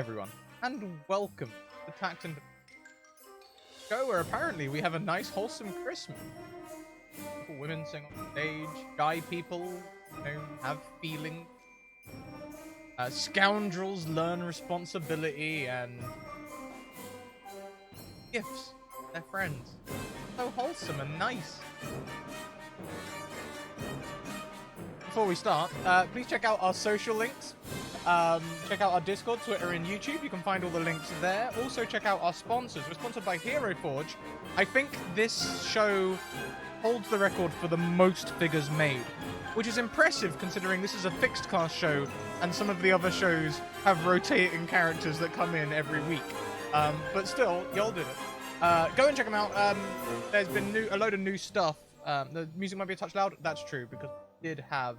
everyone, and welcome to Tact and show where apparently we have a nice, wholesome Christmas. Women sing on stage, guy people, have feelings. Scoundrels learn responsibility and gifts. They're friends. So wholesome and nice. Before we start, please check out our social links. Check out our Discord, Twitter, and YouTube. You can find all the links there. Also, check out our sponsors. We're sponsored by Hero Forge. I think this show holds the record for the most figures made, which is impressive considering this is a fixed cast show and some of the other shows have rotating characters that come in every week. But still, y'all did it. Go and check them out. There's been a load of new stuff. The music might be a touch loud. That's true because we did have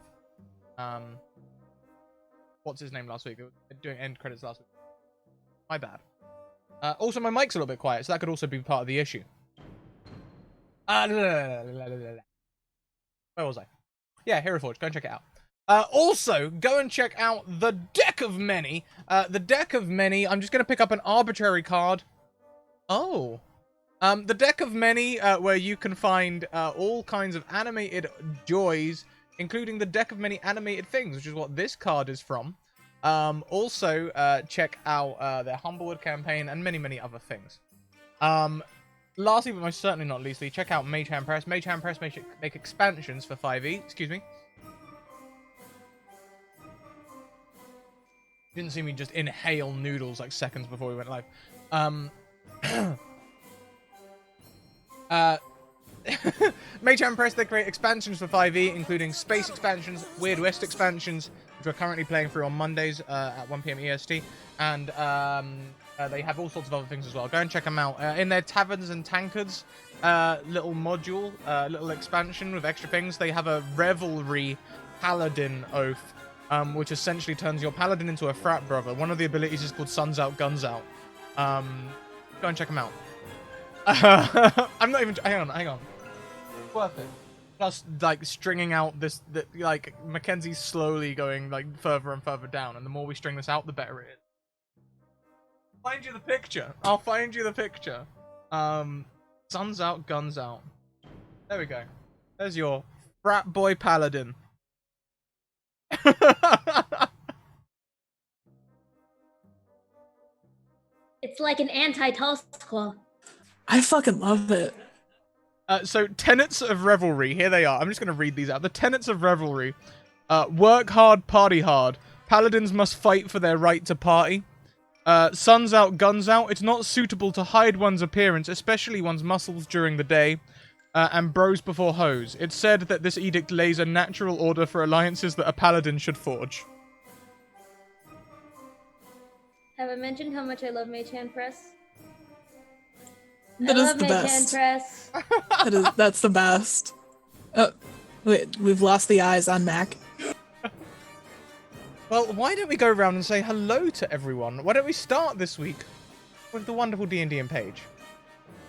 what's his name last week? Doing end credits last week. My bad. Also, my mic's a little bit quiet, so that could also be part of the issue. Where was I? Yeah, Hero Forge. Go and check it out. Also, go and check out the Deck of Many. The Deck of Many. I'm just going to pick up an arbitrary card. Oh. The Deck of Many, where you can find all kinds of animated joys, including the Deck of Many animated things, which is what this card is from. Also, check out their Humblewood campaign and many, many other things. Lastly, but most certainly not leastly, check out Mage Hand Press. Mage Hand Press make expansions for 5e. Excuse me. Didn't see me just inhale noodles like seconds before we went live. Mage Hand Press, they create expansions for 5e, including space expansions, Weird West expansions, which we're currently playing through on Mondays at 1 PM EST, and they have all sorts of other things as well. Go and check them out. In their Taverns and Tankards little module, little expansion with extra things, they have a Revelry Paladin Oath, which essentially turns your Paladin into a frat brother. One of the abilities is called Suns Out, Guns Out. Go and check them out. I'm not even... Hang on. Worth it. Just, like, stringing out this... like, Mackenzie's slowly going, like, further and further down, and the more we string this out, the better it is. Find you the picture. I'll find you the picture. Suns Out, Guns Out. There we go. There's your frat boy paladin. It's like an anti-Tulsa. I fucking love it. So, tenets of revelry. Here they are. I'm just going to read these out. The tenets of revelry. Work hard, party hard. Paladins must fight for their right to party. Suns out, guns out. It's not suitable to hide one's appearance, especially one's muscles during the day. And bros before hoes. It's said that this edict lays a natural order for alliances that a paladin should forge. Have I mentioned how much I love Mage Hand Press? That is the best. That's the best. Oh, wait, we've lost the eyes on Mac. Well, why don't we go around and say hello to everyone? Why don't we start this week with the wonderful D&D and Paige?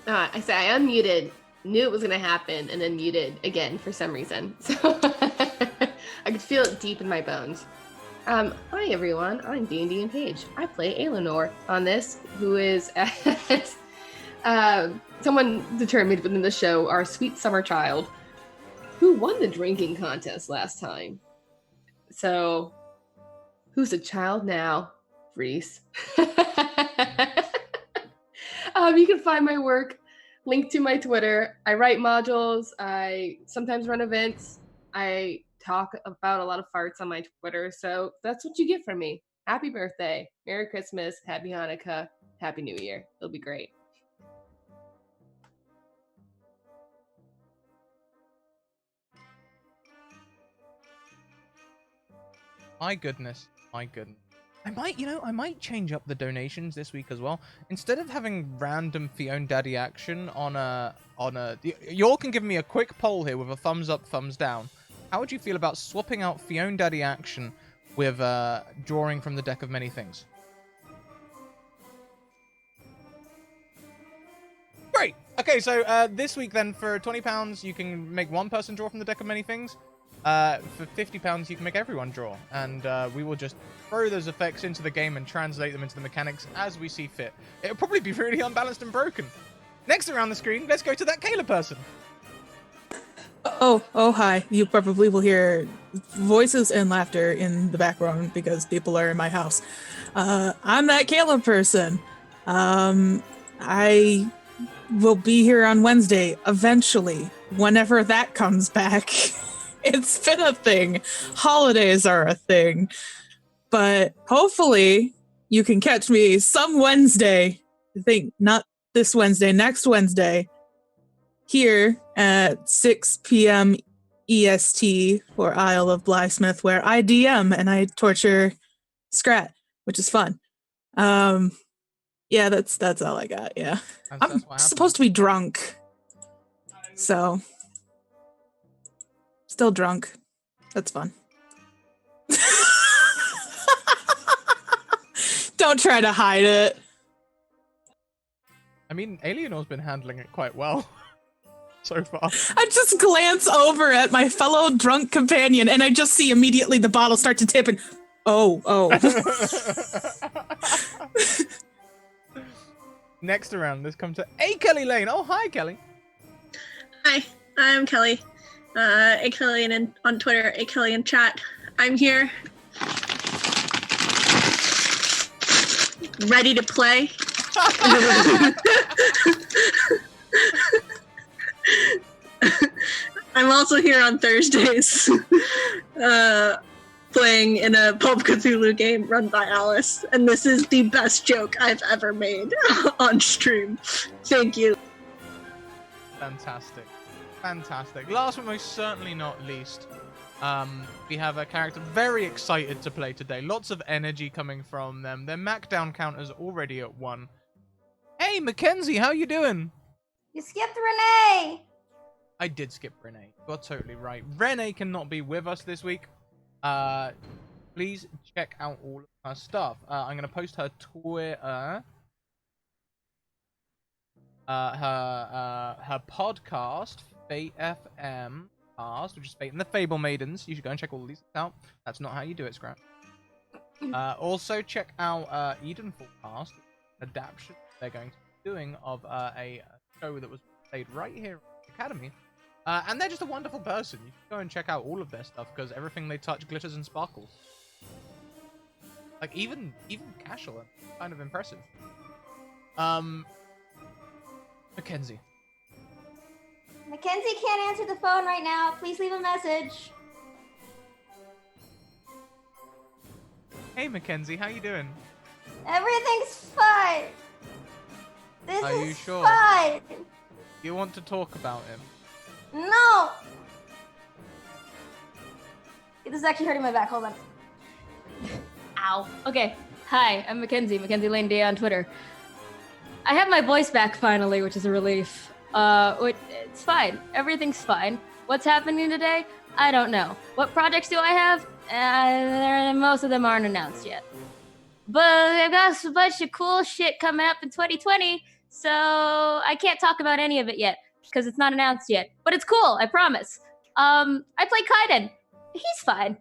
I unmuted, knew it was going to happen, and then muted again for some reason. So I could feel it deep in my bones. Hi everyone, I'm D&D and Paige. I play Aelinor on this, who is someone determined within the show, our sweet summer child, who won the drinking contest last time. So, who's a child now? Reese. You can find my work linked to my Twitter. I write modules. I sometimes run events. I talk about a lot of farts on my Twitter. So that's what you get from me. Happy birthday. Merry Christmas. Happy Hanukkah. Happy New Year. It'll be great. My goodness. I might change up the donations this week as well. Instead of having random Fiona Daddy action you all can give me a quick poll here with a thumbs up, thumbs down. How would you feel about swapping out Fiona Daddy action with drawing from the Deck of Many Things? Great! Okay, so this week then, for £20, you can make one person draw from the Deck of Many Things. For £50, you can make everyone draw, and we will just throw those effects into the game and translate them into the mechanics as we see fit. It'll probably be really unbalanced and broken. Next around the screen, let's go to that Kayla person. Oh, hi. You probably will hear voices and laughter in the background because people are in my house. I'm that Kayla person. I will be here on Wednesday, eventually, whenever that comes back. It's been a thing. Holidays are a thing. But hopefully you can catch me some Wednesday. I think not this Wednesday, next Wednesday, here at 6 p.m. EST for Isle of Blysmith, where I DM and I torture Scrat, which is fun. Yeah, that's all I got. Yeah, I'm supposed to be drunk, so still drunk. That's fun. Don't try to hide it. I mean, Alienor's been handling it quite well so far. I just glance over at my fellow drunk companion and I just see immediately the bottle start to tip and oh. Next around, let's come to Kelly Lane. Oh, hi, Kelly. Hi, I'm Kelly. Kelly on Twitter, Kelly in chat. I'm here. Ready to play. I'm also here on Thursdays, playing in a Pulp Cthulhu game run by Alice, and this is the best joke I've ever made on stream. Thank you. Fantastic. Last but most certainly not least, we have a character very excited to play today. Lots of energy coming from them. Their Macdown counter's already at 1. Hey, Mackenzie, how you doing? You skipped Renee! I did skip Renee. You're totally right. Renee cannot be with us this week. Please check out all of her stuff. I'm going to post her Twitter. Her podcast, Fate FM cast, which is Fate and the Fable Maidens. You should go and check all of these out. That's not how you do it, Scrap. Also check out Eden Forecast, adaptation they're going to be doing of a show that was played right here at the Academy. And they're just a wonderful person. You can go and check out all of their stuff because everything they touch glitters and sparkles. Like even casual, kind of impressive. Mackenzie. Mackenzie can't answer the phone right now. Please leave a message. Hey Mackenzie, how you doing? Everything's fine. This Are is you sure? fine. You want to talk about him? No. This is actually hurting my back. Hold on. Ow. Okay. Hi, I'm Mackenzie Lane Day on Twitter. I have my voice back finally, which is a relief. It's fine. Everything's fine. What's happening today? I don't know. What projects do I have? Most of them aren't announced yet. But I've got a bunch of cool shit coming up in 2020, so I can't talk about any of it yet because it's not announced yet. But it's cool, I promise. I play Kaiden. He's fine.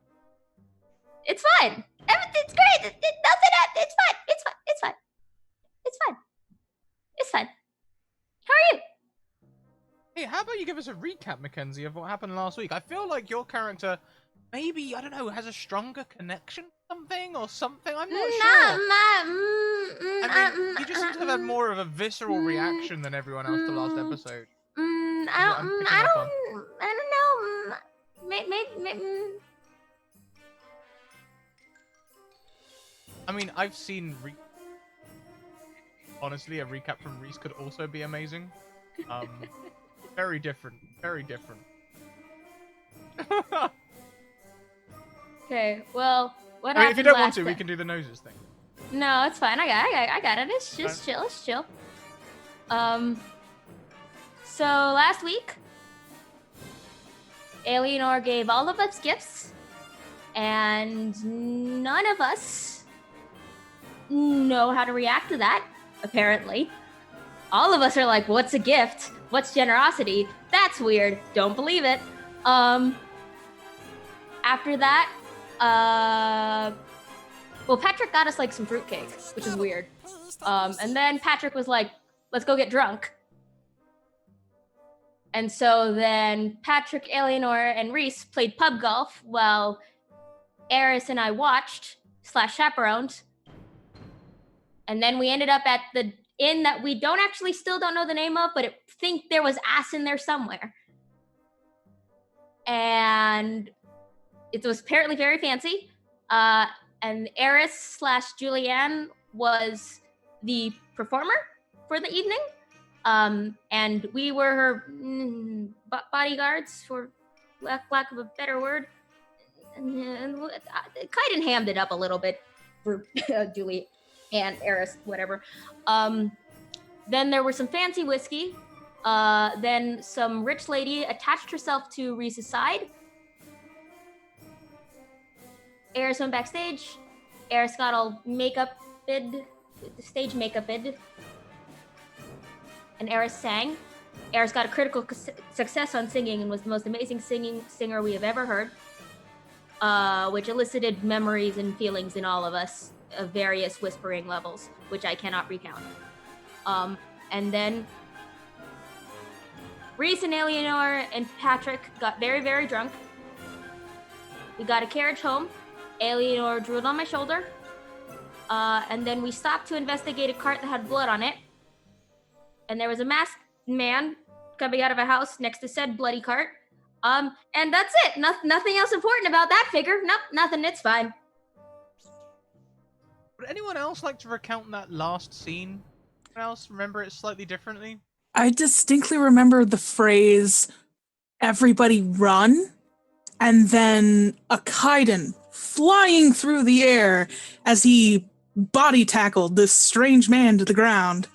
It's fine. Everything's great. Nothing happened. It's fine. It's fine. It's fine. It's fine. It's fine. How are you? Hey, how about you give us a recap, Mackenzie, of what happened last week? I feel like your character, maybe, I don't know, has a stronger connection to something or something? I'm not sure. I mean, you just seem to have had more of a visceral reaction than everyone else to last episode. I don't know. Maybe. I mean, I've seen... Honestly, a recap from Reese could also be amazing. Very different. Very different. Okay, well, what I mean, if you don't want to, last we can do the noses thing. No, it's fine. I got it. It's just chill. It's chill. So last week, Alienor gave all of us gifts, and none of us know how to react to that, apparently. All of us are like, what's a gift? What's generosity? That's weird. Don't believe it. After that, well, Patrick got us like some fruitcake, which is weird. And then Patrick was like, let's go get drunk. And so then Patrick, Eleanor, and Reese played pub golf while Eris and I watched / chaperoned. And then we ended up at the inn that we still don't know the name of, but I think there was ass in there somewhere. And it was apparently very fancy. And Eris / Julianne was the performer for the evening. And we were her bodyguards, for lack of a better word. And Kaiden hammed it up a little bit for Julie and Eris, whatever. Then there were some fancy whiskey. Then some rich lady attached herself to Reese's side. Eris went backstage. Eris got all stage makeup-ed. And Eris sang. Eris got a critical success on singing and was the most amazing singer we have ever heard, which elicited memories and feelings in all of us of various whispering levels, which I cannot recount. And then Reese and Eleanor and Patrick got very, very drunk. We got a carriage home. Eleanor drooled on my shoulder. And then we stopped to investigate a cart that had blood on it. And there was a masked man coming out of a house next to said bloody cart. And that's it. Nothing else important about that figure. Nope, nothing. It's fine. Would anyone else like to recount that last scene? Anyone else remember it slightly differently? I distinctly remember the phrase, everybody run, and then a Kaiden flying through the air as he body tackled this strange man to the ground.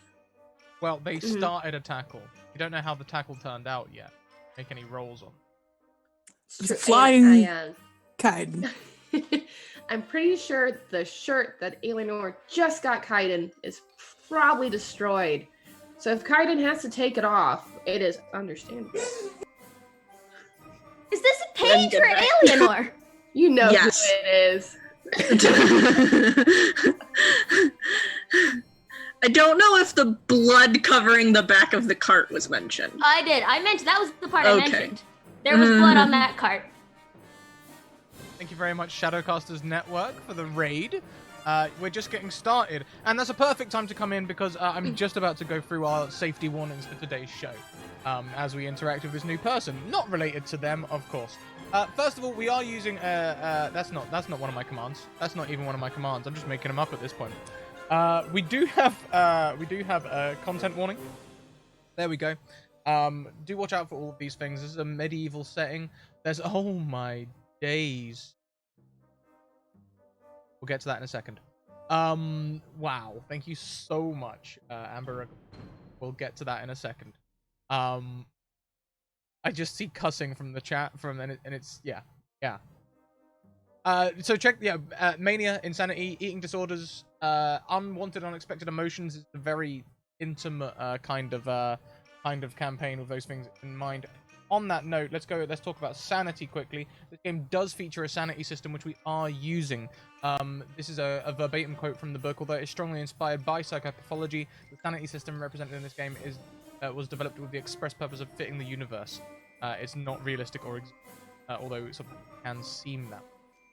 Well, they started a tackle. You don't know how the tackle turned out yet. Make any rolls on. Flying Kaiden. I'm pretty sure the shirt that Eleanor just got Kaiden is probably destroyed. So if Kaiden has to take it off, it is understandable. Is this a page for Eleanor? You know Yes. who it is. I don't know if the blood covering the back of the cart was mentioned. I did. I mentioned that was the part Okay. I mentioned. There was blood on that cart. Thank you very much, Shadowcasters Network, for the raid. We're just getting started, and that's a perfect time to come in because I'm just about to go through our safety warnings for today's show as we interact with this new person, not related to them, of course. First of all, we are using that's not one of my commands. That's not even one of my commands. I'm just making them up at this point. We do have a content warning. There we go. Do watch out for all of these things. This is a medieval setting. There's oh my days. We'll get to that in a second. Wow. Thank you so much, Amber. We'll get to that in a second. I just see cussing from the chat and it's yeah. So check mania, insanity, eating disorders, unwanted, unexpected emotions is a very intimate kind of campaign with those things in mind. On that note, let's talk about sanity quickly. This game does feature a sanity system which we are using. This is a verbatim quote from the book. Although it's strongly inspired by psychopathology, the sanity system represented in this game was developed with the express purpose of fitting the universe. It's not realistic although it sometimes can seem that.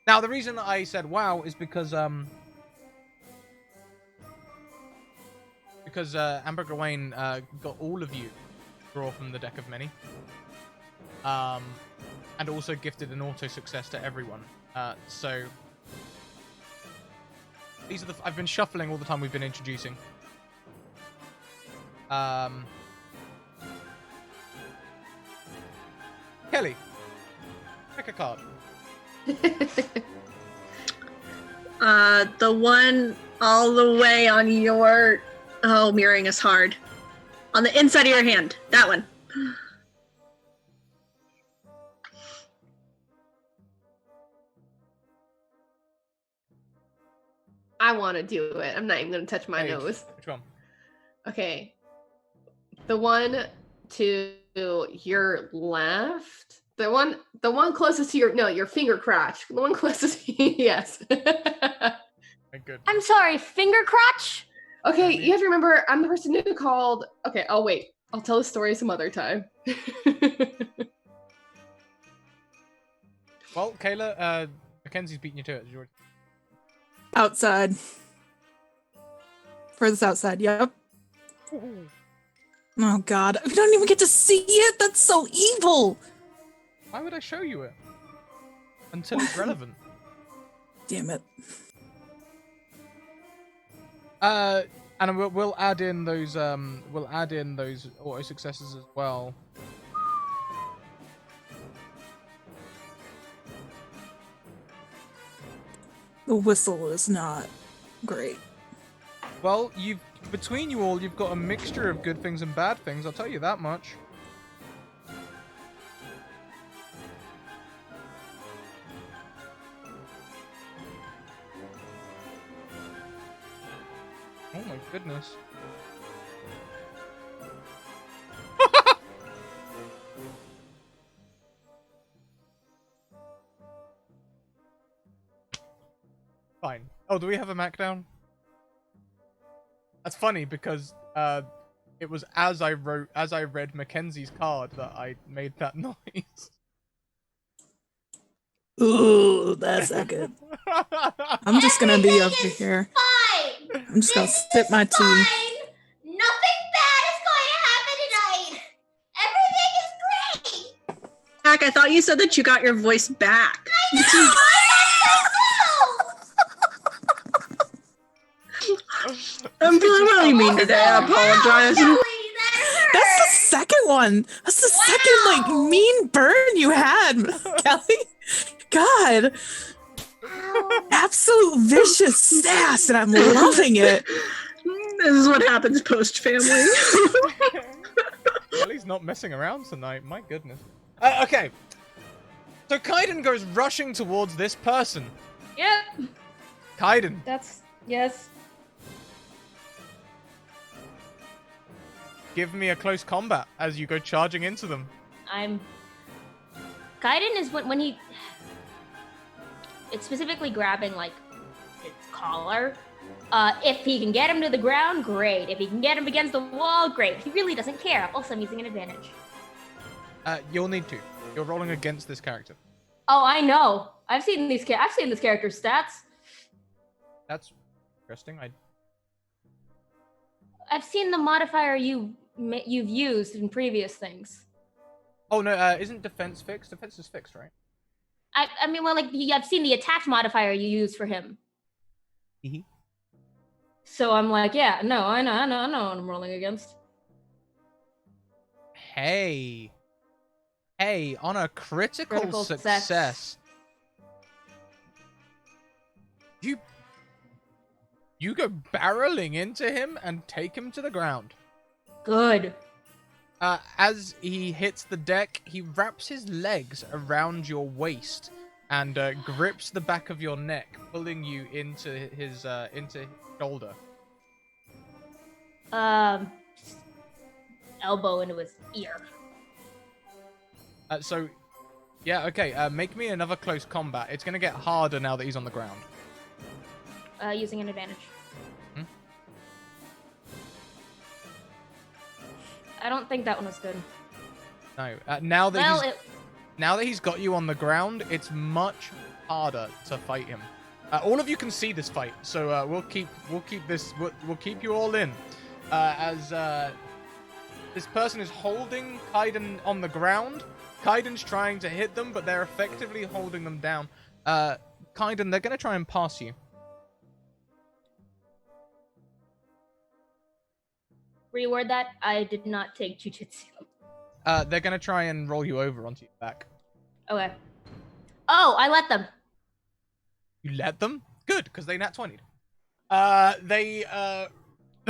Now, the reason I said wow is because Amber Gawain got all of you to draw from the deck of many. And also gifted an auto success to everyone. So these are I've been shuffling all the time we've been introducing. Kelly, pick a card. The one all the way on your... Oh, mirroring is hard. On the inside of your hand. That one. I want to do it. I'm not even going to touch my nose. Which one? Okay. The one to your left. The one closest to your finger crotch. The one closest yes. My goodness. I'm sorry, finger crotch? Okay, you have to remember, I'm the person who called. Okay, I'll wait. I'll tell the story some other time. Well, Kayla, Mackenzie's beating you to it, George. Outside. Furthest outside, yep. Ooh. Oh god, we don't even get to see it? That's so evil! Why would I show you it? Until it's relevant. Damn it. And we'll add in those auto successes as well. The whistle is not great. Well, between you all, you've got a mixture of good things and bad things. I'll tell you that much. Oh my goodness. Fine. Oh, do we have a Mac down? That's funny because it was as I read Mackenzie's card that I made that noise. Ooh, that's not good. I'm just gonna be over here. Fine. I'm just gonna sip my tea. Fine. Nothing bad is going to happen tonight. Everything is great. Jack, I thought you said that you got your voice back. I know. I'm feeling really mean today. I apologize. That's the second one. That's the second, like, mean burn you had, Kelly. God. Absolute vicious sass, and I'm loving it. This is what happens post-family. Kelly's not messing around tonight. My goodness. Okay. So Kaiden goes rushing towards this person. Yep. Kaiden. Yes. Give me a close combat as you go charging into them. Kaiden is when he... It's specifically grabbing, like, his collar. If he can get him to the ground, great. If he can get him against the wall, great. He really doesn't care. Also, I'm using an advantage. You'll need to. You're rolling against this character. Oh, I know. I've seen this character's stats. That's interesting. I've seen the modifier you've used in previous things. Oh no, isn't defense fixed? Defense is fixed, right? I mean, well, like, I've seen the attack modifier you used for him. Mm-hmm. So I'm like, yeah, no, I know what I'm rolling against. Hey, on a critical success. You go barreling into him and take him to the ground. Good. As he hits the deck, he wraps his legs around your waist and grips the back of your neck, pulling you into his shoulder. Elbow into his ear. Make me another close combat. It's gonna get harder now that he's on the ground. Using an advantage. I don't think that one was good. No. Now that he's got you on the ground, it's much harder to fight him. All of you can see this fight, so we'll keep you all in. As this person is holding Kaiden on the ground. Kaiden's trying to hit them, but they're effectively holding them down. Kaiden, they're gonna try and pass you. Reword that. I did not take jujitsu. They're gonna try and roll you over onto your back. Okay. Oh, I let them. You let them? Good, because they nat 20'd.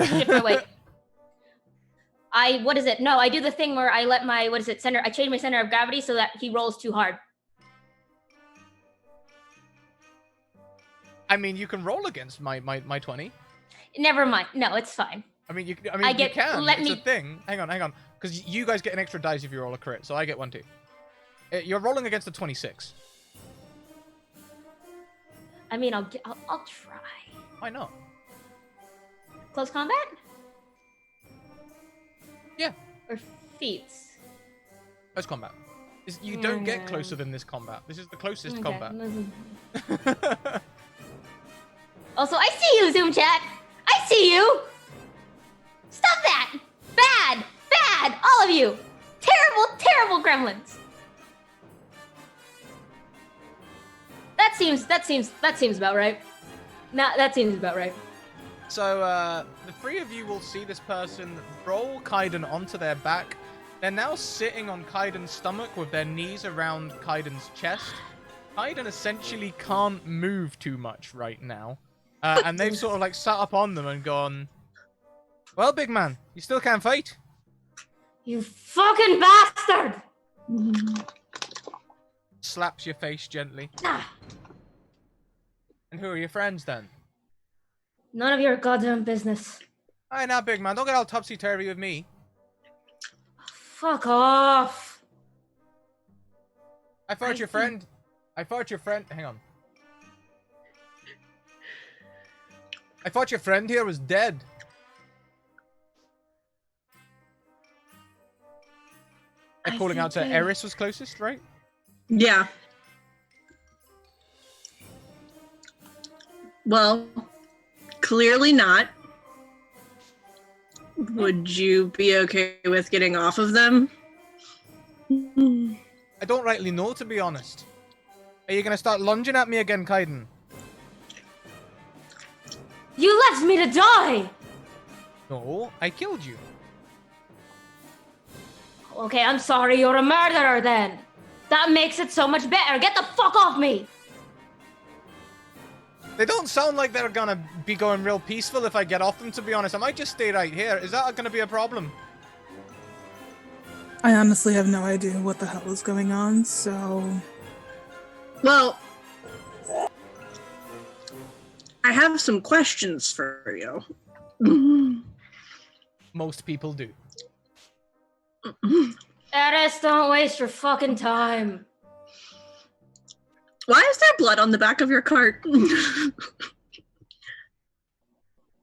Shift my weight. I do the thing where I let my, I change my center of gravity so that he rolls too hard. I mean, you can roll against my 20. Never mind. No, it's fine. You can. It's a thing. Hang on. Because you guys get an extra dice if you roll a crit, so I get one too. You're rolling against a 26. I mean, I'll try. Why not? Close combat? Yeah. Or feats? Close combat. You don't get closer than this combat. This is the closest Okay. combat. Also, I see you, Zoom chat. I see you. Stop that. Bad, bad, all of you. Terrible, terrible gremlins. That seems about right. Nah, that seems about right. So, the three of you will see this person roll Kaiden onto their back. They're now sitting on Kaiden's stomach with their knees around Kaiden's chest. Kaiden essentially can't move too much right now. And they've sort of like sat up on them and gone, well, big man, you still can't fight? You fucking bastard! Slaps your face gently. Ah, And who are your friends then? none of your goddamn business. Alright, now, big man, don't get all topsy-turvy with me. Fuck off. I thought your friend... Hang on. I thought your friend here was dead. They're calling out to Eris was closest, right? Yeah. Well, clearly not. Would you be okay with getting off of them? I don't rightly know, to be honest. Are you gonna start lunging at me again, Kaiden? You left me to die! No, I killed you. Okay, I'm sorry, you're a murderer then. That makes it so much better. Get the fuck off me! They don't sound like they're gonna be going real peaceful if I get off them, to be honest. I might just stay right here. Is that gonna be a problem? I honestly have no idea what the hell is going on, so... Well, I have some questions for you. Most people do. Eris, don't waste your fucking time. Why is there blood on the back of your cart?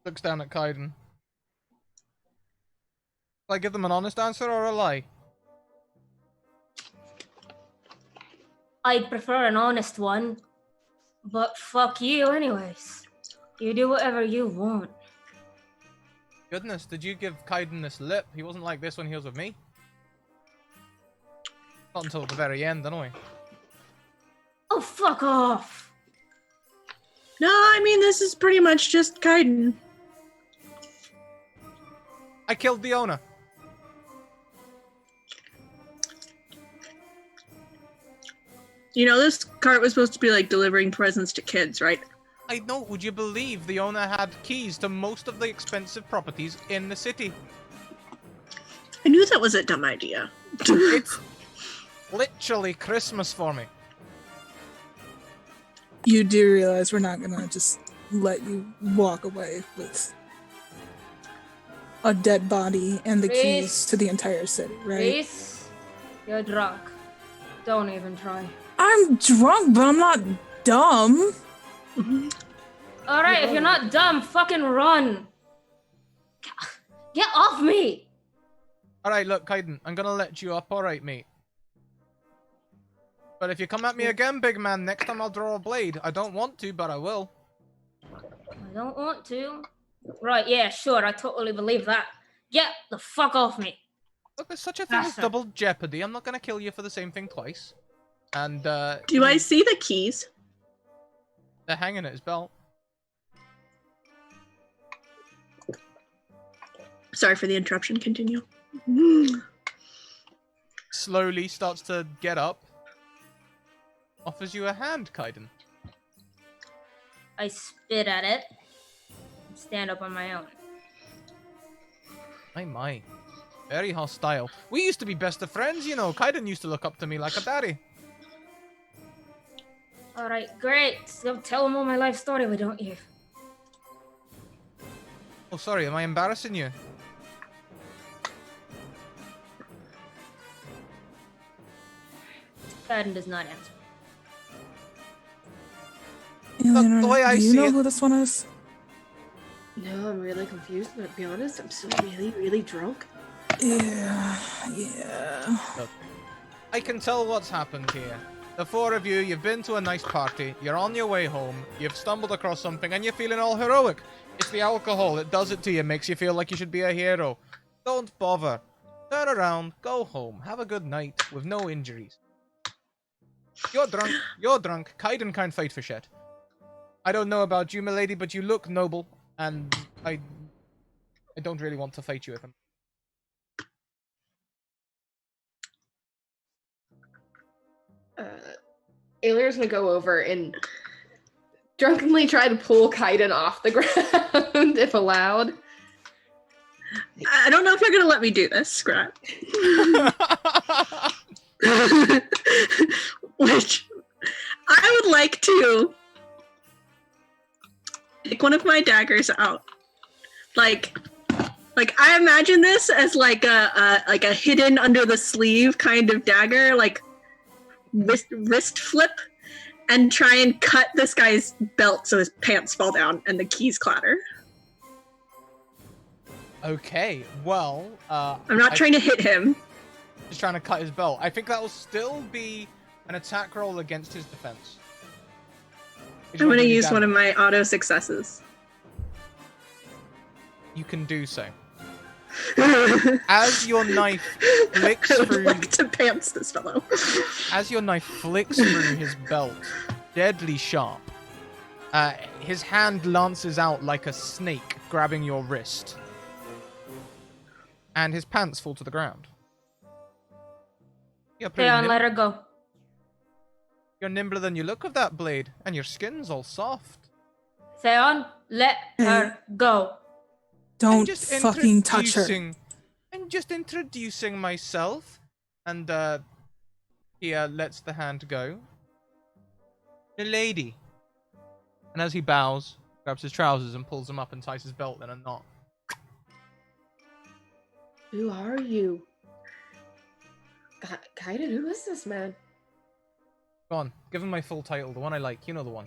Looks down at Kaiden. Will I give them an honest answer or a lie? I'd prefer an honest one. But fuck you anyways. You do whatever you want. Goodness, did you give Kaiden this lip? He wasn't like this when he was with me. Not until the very end, anyway. Oh, fuck off. No, I mean, this is pretty much just Kaiden. I killed the owner. You know, this cart was supposed to be like delivering presents to kids, right? I know, would you believe the owner had keys to most of the expensive properties in the city? I knew that was a dumb idea. It's literally Christmas for me. You do realize we're not gonna just let you walk away with a dead body and the keys Reese. to the entire city, right? Reese, you're drunk. Don't even try. I'm drunk, but I'm not dumb. Alright, if you're not dumb, fucking run. Get off me! Alright, look, Kaiden, I'm gonna let you up, alright, mate. But if you come at me again, big man, next time I'll draw a blade. I don't want to, but I will. I don't want to. Right, yeah, sure, I totally believe that. Get the fuck off me. Look, there's such a thing as Bastard. double jeopardy. I'm not gonna kill you for the same thing twice. And, Do I see the keys? they're hanging at his belt. Sorry for the interruption. Continue. Slowly starts to get up. Offers you a hand, Kaiden. I spit at it. And stand up on my own. My. Very hostile. We used to be best of friends, you know. Kaiden used to look up to me like a daddy. Alright, great. So tell them all my life story, why don't you? Oh, sorry, am I embarrassing you? Kaiden does not answer. Eleanor, the way I do you see know it- who this one is? No, I'm really confused, but to be honest, I'm still really, really drunk. Yeah. Look, I can tell what's happened here. The four of you, you've been to a nice party, you're on your way home, you've stumbled across something, and you're feeling all heroic. It's the alcohol, it does it to you, makes you feel like you should be a hero. Don't bother. Turn around, go home, have a good night, with no injuries. You're drunk, Kaiden can't fight for shit. I don't know about you, milady, but you look noble, and I don't really want to fight you with him. Aelir's gonna go over and drunkenly try to pull Kaiden off the ground, if allowed. I don't know if you're gonna let me do this, Scrat. Which I would like to take one of my daggers out. Like I imagine this as like a hidden under the sleeve kind of dagger, like wrist flip, and try and cut this guy's belt so his pants fall down and the keys clatter. Okay, well, I'm not trying to hit him. Just trying to cut his belt. I think that will still be an attack roll against his defense. I'm going to use one of my auto successes. You can do so. As your knife flicks I would through, like to pants this fellow. as your knife flicks through his belt, deadly sharp, his hand lances out like a snake, grabbing your wrist, and his pants fall to the ground. You're pretty Theon, nimble. let her go. You're nimbler than you look with that blade, and your skin's all soft. Theon, let her go. Don't fucking touch her. I'm just introducing myself. And, he lets the hand go. The lady. And as he bows, grabs his trousers and pulls them up and ties his belt in a knot. Who are you? Kaiden, who is this man? Go on, give him my full title, the one I like. You know the one.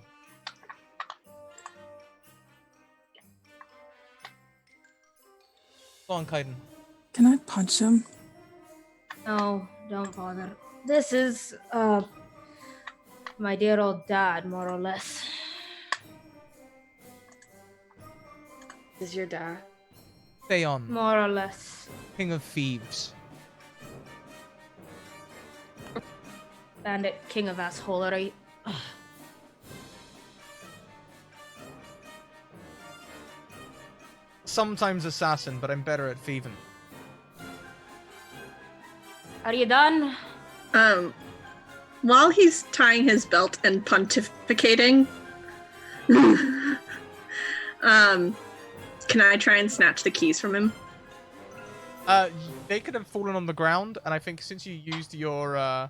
Go on, Kaiden. Can I punch him? No, don't bother. This is, my dear old dad, more or less. Is your dad? Stay on. More or less. King of Thieves. Bandit, king of assholery. Sometimes assassin, but I'm better at thieving. Are you done? While he's tying his belt and pontificating, can I try and snatch the keys from him? They could have fallen on the ground, and I think since you used your, I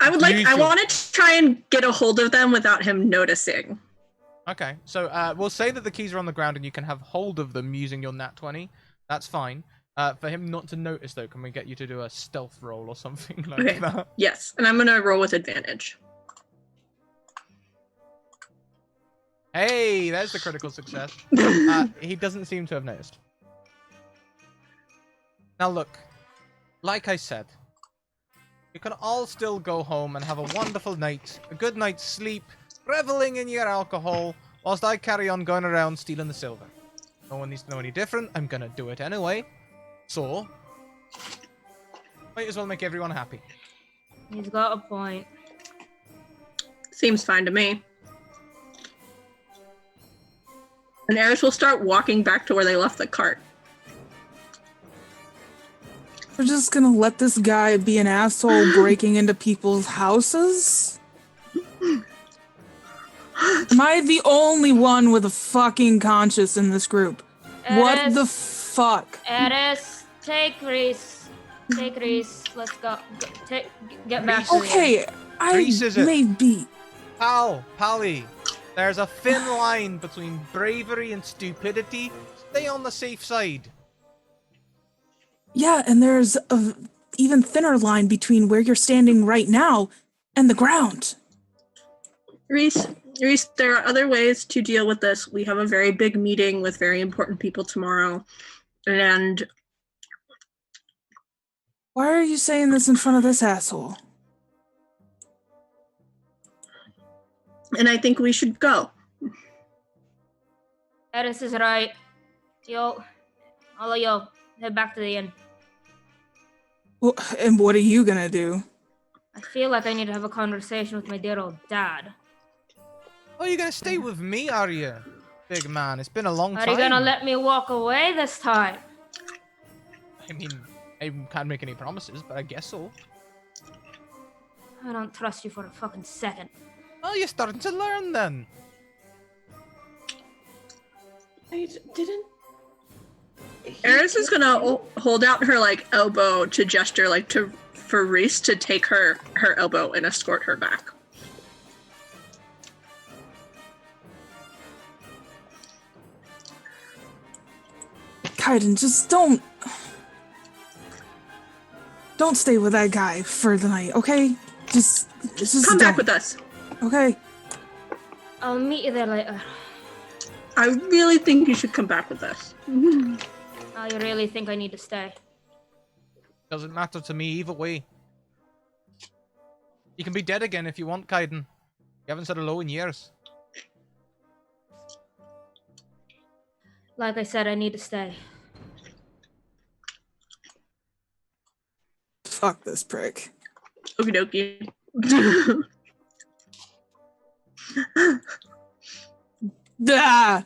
want to try and get a hold of them without him noticing. Okay, so we'll say that the keys are on the ground and you can have hold of them using your nat 20. That's fine. For him not to notice, though, can we get you to do a stealth roll or something like that? Yes, and I'm gonna roll with advantage. Hey, there's the critical success. He doesn't seem to have noticed. Now look, like I said, you can all still go home and have a wonderful night, a good night's sleep, reveling in your alcohol, whilst I carry on going around stealing the silver. No one needs to know any different. I'm gonna do it anyway. So, might as well make everyone happy. He's got a point. Seems fine to me. And Eris will start walking back to where they left the cart. We're just gonna let this guy be an asshole breaking into people's houses? Am I the only one with a fucking conscience in this group? What the fuck? Eris, take Reese. Take Reese. Let's go. Get back to Okay, I Reese is it. may be. Pally, there's a thin line between bravery and stupidity. Stay on the safe side. Yeah, and there's a even thinner line between where you're standing right now and the ground. Reese, there are other ways to deal with this. We have a very big meeting with very important people tomorrow. And Why are you saying this in front of this asshole? I think we should go. Eris is right. All of y'all, head back to the inn. Well, and what are you gonna do? I feel like I need to have a conversation with my dear old dad. Oh, you're gonna stay with me, are you? Big man, it's been a long time. Are you gonna let me walk away this time? I mean, I can't make any promises, but I guess so. I don't trust you for a fucking second. Oh, you're starting to learn then. I didn't. Eris is gonna hold out her like elbow to gesture like for Reese to take her elbow and escort her back. Kaiden, just don't stay with that guy for the night, okay? Just Come back don't. with us. Okay. I'll meet you there later. I really think you should come back with us. Oh, you really think I need to stay? Doesn't matter to me either way. You can be dead again if you want, Kaiden. You haven't said hello in years. Like I said, I need to stay. Fuck this prick. Okie dokie.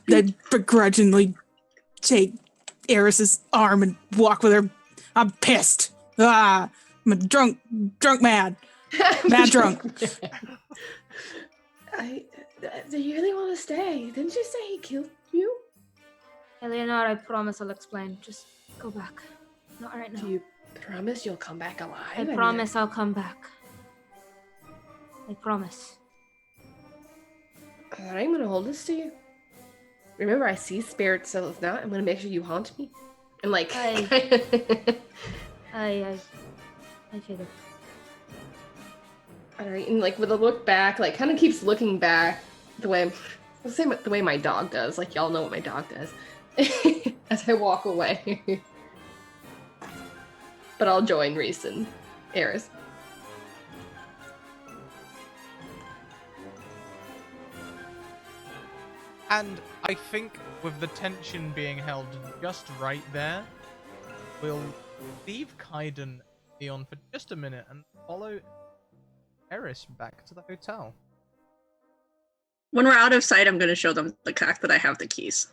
They begrudgingly take Eris's arm and walk with her. I'm pissed. I'm a drunk mad. Mad drunk. Do you really want to stay? Didn't you say he killed you? Eleanor, I promise I'll explain. Just go back. Not right now. Do you promise you'll come back alive? I promise I'll come back. I promise. Alright, I'm gonna hold this to you. Remember, I see spirits, so if not, I'm gonna make sure you haunt me. And like, I figured. Alright, and like with a look back, like kind of keeps looking back the way the way my dog does. Like y'all know what my dog does. As I walk away. But I'll join Reese and Eris. And I think with the tension being held just right there, we'll leave Kaiden and Leon for just a minute and follow Eris back to the hotel. When we're out of sight, I'm going to show them the fact that I have the keys.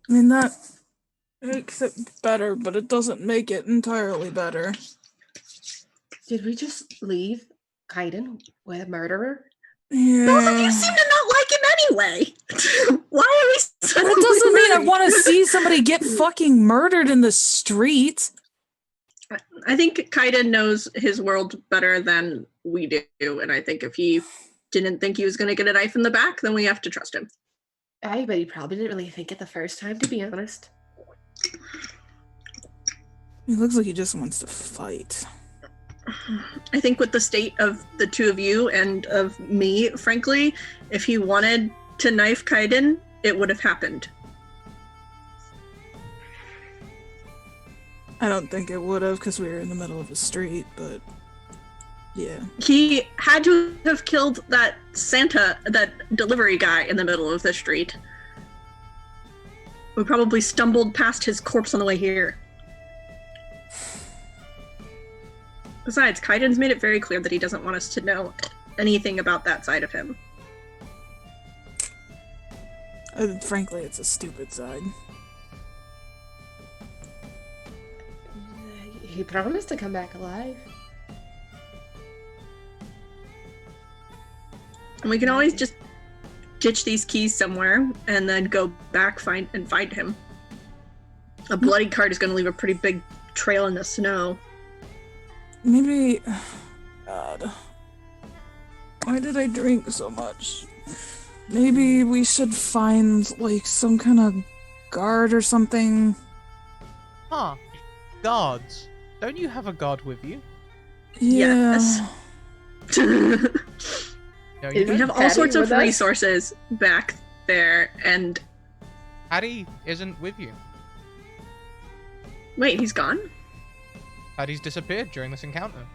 I mean, that makes it better, but it doesn't make it entirely better. Did we just leave Kaiden with a murderer? Yeah. Both of you seem to not like him anyway. Why are we suddenly That doesn't mean I leaving? want to see somebody get fucking murdered in the street. I think Kaiden knows his world better than we do, and I think if he didn't think he was going to get a knife in the back, then we have to trust him. Aye, but he probably didn't really think it the first time, to be honest. He looks like he just wants to fight. I think with the state of the two of you and of me, frankly, if he wanted to knife Kaiden, it would have happened. I don't think it would have because we were in the middle of the street, but yeah. He had to have killed that delivery guy in the middle of the street. We probably stumbled past his corpse on the way here. Besides, Kaiden's made it very clear that he doesn't want us to know anything about that side of him. Frankly, it's a stupid side. He promised to come back alive. And we can always just ditch these keys somewhere and then go back find him. A bloody cart is going to leave a pretty big trail in the snow. Maybe... God. Why did I drink so much? Maybe we should find, like, some kind of guard or something. Huh. Guards. Don't you have a guard with you? Yeah. Yes. No, you We don't. have all Patty sorts of with us? resources back there, and Paddy isn't with you. wait, he's gone? Paddy's disappeared during this encounter.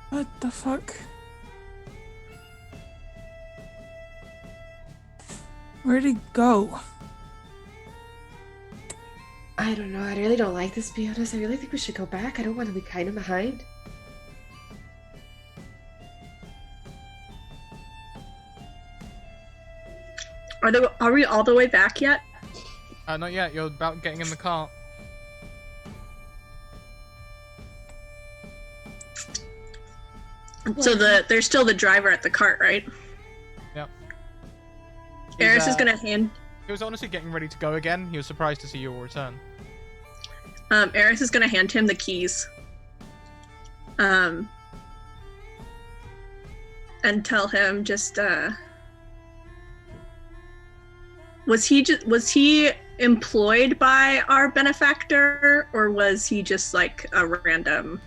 What the fuck? Where'd he go? I don't know. I really don't like this, to be honest. I really think we should go back. I don't want to be kind of behind. Are we all the way back yet? Not yet. You're about getting in the car. So there's still the driver at the cart, right? Yep. Eris He's, is gonna hand. He was honestly getting ready to go again. He was surprised to see you all return. Eris is gonna hand him the keys. And tell him just. Was he employed by our benefactor, or was he just like a random?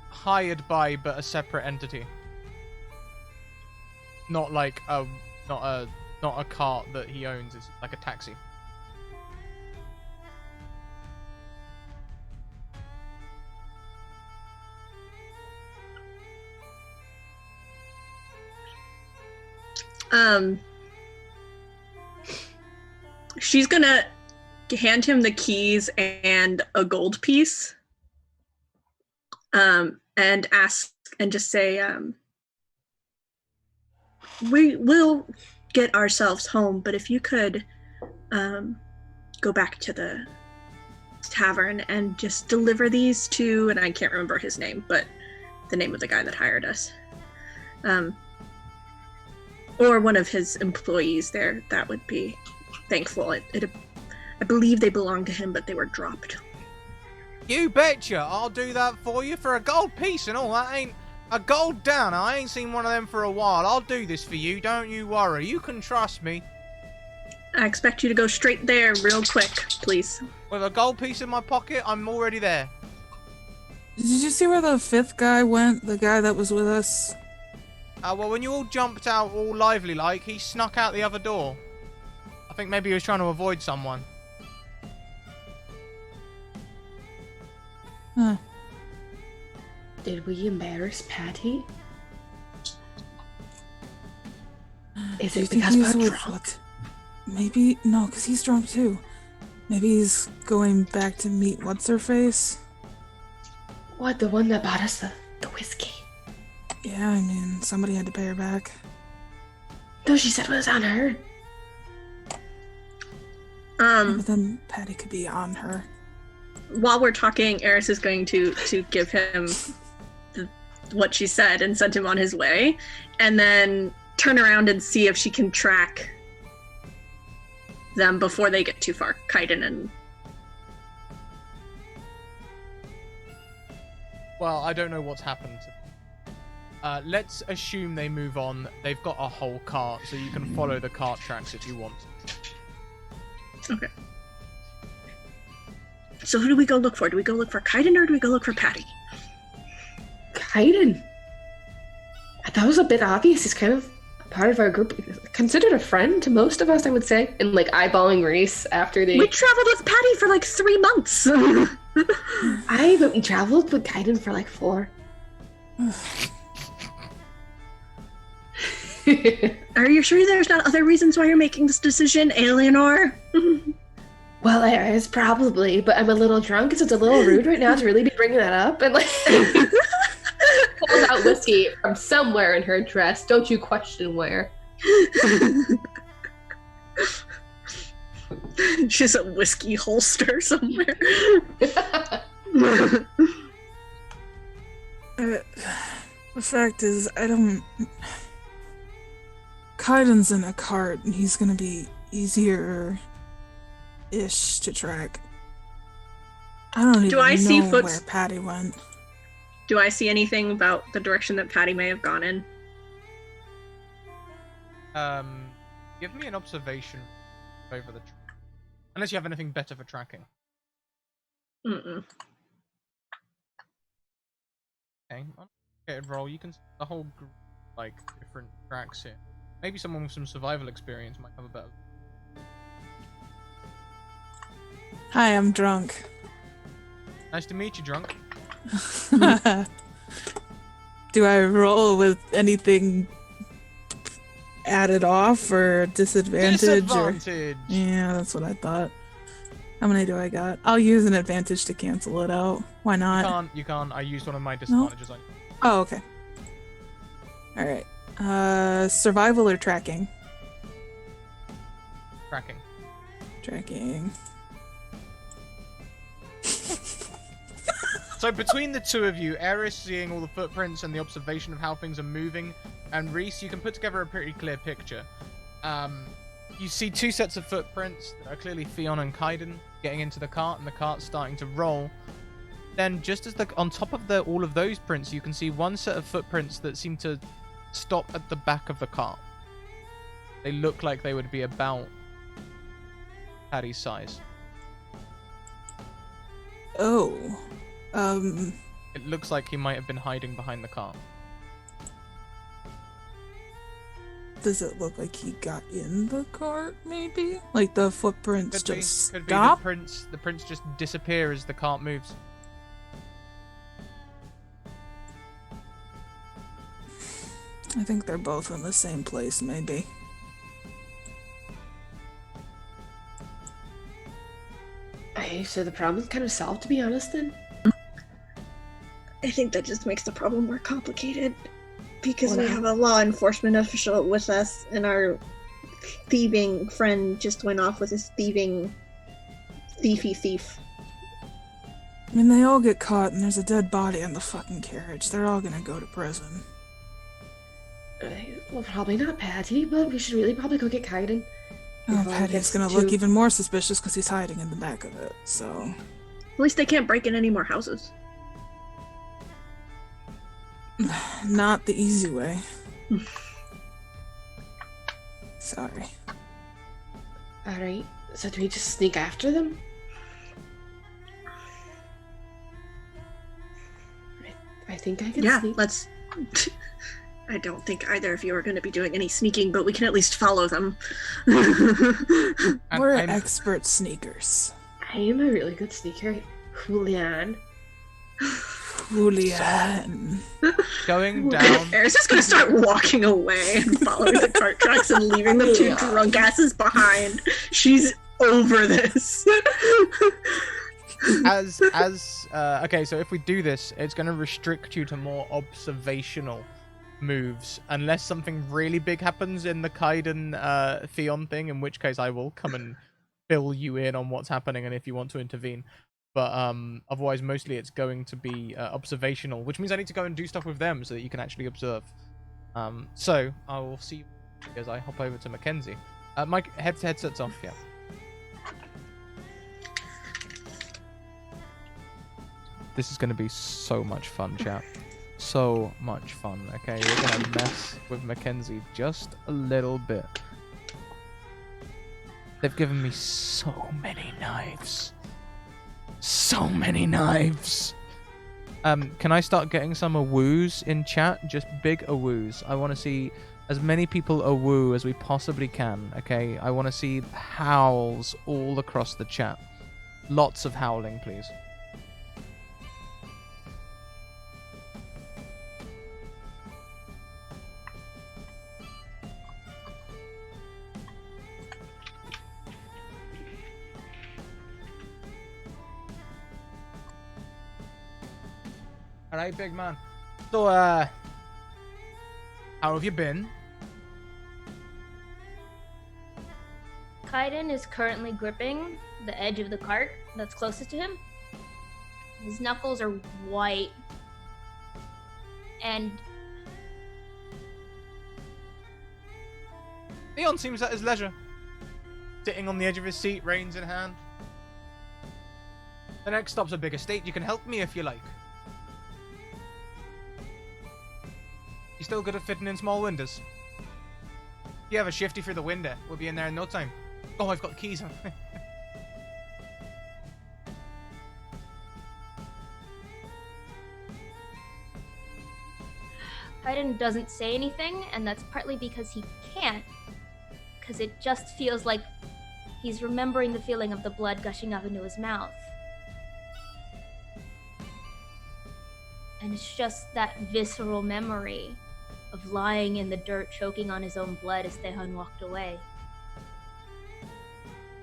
Hired by, but a separate entity. Not like not a cart that he owns. It's like a taxi. She's gonna hand him the keys and a gold piece. And ask and just say, we will get ourselves home, but if you could go back to the tavern and just deliver these to, and I can't remember his name, but the name of the guy that hired us. Or one of his employees there, that would be thankful. I believe they belong to him, but they were dropped. You betcha, I'll do that for you for a gold piece and all. That ain't a gold down. I ain't seen one of them for a while. I'll do this for you, don't you worry. You can trust me. I expect you to go straight there real quick, please. With a gold piece in my pocket, I'm already there. Did you see where the fifth guy went? The guy that was with us? Well, when you all jumped out all lively like, he snuck out the other door. I think maybe he was trying to avoid someone. Huh. Did we embarrass Patty? Is Do you it think because he's we're with drunk? what? Maybe no, because he's drunk too. Maybe he's going back to meet what's her face. What, the one that bought us the whiskey? Yeah, I mean somebody had to pay her back. No, she said it was on her. But then Patty could be on her. While we're talking, Eris is going to give him what she said and send him on his way, and then turn around and see if she can track them before they get too far. Kaiden and... Well, I don't know what's happened. Let's assume they move on. They've got a whole cart, so you can follow the cart tracks if you want. Okay. So who do we go look for? Do we go look for Kaiden or do we go look for Patty? Kaiden. That was a bit obvious. He's kind of part of our group. Considered a friend to most of us, I would say. And like eyeballing Reese after they... We traveled with Patty for like 3 months. But we traveled with Kaiden for like 4. Are you sure there's not other reasons why you're making this decision, Eleanor? Well, there is probably, but I'm a little drunk, so it's a little rude right now to really be bringing that up. And like, pulls out whiskey from somewhere in her dress. Don't you question where? She's a whiskey holster somewhere. The fact is, I don't... Kaiden's in a cart, and he's gonna be easier-ish to track. I don't even know where Patty went. Do I see anything about the direction that Patty may have gone in? Give me an observation over the. Unless you have anything better for tracking. Mm-mm. Okay, on a roll, you can see the whole group, like different tracks here. Maybe someone with some survival experience might have a better. Hi, I'm drunk. Nice to meet you, drunk. Do I roll with anything added off or disadvantage? Disadvantage. Yeah, that's what I thought. How many do I got? I'll use an advantage to cancel it out. Why not? You can't. I used one of my disadvantages on you. Oh, okay. All right. Survival or tracking? Tracking. Tracking. So between the two of you, Eris seeing all the footprints and the observation of how things are moving, and Reese, you can put together a pretty clear picture. You see two sets of footprints that are clearly Theon and Kaiden getting into the cart, and the cart's starting to roll. Then, just as on top of all of those prints, you can see one set of footprints that seem to stop at the back of the cart. They look like they would be about Paddy's size. Oh. It looks like he might have been hiding behind the cart. Does it look like he got in the cart, maybe? Like the footprints just Could stop? be the prints just disappear as the cart moves. I think they're both in the same place, maybe. Okay, so the problem's kind of solved, to be honest, then? I think that just makes the problem more complicated because Well, we now- have a law enforcement official with us, and our thieving friend just went off with his thievy thief. I mean, they all get caught and there's a dead body in the fucking carriage. They're all gonna go to prison. Well, probably not Patty, but we should really probably go get Kaiden. Oh, Before it Patty's gets gonna look too- even more suspicious because he's hiding in the back of it, so... At least they can't break in any more houses. Not the easy way. Sorry. Alright, so do we just sneak after them? I think I can Yeah, sneak. let's. I don't think either of you are going to be doing any sneaking, but we can at least follow them. And We're I'm- expert sneakers. I am a really good sneaker. Julian. Julian. going down. Eris is going to start walking away and following the cart tracks and leaving the two drunk asses behind. She's over this. Okay, so if we do this, it's going to restrict you to more observational moves, unless something really big happens in the Kaiden Theon thing, in which case I will come and fill you in on what's happening and if you want to intervene. But otherwise, mostly it's going to be observational, which means I need to go and do stuff with them so that you can actually observe. So I will see you as I hop over to Mackenzie. Mike, headsets off, yeah. This is going to be so much fun, chat. So much fun, okay? We're going to mess with Mackenzie just a little bit. They've given me so many knives. So many knives. Can I start getting some awoos in chat? Just big awoos. I want to see as many people awoo as we possibly can, okay? I want to see howls all across the chat. Lots of howling, please. Alright, big man. So, how have you been? Kaiden is currently gripping the edge of the cart that's closest to him. His knuckles are white. And Theon seems at his leisure. Sitting on the edge of his seat, reins in hand. The next stop's a big estate. You can help me if you like. You still good at fitting in small windows? You have a shifty through the window. We'll be in there in no time. Oh, I've got keys on. Kaiden doesn't say anything, and that's partly because he can't. Because it just feels like he's remembering the feeling of the blood gushing up into his mouth. And it's just that visceral memory of lying in the dirt, choking on his own blood as Thehan walked away.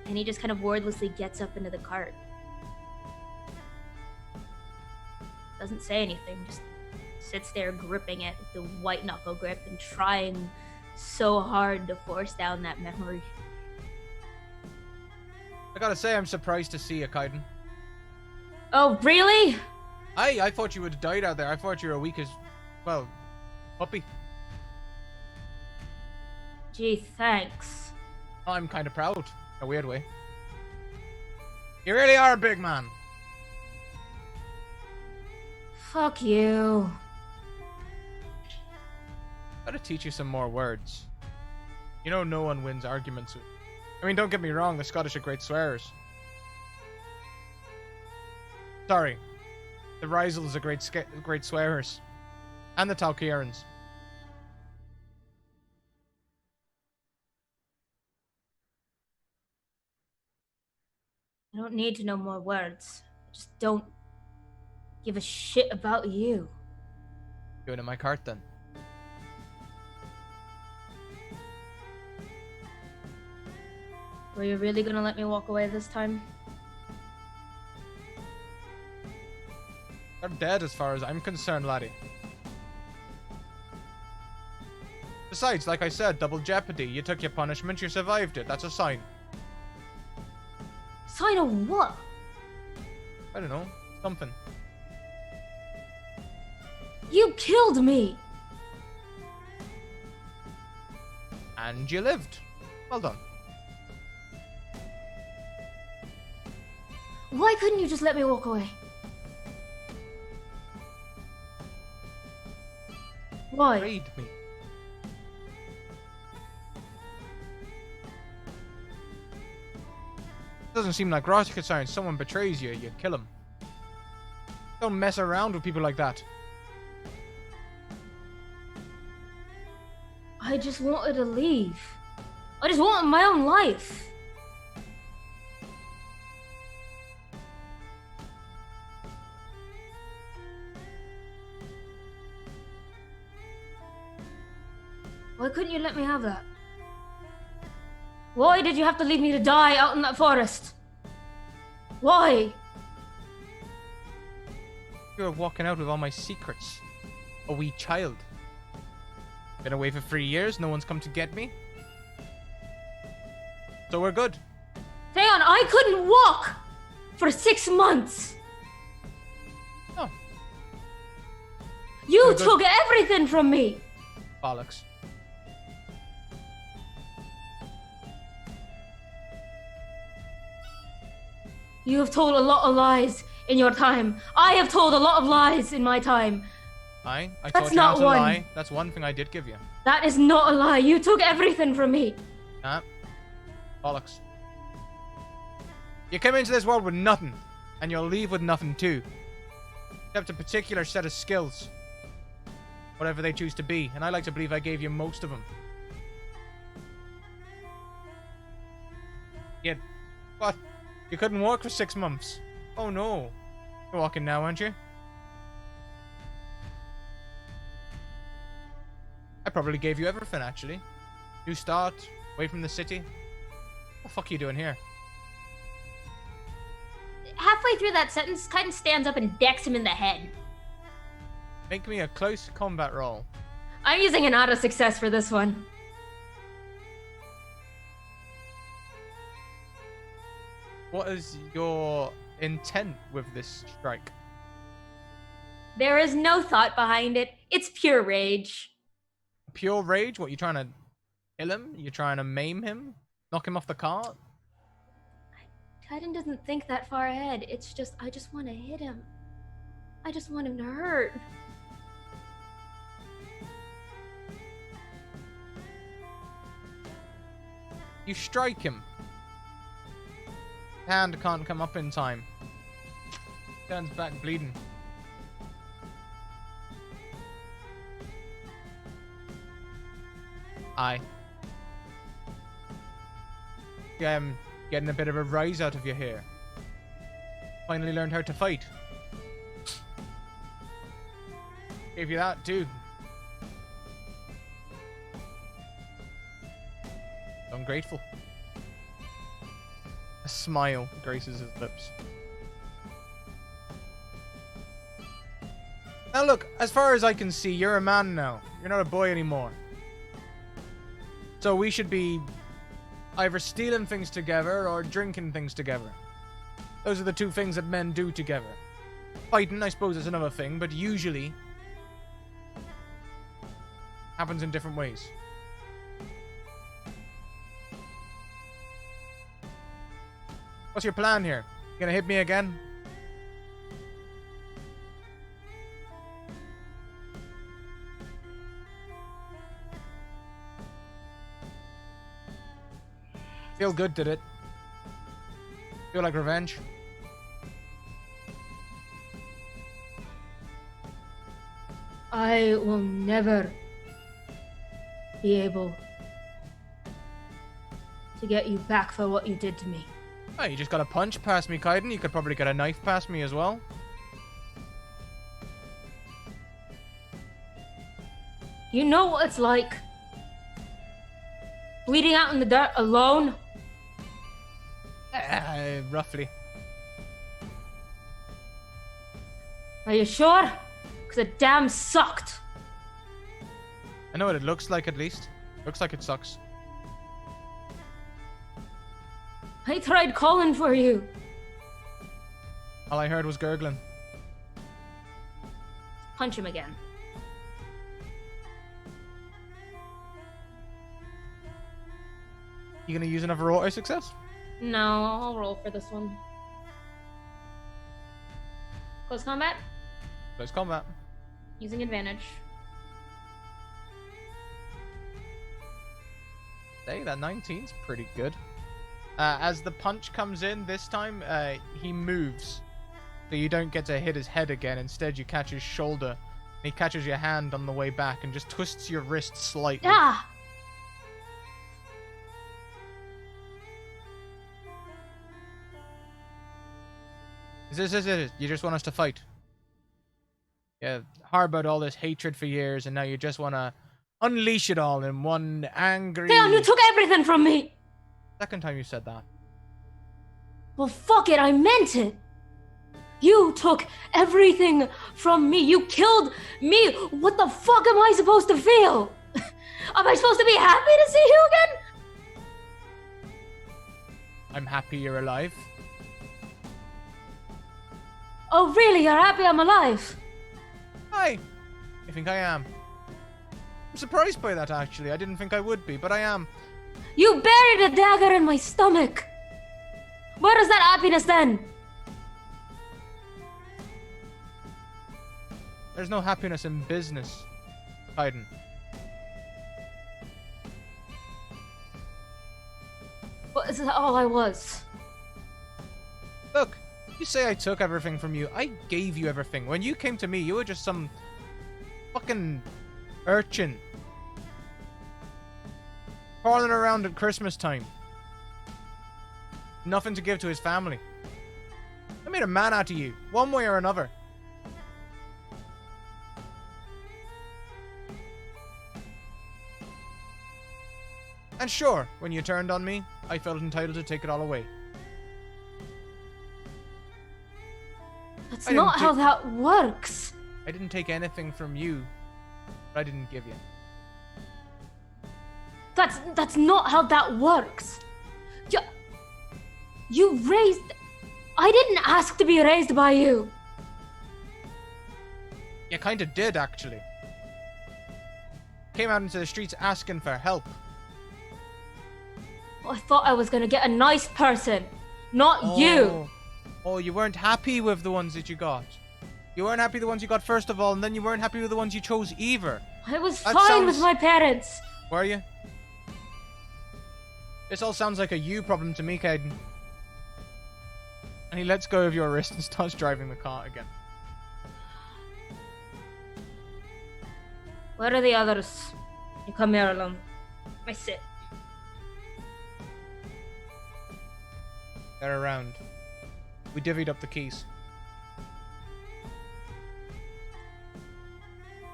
And he just kind of wordlessly gets up into the cart. Doesn't say anything, just sits there gripping it with the white knuckle grip and trying so hard to force down that memory. I gotta say, I'm surprised to see you, Kaiden. Oh, really? I thought you would have died out there. I thought you were a weak as, well, puppy. Gee, thanks. I'm kind of proud, in a weird way. You really are a big man. Fuck you. Gotta teach you some more words. You know, no one wins arguments with. I mean, don't get me wrong, the Scottish are great swearers. Sorry. The Rysels are great swearers. And the Talkierans. I don't need to know more words. I just don't give a shit about you. Doing in my cart then. Were you really gonna let me walk away this time? They're dead as far as I'm concerned, laddie. Besides, like I said, double jeopardy. You took your punishment, you survived it. That's a sign. Sign of what? I don't know. Something. You killed me! And you lived. Well done. Why couldn't you just let me walk away? Why? Read me. Doesn't seem like rocket science. Someone betrays you, you kill him. Don't mess around with people like that. I just wanted to leave. I just wanted my own life. Why couldn't you let me have that? Why did you have to leave me to die out in that forest? Why? You were walking out with all my secrets. A wee child. Been away for 3 years, no one's come to get me. So we're good. Theon, I couldn't walk for 6 months. Oh. You We're good. took everything from me. Bollocks. You have told a lot of lies in your time. I have told a lot of lies in my time. I That's taught you not how to one. lie. That's one thing I did give you. That is not a lie. You took everything from me. Nah. Bollocks. You came into this world with nothing, and you'll leave with nothing too. Except a particular set of skills. Whatever they choose to be, and I like to believe I gave you most of them. Yeah. What? You couldn't walk for 6 months. Oh no. You're walking now, aren't you? I probably gave you everything, actually. New start, away from the city. What the fuck are you doing here? Halfway through that sentence, Kaiden stands up and decks him in the head. Make me a close combat roll. I'm using an auto success for this one. What is your intent with this strike? There is no thought behind it. It's pure rage. Pure rage? What, you trying to kill him? You trying to maim him? Knock him off the cart? Kaiden doesn't think that far ahead. It's just, I just want to hit him. I just want him to hurt. You strike him. Hand can't come up in time. Turns back bleeding. Aye. Getting a bit of a rise out of you here. Finally learned how to fight. Gave you that too. Ungrateful. A smile graces his lips. Now look, as far as I can see, you're a man now. You're not a boy anymore. So we should be either stealing things together or drinking things together. Those are the two things that men do together. Fighting, I suppose, is another thing, but usually happens in different ways. What's your plan here? You gonna hit me again? Feel good, did it? Feel like revenge? I will never be able to get you back for what you did to me. Oh, you just got a punch past me, Kaiden. You could probably get a knife past me as well. You know what it's like? Bleeding out in the dirt alone? Roughly. Are you sure? Because it damn sucked. I know what it looks like, at least. Looks like it sucks. I tried calling for you. All I heard was gurgling. Punch him again. You gonna use another auto success? No, I'll roll for this one. Close combat, Close combat. using advantage. Hey, that 19's pretty good. As the punch comes in this time, he moves. So you don't get to hit his head again. Instead, you catch his shoulder. And he catches your hand on the way back and just twists your wrist slightly. Ah! Is this? You just want us to fight? Yeah, harbored all this hatred for years, and now you just want to unleash it all in one angry... Damn, you took everything from me! Second time you said that. Well, fuck it, I meant it! You took everything from me. You killed me. What the fuck am I supposed to feel? Am I supposed to be happy to see you again? I'm happy you're alive. Oh, really? You're happy I'm alive? Hi. I think I am. I'm surprised by that, actually. I didn't think I would be, but I am. You buried a dagger in my stomach. Where is that happiness then? There's no happiness in business, Kaiden. What, is that all I was? Look, you say I took everything from you. I gave you everything. When you came to me, you were just some fucking urchin. Crawling around at Christmas time. Nothing to give to his family. I made a man out of you, one way or another. And sure, when you turned on me, I felt entitled to take it all away. That's I didn't not how that works. I didn't take anything from you, but I didn't give you. That's not how that works. You raised... I didn't ask to be raised by you. You kinda did, actually. Came out into the streets asking for help. I thought I was gonna get a nice person, not you. Oh, you weren't happy with the ones that you got. You weren't happy with the ones you got first of all, and then you weren't happy with the ones you chose either. I was That fine sounds- with my parents. Were you? This all sounds like a you problem to me, Caden. And he lets go of your wrist and starts driving the car again. Where are the others? You come here alone. I sit. They're around. We divvied up the keys.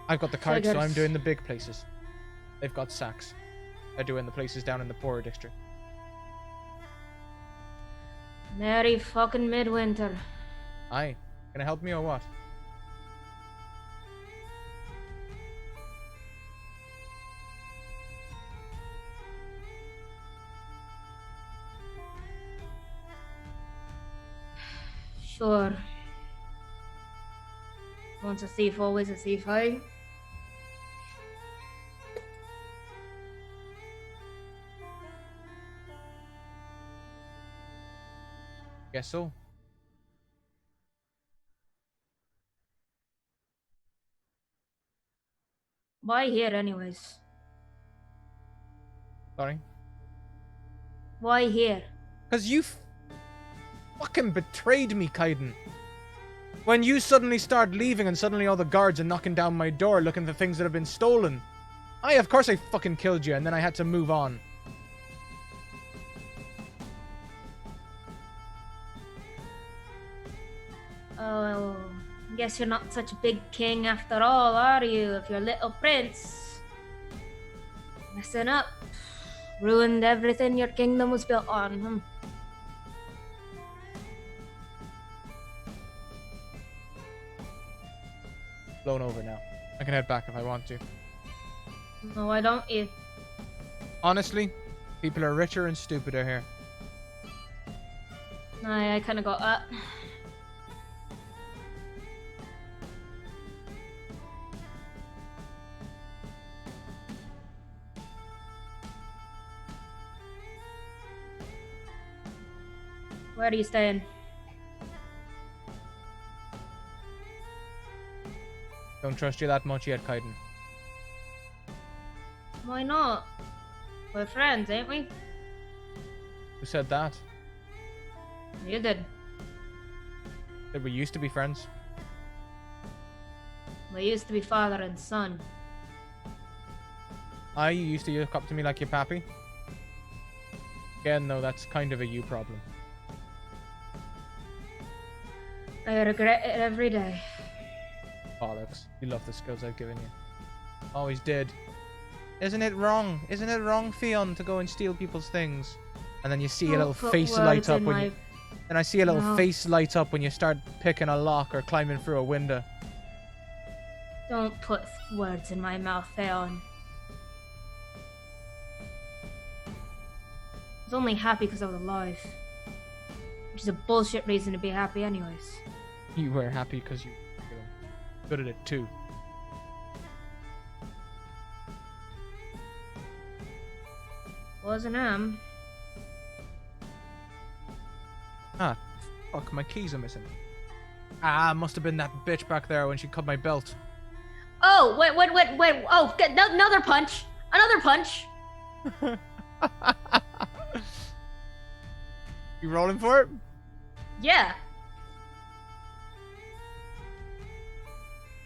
I've got the carts, so I'm doing the big places. They've got sacks. They're doing the places down in the poorer district. Merry fucking midwinter. Aye. Gonna help me or what? Sure. Once a thief, always a thief, eh? Guess so. Why here, anyways? Sorry. Why here? Because you fucking betrayed me, Kaiden. When you suddenly start leaving and suddenly all the guards are knocking down my door looking for things that have been stolen. Of course I fucking killed you and then I had to move on. Oh, guess you're not such a big king after all, are you? If you're little prince. Messing up. Ruined everything your kingdom was built on. Blown over now. I can head back if I want to. No, why don't you? Honestly, people are richer and stupider here. I kind of got that. Where are you staying? Don't trust you that much yet, Kaiden. Why not? We're friends, ain't we? Who said that? You did. That we used to be friends? We used to be father and son. You used to look up to me like your pappy? Again, though, that's kind of a you problem. I regret it every day. Bollocks. You love the skills I've given you. Always did. Isn't it wrong? Isn't it wrong, Fionn, to go and steal people's things? And then you see a little face light up when you... And I see a little face light up when you start picking a lock or climbing through a window. Don't put words in my mouth, Theon. I was only happy because I was alive. Which is a bullshit reason to be happy anyways. You were happy because you were good at it too. Wasn't am. Fuck, my keys are missing. Must have been that bitch back there when she cut my belt. Oh, wait. Oh, another punch. Another punch. You rolling for it? Yeah.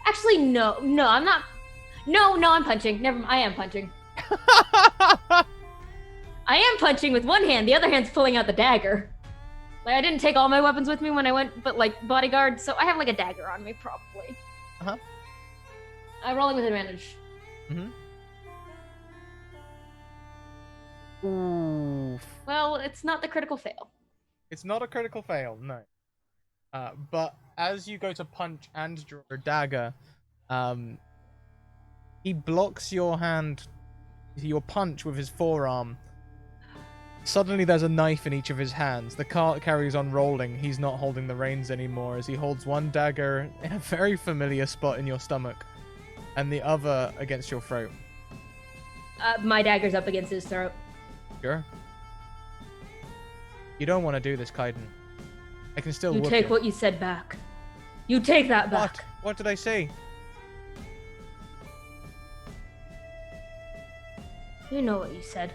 Actually, no, I'm not. No, I'm punching. I am punching. I am punching with one hand. The other hand's pulling out the dagger. Like, I didn't take all my weapons with me when I went, but, like, bodyguard, so I have, like, a dagger on me, probably. Uh-huh. I'm rolling with advantage. Mm-hmm. Ooh. Well, it's not the critical fail. It's not a critical fail, no. But as you go to punch and draw a dagger, he blocks your punch with his forearm. Suddenly there's a knife in each of his hands. The cart carries on rolling. He's not holding the reins anymore as he holds one dagger in a very familiar spot in your stomach and the other against your throat. My dagger's up against his throat. Sure. You don't want to do this, Kaiden. I can still whoop take what you said back. You take that back. What did I say? You know what you said.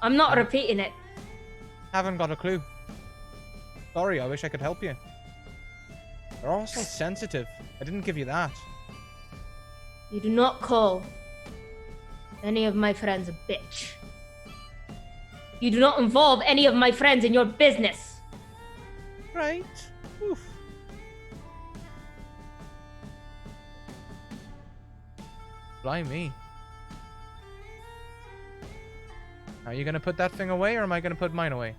I'm not repeating it. Haven't got a clue. Sorry, I wish I could help you. They're all so sensitive. I didn't give you that. You do not call any of my friends a bitch. You do not involve any of my friends in your business. Right. Oof. Blimey. Are you gonna put that thing away, or am I gonna put mine away?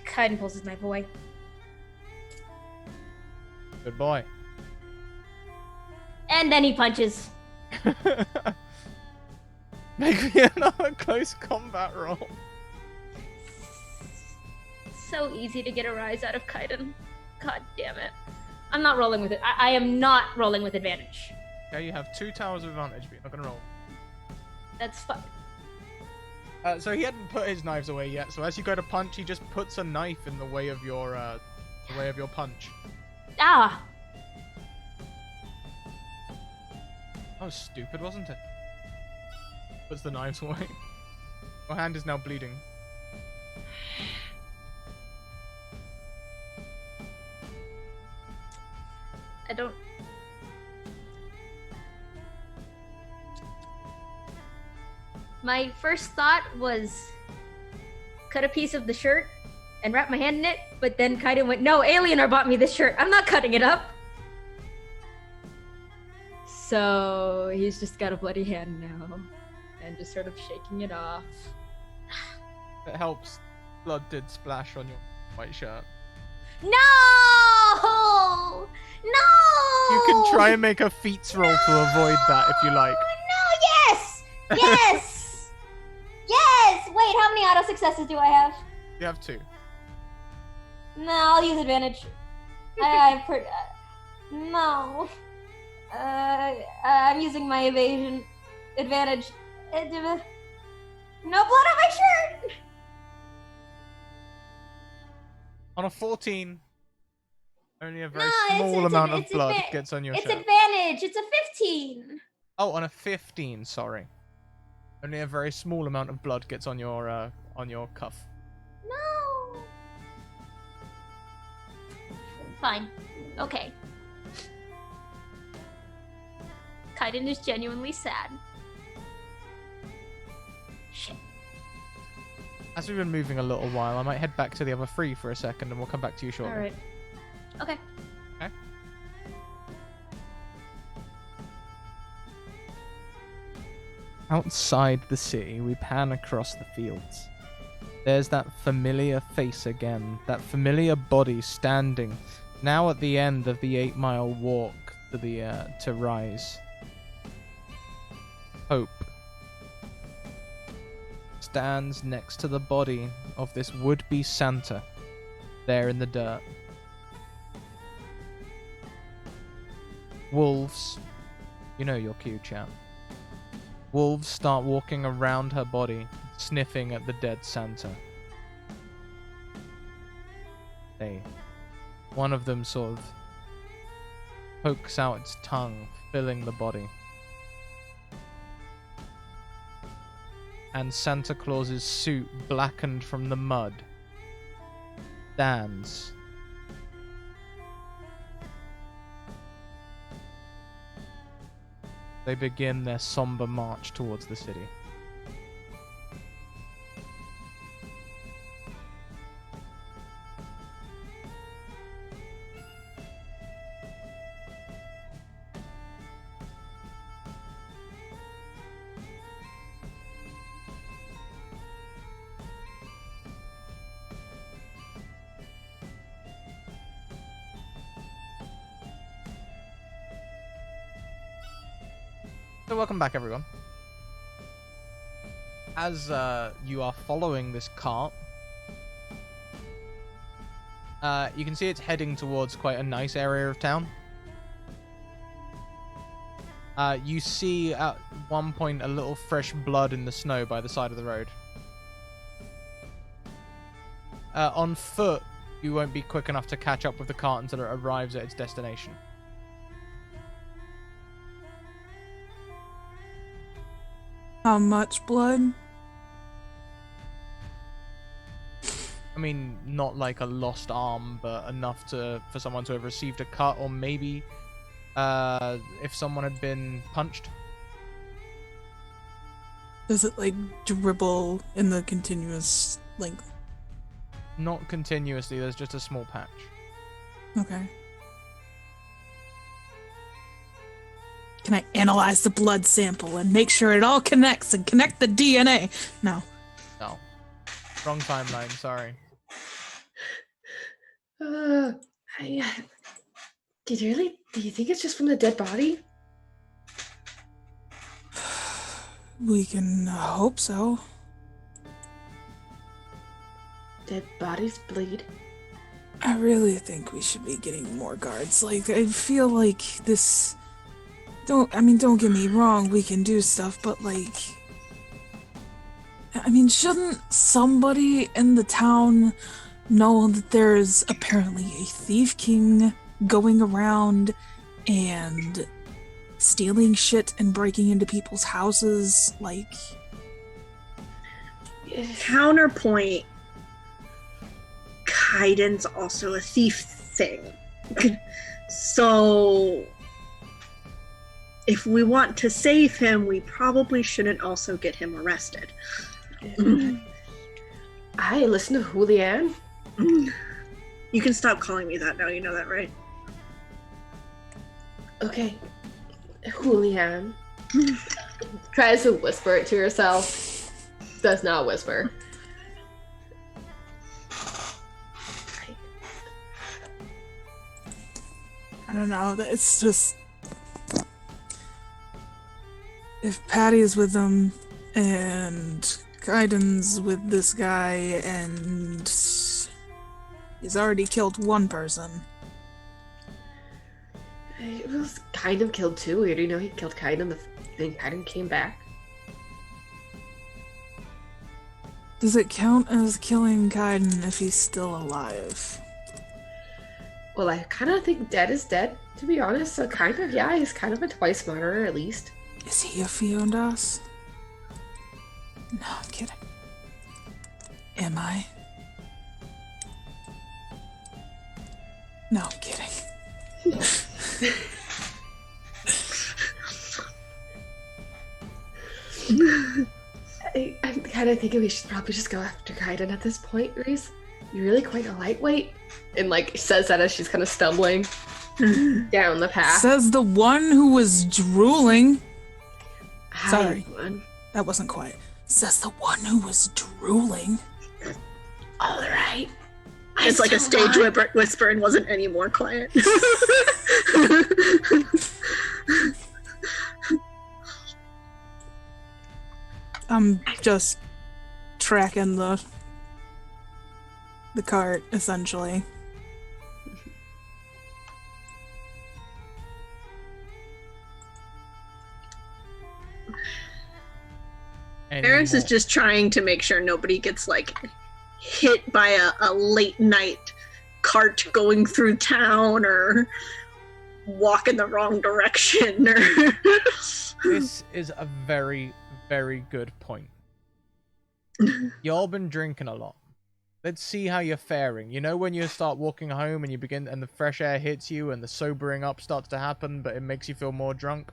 Kaiden pulls his knife away. Good boy. And then he punches. Make me another close combat roll. So easy to get a rise out of Kaiden. God damn it. I'm not rolling with it. I am not rolling with advantage. Okay, you have 2 towers of advantage, but you're not gonna roll. That's fine. So he hadn't put his knives away yet. So as you go to punch, he just puts a knife in the way of your punch. Ah! That was stupid, wasn't it? Puts the knives away. Your hand is now bleeding. I don't... My first thought was cut a piece of the shirt and wrap my hand in it, but then Kaiden went, no, Alienar bought me this shirt. I'm not cutting it up. So he's just got a bloody hand now and just sort of shaking it off. It helps. Blood did splash on your white shirt. No! No! You can try and make a feats roll to avoid that if you like. No, yes! Yes! Yes! Wait, how many auto successes do I have? You have 2. No, I'll use advantage. No. I'm using my evasion advantage. No blood on my shirt! On a 14, only a very No, small amount of it's blood gets on your It's shirt. advantage. It's a 15. Oh, on a 15, sorry. Only a very small amount of blood gets on your cuff. No. Fine. Okay. Kaiden is genuinely sad. Shit. As we've been moving a little while, I might head back to the other 3 for a second, and we'll come back to you shortly. Alright. Okay. Okay. Outside the city, we pan across the fields. There's that familiar face again, that familiar body standing, now at the end of the 8-mile walk to Rise. Hope stands next to the body of this would-be Santa, there in the dirt. Wolves, you know your cue, champ. Wolves start walking around her body, sniffing at the dead Santa. One of them sort of pokes out its tongue, filling the body. And Santa Claus's suit, blackened from the mud, stands. They begin their somber march towards the city. So welcome back, everyone. As you are following this cart, you can see it's heading towards quite a nice area of town. You see at one point a little fresh blood in the snow by the side of the road. On foot, you won't be quick enough to catch up with the cart until it arrives at its destination. How much blood? I mean, not like a lost arm, but enough for someone to have received a cut, or maybe if someone had been punched. Does it like dribble in the continuous length? Not continuously, there's just a small patch. Okay. Can I analyze the blood sample and make sure it all connects and connect the DNA? No. No. Wrong timeline, sorry. Do you think it's just from the dead body? We can hope so. Dead bodies bleed. I really think we should be getting more guards. Like, I feel like this... Don't get me wrong, we can do stuff, but like... I mean, shouldn't somebody in the town know that there's apparently a thief king going around and stealing shit and breaking into people's houses? Like... Counterpoint. Kaiden's also a thief thing. So... if we want to save him, we probably shouldn't also get him arrested. I listen to Julian. You can stop calling me that now, you know that, right? Okay. Julian. Tries to whisper it to herself. Does not whisper. I don't know, it's just... If Patty's with them, and Kaiden's with this guy, and he's already killed one person. It was kind of killed too. We already know he killed Kaiden, then Kaiden came back. Does it count as killing Kaiden if he's still alive? Well, I kind of think dead is dead, to be honest. So kind of, yeah, he's kind of a twice murderer at least. Is he a Fiondas? No, I'm kidding. Am I? No, I'm kidding. I'm kind of thinking we should probably just go after Kaiden at this point, Reese. You're really quite a lightweight. And like says that as she's kind of stumbling down the path. Says the one who was drooling. Hi, Sorry. everyone. That wasn't quiet. Says the one who was drooling. All right. It's like a stage whisper and wasn't any more quiet. I'm just tracking the cart, essentially. Eris is just trying to make sure nobody gets like hit by a late night cart going through town or walk in the wrong direction or This is a very, very good point. Y'all been drinking a lot. Let's see how you're faring. You know when you start walking home and you begin and the fresh air hits you and the sobering up starts to happen, but it makes you feel more drunk?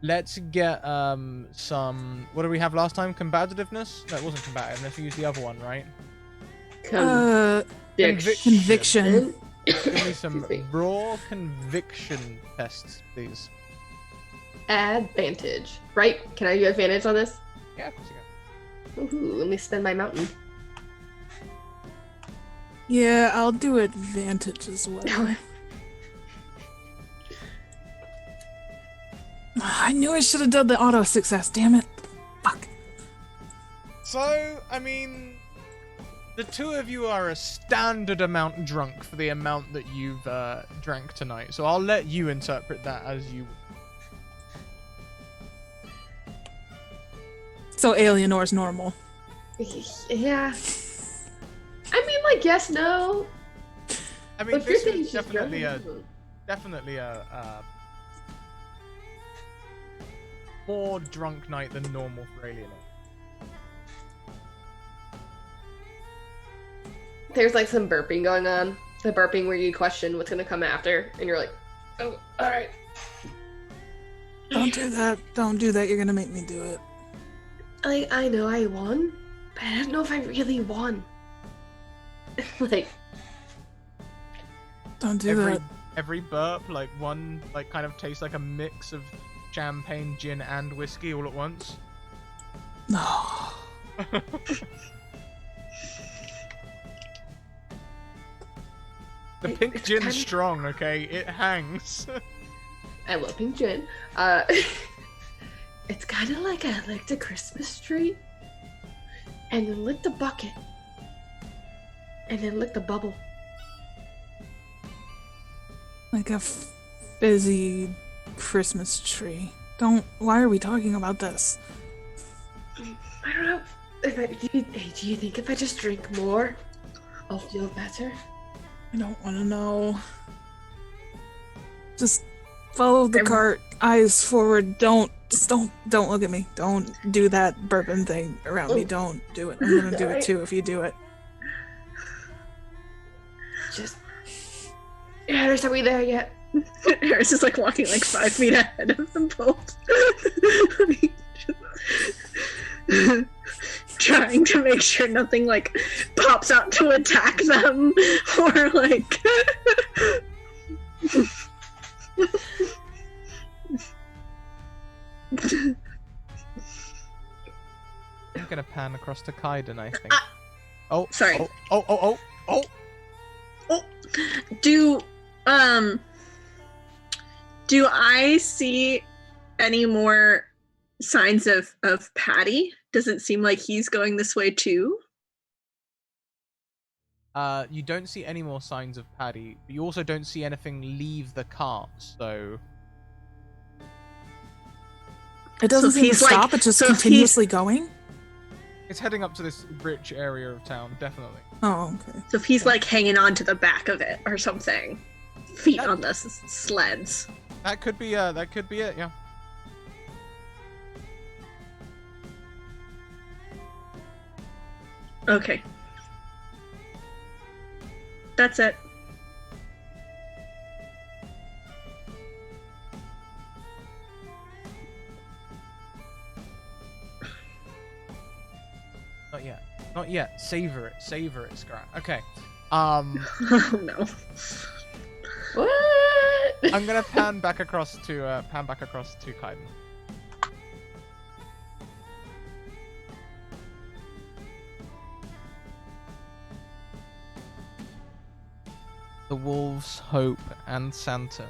Let's get some... What did we have last time? Combativeness? No, it wasn't combativeness. We used the other one, right? Conviction. Give me some raw conviction tests, please. Advantage. Right? Can I do advantage on this? Yeah, of course you can. Ooh, let me spend my mountain. Yeah, I'll do advantage as well. I knew I should have done the auto success, damn it. Fuck. So, I mean, the two of you are a standard amount drunk for the amount that you've drank tonight. So I'll let you interpret that as you... So Alianor's normal. Yeah. I mean, like, yes, no. I mean, But if you're this saying is she's definitely drunk, a more drunk night than normal for Alien. there's like some burping going on. The burping where you question what's gonna come after, and you're like, oh, all right. Don't do that. Don't do that. You're gonna make me do it. I know I won, but I don't know if I really won. Like, Don't do that. Every burp, like one, like kind of tastes like a mix of champagne, gin, and whiskey all at once. No. The pink It's gin's kinda- strong, okay? It hangs. I love pink gin. It's kind of like I licked a Christmas tree, and then licked a bucket, and then licked a bubble. Like a fizzy Christmas tree. Don't. Why are we talking about this? I don't know. Do you think if I just drink more, I'll feel better? I don't want to know. Just follow the cart, eyes forward. Don't look at me. Don't do that burping thing around me. Don't do it. I'm gonna do it too if you do it. Just. Harris, are we there yet? Harris is like walking like 5 feet ahead of them both. Trying to make sure nothing like pops out to attack them or like I'm gonna pan across to Kaiden, I think. Oh, sorry. Oh. Do I see any more signs of Patty? Doesn't seem like he's going this way too. You don't see any more signs of Paddy, but you also don't see anything leave the cart, so... It doesn't So seem to he's like- stop. It's just so if he's- continuously going. It's heading up to this rich area of town, definitely. Oh, okay. So if he's like hanging on to the back of it or something, feet on the sleds. That could be it, yeah. Okay. That's it. Not yet. Savor it, Scrat. Okay. Oh no. What? I'm gonna pan back across to Kaiden. The wolves, Hope, and Santa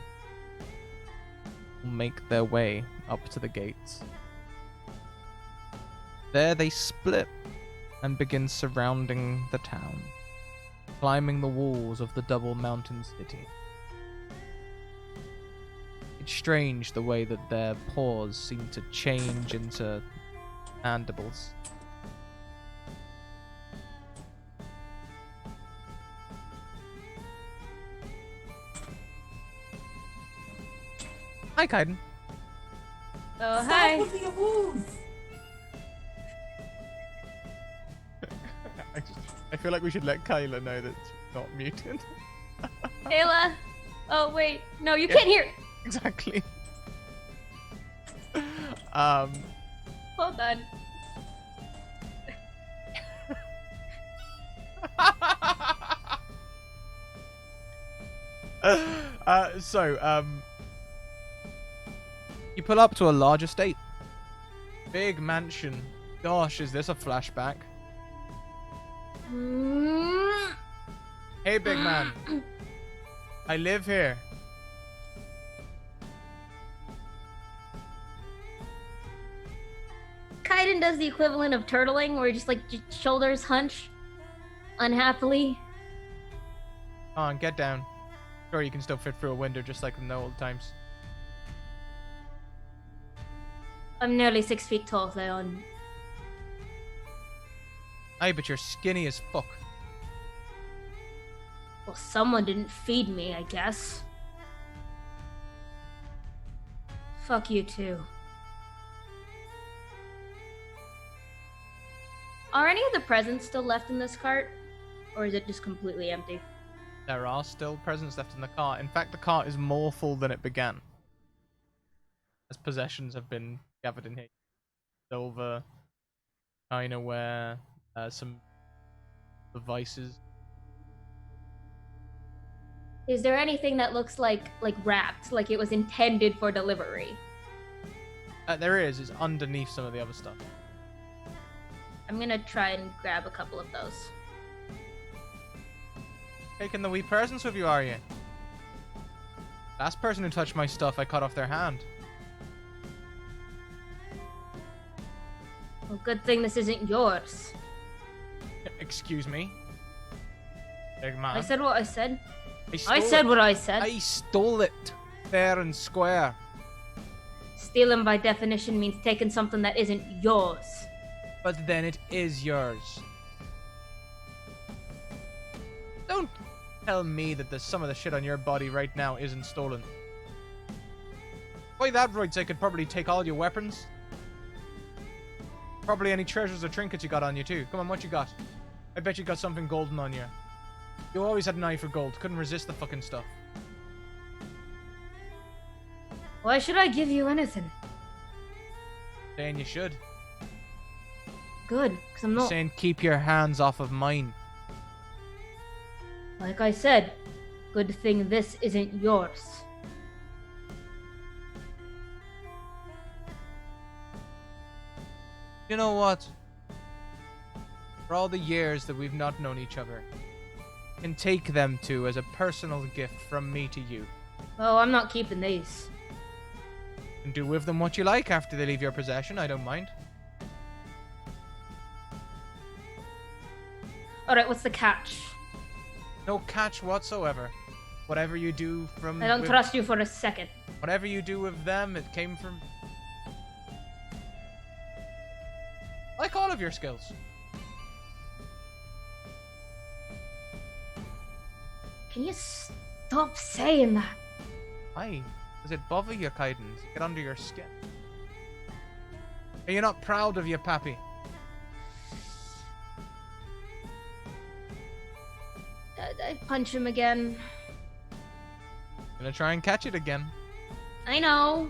will make their way up to the gates. There they split and begin surrounding the town, climbing the walls of the double mountain city. It's strange the way that their paws seem to change into mandibles. Hi, Kaiden. Oh, hi. I feel like we should let Kyla know that she's not muted. Ayla. Oh, wait. No, you can't hear. Exactly. Hold on. You pull up to a large estate. Big mansion. Gosh, is this a flashback? Hey, big man. I live here. Kaiden does the equivalent of turtling, where he just like shoulders hunch unhappily. Come on, get down. Sure, you can still fit through a window just like in the old times. I'm nearly 6 feet tall, Theon. Aye, but you're skinny as fuck. Well, someone didn't feed me, I guess. Fuck you too. Are any of the presents still left in this cart? Or is it just completely empty? There are still presents left in the cart. In fact, the cart is more full than it began. As possessions have been gathered in here. Silver, Chinaware, some devices. Is there anything that looks like wrapped, like it was intended for delivery? There is. It's underneath some of the other stuff. I'm gonna try and grab a couple of those. Taking the wee presents with you, are you? Last person who touched my stuff, I cut off their hand. Well, good thing this isn't yours. Excuse me? Big man. I said what I said. I said what I said. I stole it. Fair and square. Stealing by definition means taking something that isn't yours. But then it is yours. Don't tell me that there's some of the shit on your body right now isn't stolen. By that rights, I could probably take all your weapons. Probably any treasures or trinkets you got on you too. Come on, what you got? I bet you got something golden on you. You always had an eye for gold. Couldn't resist the fucking stuff. Why should I give you anything? Saying you should. Good, because I'm not. Saying keep your hands off of mine. Like I said, good thing this isn't yours. You know what? For all the years that we've not known each other, I can take them two as a personal gift from me to you. Oh, I'm not keeping these. And do with them what you like after they leave your possession, I don't mind. Alright, what's the catch? No catch whatsoever. Whatever you do from... I don't trust you for a second. Whatever you do with them, it came from... Like all of your skills. Can you stop saying that? Why? Does it bother you, Kaiden? Does it get under your skin? Are you not proud of your pappy? I punch him again. Gonna try and catch it again. I know.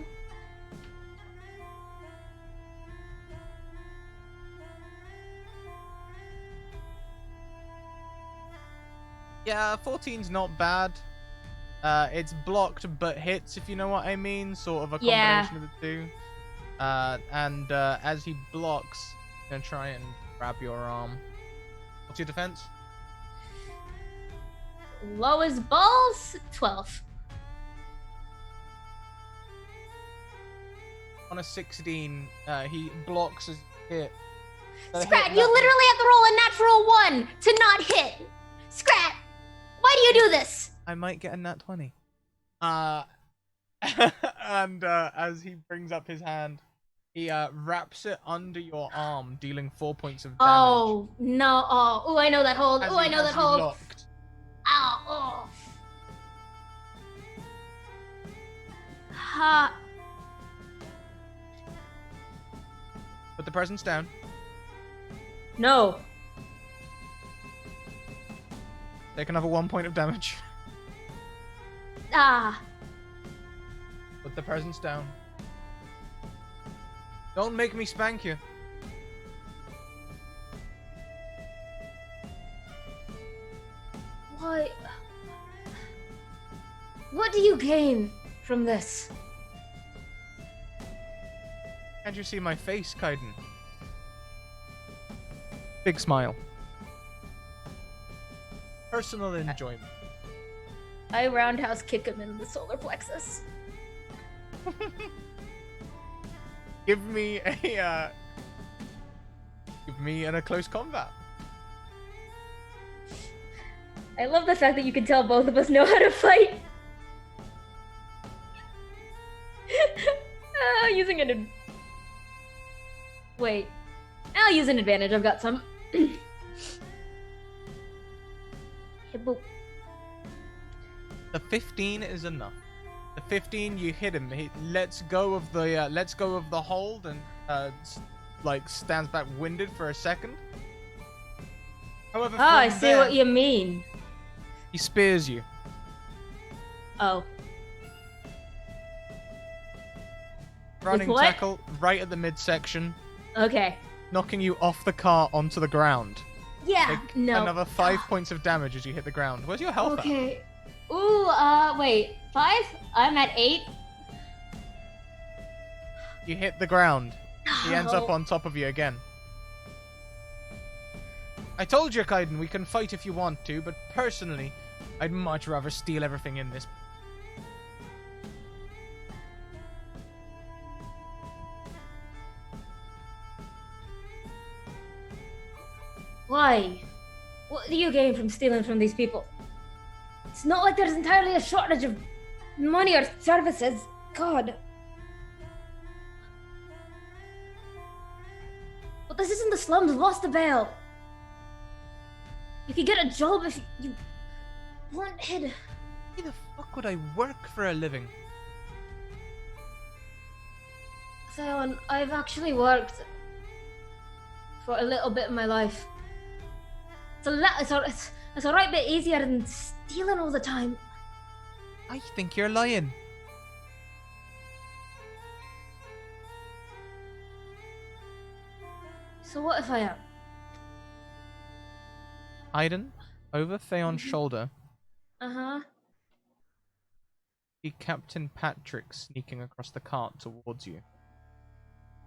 Yeah, 14's not bad. It's blocked but hits, if you know what I mean. Sort of a combination of the two. And as he blocks, I'm gonna try and grab your arm. What's your defense? Low as balls, 12. On a 16, he blocks his hit. Scrat, you literally have to roll a natural 1 to not hit. Scrat, why do you do this? I might get a nat 20. And as he brings up his hand, he wraps it under your arm, dealing 4 points of damage. Oh, no. Oh, I know that hold. As Oh, I he know has that you hold. locked. Ow, oh. Ha. Put the presents down. No. Take another 1 point of damage. Ah. Put the presents down. Don't make me spank you. Why? What do you gain from this? Can't you see my face, Kaiden? Big smile. Personal enjoyment. I roundhouse kick him in the solar plexus. Give me a close combat. I love the fact that you can tell both of us know how to fight. Using an... Wait. I'll use an advantage. I've got some. Hit boop. The 15 is enough. The 15, you hit him. He lets go of the hold and stands back winded for a second. However, Oh, I from see there, what you mean. he spears you. Oh. Running what? tackle right at the midsection, Okay. knocking you off the car onto the ground. Yeah. Take No. another 5 points of damage as you hit the ground. Where's your health at? Okay. Ooh, wait. 5? I'm at 8. You hit the ground. He ends up No. on top of you again. I told you, Kaiden, we can fight if you want to, but personally, I'd much rather steal everything in this. Why? What do you gain from stealing from these people? It's not like there's entirely a shortage of money or services. God. But this isn't the slums of Ostervale. You could get a job if you wanted. Why the fuck would I work for a living? Theon, I've actually worked for a little bit of my life. It's a right bit easier than stealing all the time. I think you're lying. So what if I am? Aiden, over Theon's shoulder, Uh-huh. see Captain Patrick sneaking across the cart towards you.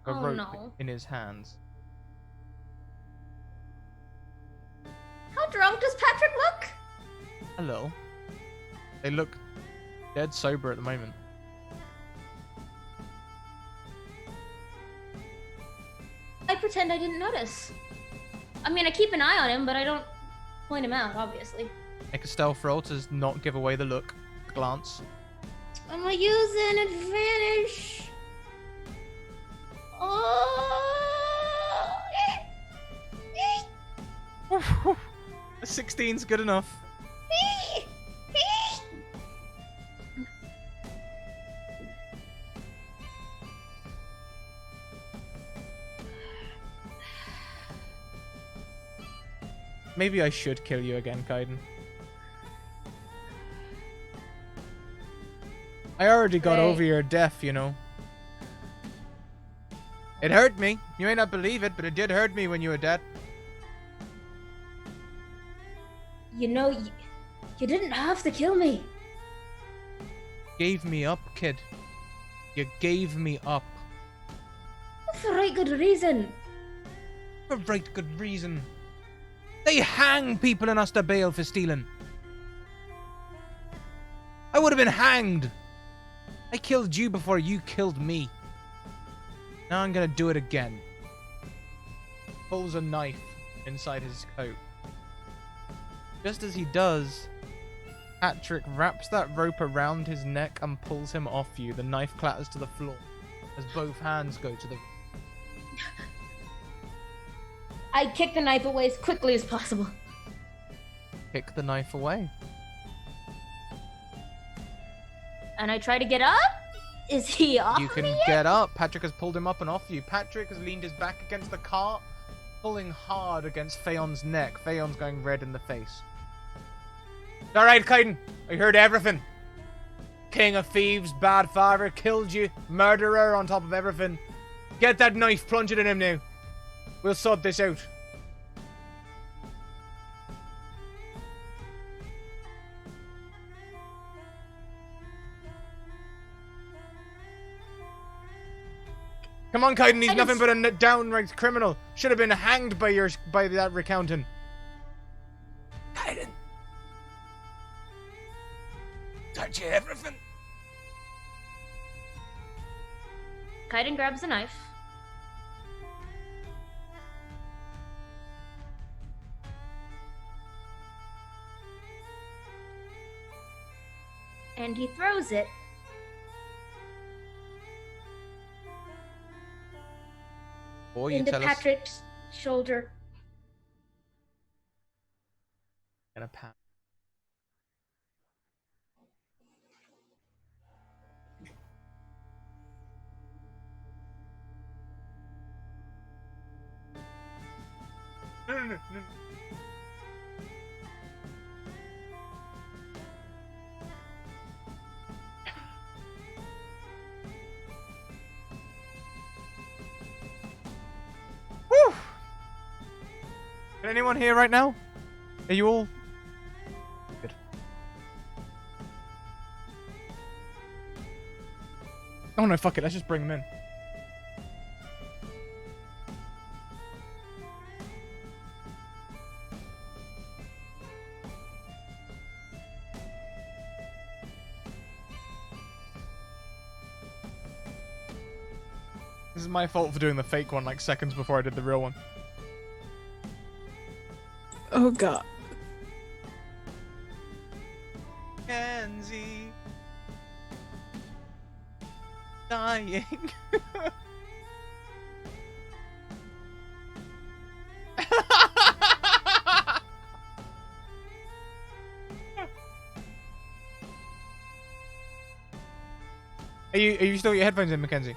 A Oh, rope no. in his hands. How drunk does Patrick look? Hello. They look dead sober at the moment. I pretend I didn't notice. I mean, I keep an eye on him, but I don't point him out, obviously. Make a stealth roll to not give away the look. Glance. I'm gonna use an advantage. Oh! A 16's good enough. Maybe I should kill you again, Kaiden. I already got Right. over your death, you know. It hurt me. You may not believe it, but it did hurt me when you were dead. You know, you didn't have to kill me. Gave me up, kid. You gave me up. For right good reason. For right good reason. They hang people in Osterbale for stealing. I would have been hanged. I killed you before you killed me. Now I'm gonna do it again. Pulls a knife inside his coat. Just as he does, Patrick wraps that rope around his neck and pulls him off you. The knife clatters to the floor as both hands go to the... I kick the knife away as quickly as possible. Kick the knife away. And I try to get up? Is he off You can me get up. Patrick has pulled him up and off you. Patrick has leaned his back against the cart, pulling hard against Phaon's neck. Phaon's going red in the face. Alright, Kaiden. I heard everything. King of thieves, bad father, killed you, murderer on top of everything. Get that knife, plunge it in him now. We'll sort this out. Come on, Kaiden, he's nothing but a downright criminal. Should have been hanged by that recounting. Kaiden. Touch you everything. Kaiden grabs the knife. And he throws it Boy, you into tell us. Patrick's shoulder. And a pat. no. Whew. Can anyone hear right now? Are you all good? Oh no, fuck it. Let's just bring them in. This is my fault for doing the fake one like seconds before I did the real one. Oh god. Kenzie dying. Are you still got your headphones in, Mackenzie?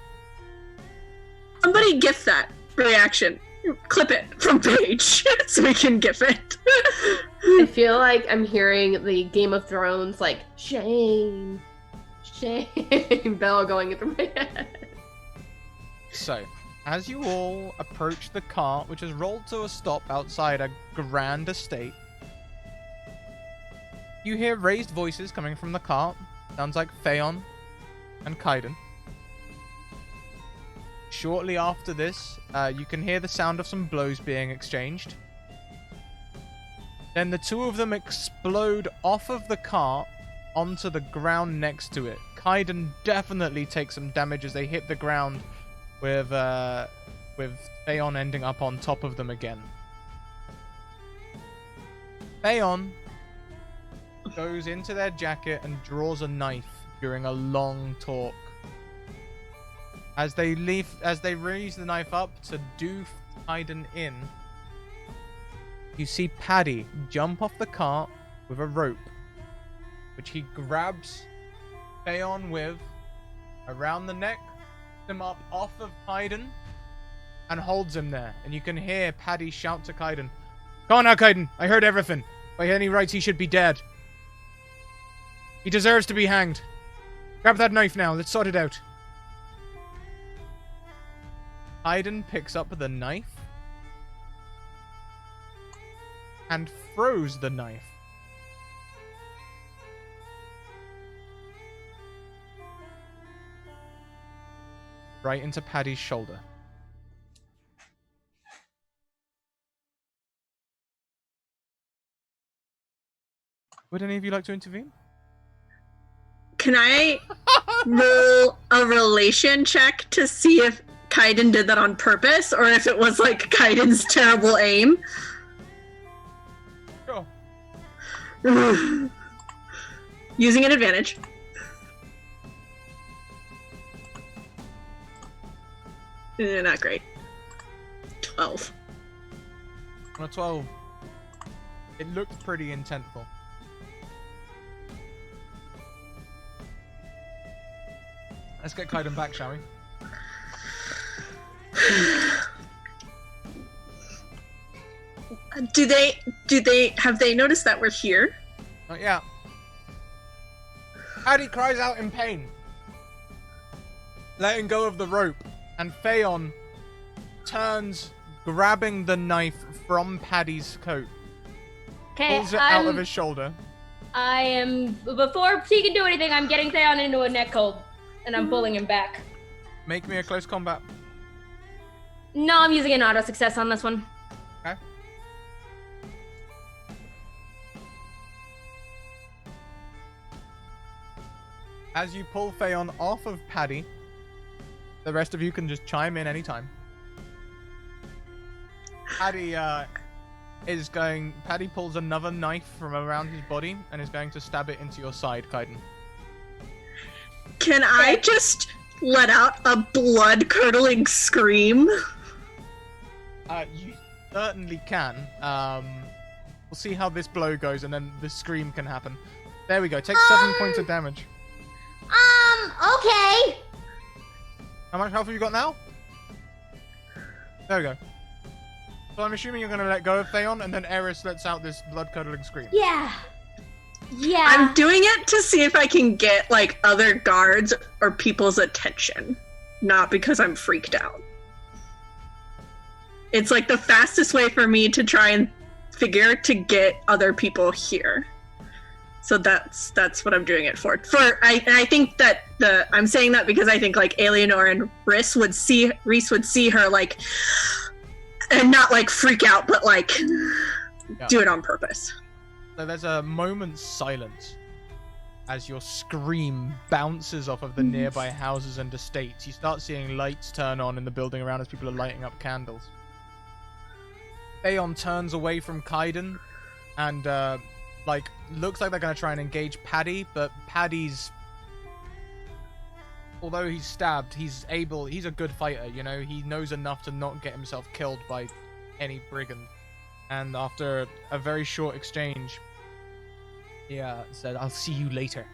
Somebody gif that reaction. Clip it from page so we can gif it. I feel like I'm hearing the Game of Thrones like shame, shame bell going through my head. So, as you all approach the cart, which has rolled to a stop outside a grand estate, you hear raised voices coming from the cart. Sounds like Theon and Kaiden. Shortly after this, you can hear the sound of some blows being exchanged. Then the two of them explode off of the cart onto the ground next to it. Kaiden definitely takes some damage as they hit the ground, with Theon ending up on top of them again. Theon goes into their jacket and draws a knife during a long talk. As they raise the knife up to doof Kaiden in, you see Paddy jump off the cart with a rope, which he grabs Theon with around the neck, him up off of Kaiden, and holds him there. And you can hear Paddy shout to Kaiden, "Come on now, Kaiden, I heard everything. By any rights, he should be dead. He deserves to be hanged. Grab that knife now, let's sort it out." Kaiden picks up the knife and throws the knife. Right into Paddy's shoulder. Would any of you like to intervene? Can I roll a relation check to see if Kaiden did that on purpose or if it was like Kaiden's terrible aim? Sure. Using an advantage. Not great. 12. On a 12. It looked pretty intentful. Let's get Kaiden back, shall we? Have they noticed that we're here? Not yet. Paddy cries out in pain, letting go of the rope, and Theon turns, grabbing the knife from Paddy's coat, Okay, pulls it out of his shoulder. Before he can do anything, I'm getting Theon into a neck hold, and I'm pulling him back. Make me a close combat. No, I'm using an auto success on this one. Okay. As you pull Theon off of Paddy, the rest of you can just chime in anytime. Paddy pulls another knife from around his body and is going to stab it into your side, Kaiden. Can I just let out a blood-curdling scream? You certainly can. We'll see how this blow goes, and then the scream can happen. There we go. Take 7 points of damage. Okay. How much health have you got now? There we go. So I'm assuming you're going to let go of Theon, and then Eris lets out this blood-curdling scream. Yeah. Yeah. I'm doing it to see if I can get like other guards or people's attention, not because I'm freaked out. It's like the fastest way for me to try and figure to get other people here. So that's what I'm doing it for. I think that I'm saying that because I think like Eleanor and Reese would see her like, and not like freak out, but like do it on purpose. So there's a moment's silence as your scream bounces off of the nearby houses and estates. You start seeing lights turn on in the building around as people are lighting up candles. Theon turns away from Kaiden and looks like they're going to try and engage Paddy, but Paddy's, although he's stabbed, he's a good fighter, you know? He knows enough to not get himself killed by any brigand. And after a very short exchange, he said, "I'll see you later."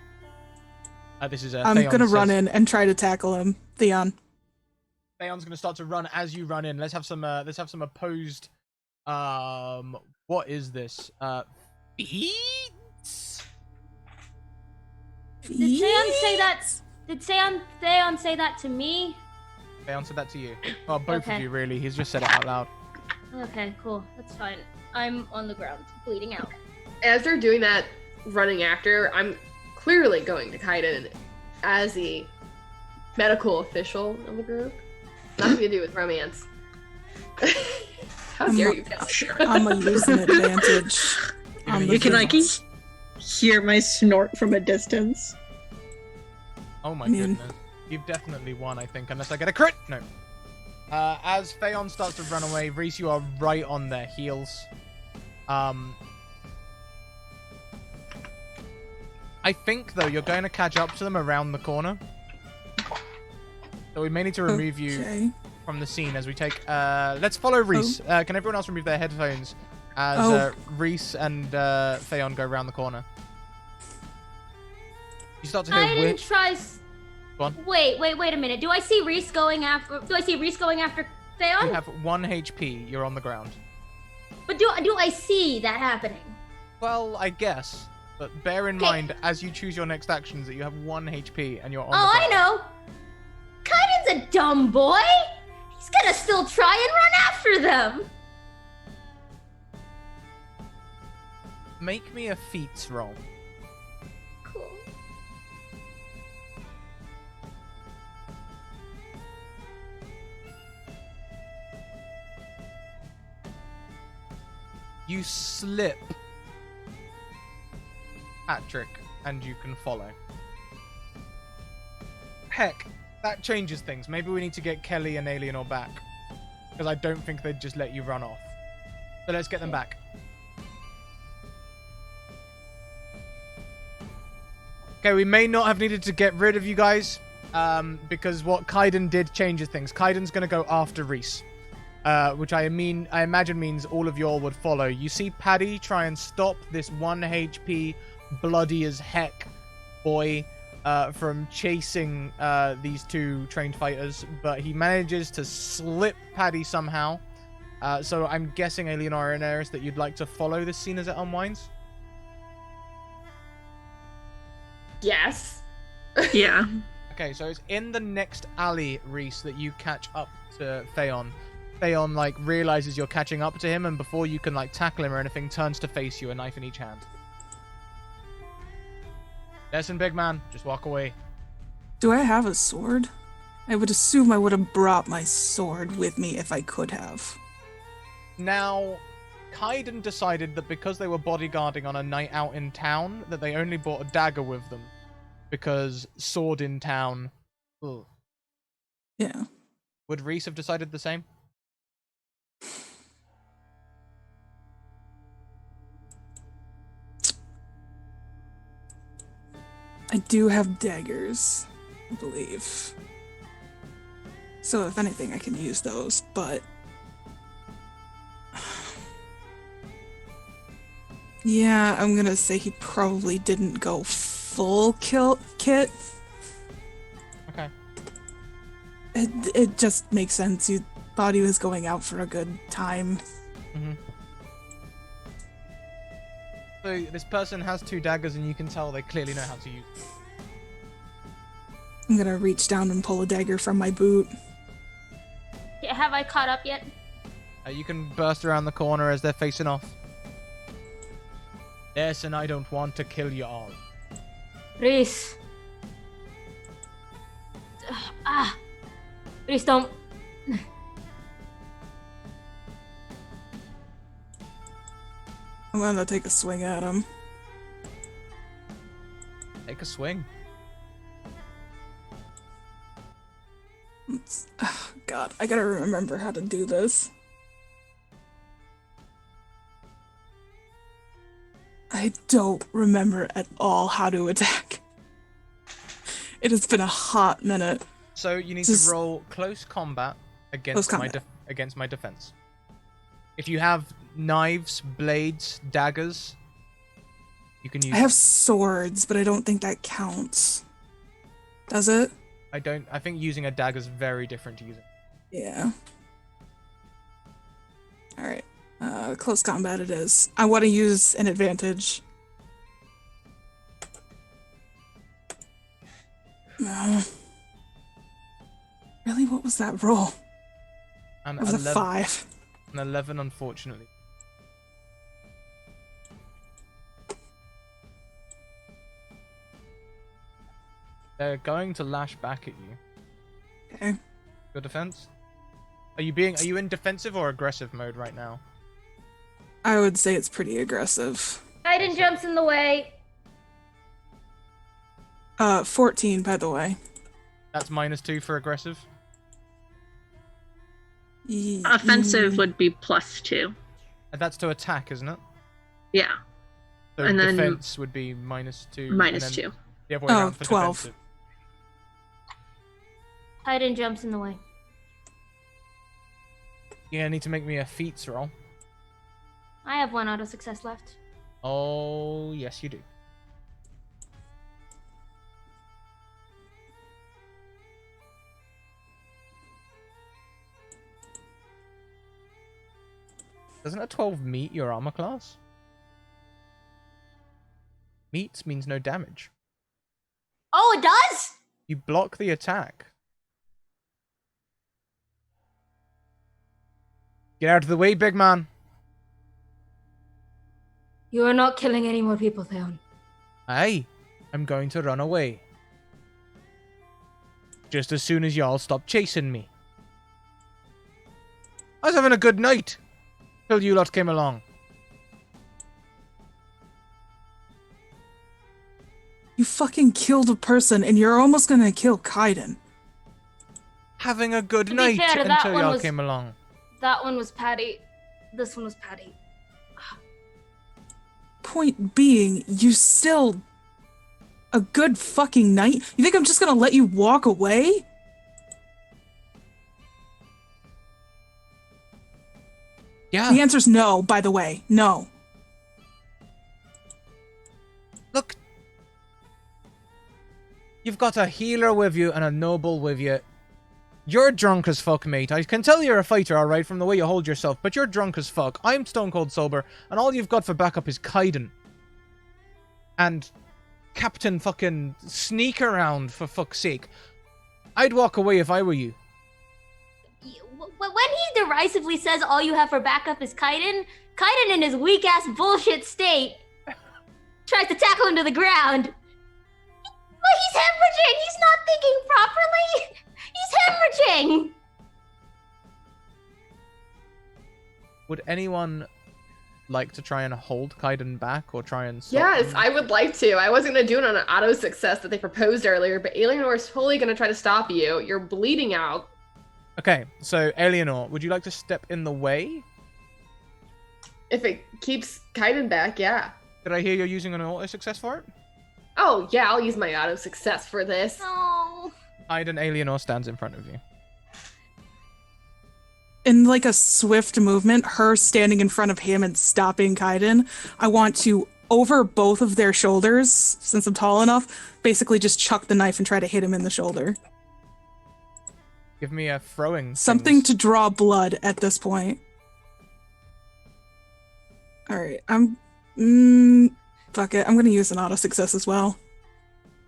This is I'm Theon gonna run says- in and try to tackle him, Theon. Theon's gonna start to run as you run in. Let's have some opposed. What is this? Feats? Did Theon say that? Did Theon say that to me? Theon said that to you. Oh, both Okay. of you really. He's just said it out loud. Okay, cool. That's fine. I'm on the ground, bleeding out. As they're doing that, running after, I'm clearly going to Kaiden as the medical official of the group. Nothing to do with romance. How dare you, Kelsey? I'm gonna use an advantage. You can like hear my snort from a distance. Oh my Man. goodness. You've definitely won, I think, unless I get a crit. No. As Theon starts to run away, Reese, you are right on their heels. I think, though, you're going to catch up to them around the corner. So we may need to remove you Okay. from the scene as we take... let's follow Reese. Can everyone else remove their headphones as Reese and Theon go around the corner? You start to hear... I didn't try. Go on. Wait a minute. Do I see Reese going after? Do I see Reese going after Theon? You have 1 HP. You're on the ground. But do I see that happening? Well, I guess. But bear in mind, as you choose your next actions, that you have 1 HP and you're on the Oh, I ground. know. Kaiden's a dumb boy. He's gonna still try and run after them. Make me a feats roll. Cool. You slip, Patrick, and you can follow. Heck, that changes things. Maybe we need to get Kelly and Alienor back. Because I don't think they'd just let you run off. So let's get them back. Okay, we may not have needed to get rid of you guys. Because what Kaiden did changes things. Kaiden's going to go after Reese. Which I imagine means all of y'all would follow. You see Paddy try and stop this 1 HP, bloody as heck boy from chasing these 2 trained fighters, but he manages to slip Paddy somehow. So I'm guessing, Eleonora and Eris, that you'd like to follow this scene as it unwinds? Yes. Yeah. Okay, so it's in the next alley, Reese, that you catch up to Theon. Theon, realizes you're catching up to him, and before you can, tackle him or anything, turns to face you, a knife in each hand. Listen, big man, just walk away. Do I have a sword? I would assume I would have brought my sword with me if I could have. Now, Kaiden decided that because they were bodyguarding on a night out in town, that they only brought a dagger with them. Because sword in town... Ugh. Yeah. Would Reese have decided the same? I do have daggers, I believe. So if anything, I can use those, but... Yeah, I'm gonna say he probably didn't go full kill kit. Okay. It just makes sense. You thought he was going out for a good time. Mm-hmm. So this person has 2 daggers, and you can tell they clearly know how to use them. I'm gonna reach down and pull a dagger from my boot. Yeah, have I caught up yet? You can burst around the corner as they're facing off. Yes, and I don't want to kill you all. Reese. Reese, don't. I'm gonna take a swing at him. Take a swing. God, I gotta remember how to do this. I don't remember at all how to attack. It has been a hot minute. So you need to roll close combat against against my defense. If you have knives, blades, daggers, you can use. I have swords, but I don't think that counts. Does it? I don't. I think using a dagger is very different to using. Yeah. All right. Close combat it is. I want to use an advantage. No. Really? What was that roll? It was 11, a 5. An 11, unfortunately. They're going to lash back at you. Okay. Your defense? Are you in defensive or aggressive mode right now? I would say it's pretty aggressive. Aiden jumps in the way. 14, by the way. That's -2 for aggressive? Offensive would be +2. And that's to attack, isn't it? Yeah. So and then defense would be -2. -2. The other way around for 12. defensive. Aiden jumps in the way. You're gonna need to make me a feats roll. I have 1 auto success left. Oh, yes you do. Doesn't a 12 meet your armor class? Meets means no damage. Oh, it does? You block the attack. Get out of the way, big man. You are not killing any more people, Theon. Aye, I'm going to run away. Just as soon as y'all stop chasing me. I was having a good night till you lot came along. You fucking killed a person and you're almost gonna kill Kaiden. Having a good To be night fair, that until one y'all was- came along. That one was Patty. This one was Patty. Point being, you still a good fucking night? You think I'm just gonna let you walk away? Yeah. The answer's no, by the way. No. Look. You've got a healer with you and a noble with you. You're drunk as fuck, mate. I can tell you're a fighter, alright, from the way you hold yourself, but you're drunk as fuck. I'm stone cold sober, and all you've got for backup is Kaiden. And Captain fucking sneak around, for fuck's sake. I'd walk away if I were you. When he derisively says all you have for backup is Kaiden, Kaiden in his weak-ass bullshit state tries to tackle him to the ground. But he's hemorrhaging! He's not thinking properly! He's hemorrhaging! Would anyone like to try and hold Kaiden back or try and stop Yes, him? I would like to. I wasn't going to do it on an auto success that they proposed earlier, but Alienor is totally going to try to stop you. You're bleeding out. Okay, so Eleanor, would you like to step in the way? If it keeps Kaiden back, yeah. Did I hear you're using an auto success for it? Oh, yeah, I'll use my auto success for this. Oh. Kaiden Eleanor stands in front of you. In like a swift movement, her standing in front of him and stopping Kaiden, I want to, over both of their shoulders, since I'm tall enough, basically just chuck the knife and try to hit him in the shoulder. Give me a throwing. Something to draw blood at this point. All right. Fuck it. I'm gonna use an auto success as well.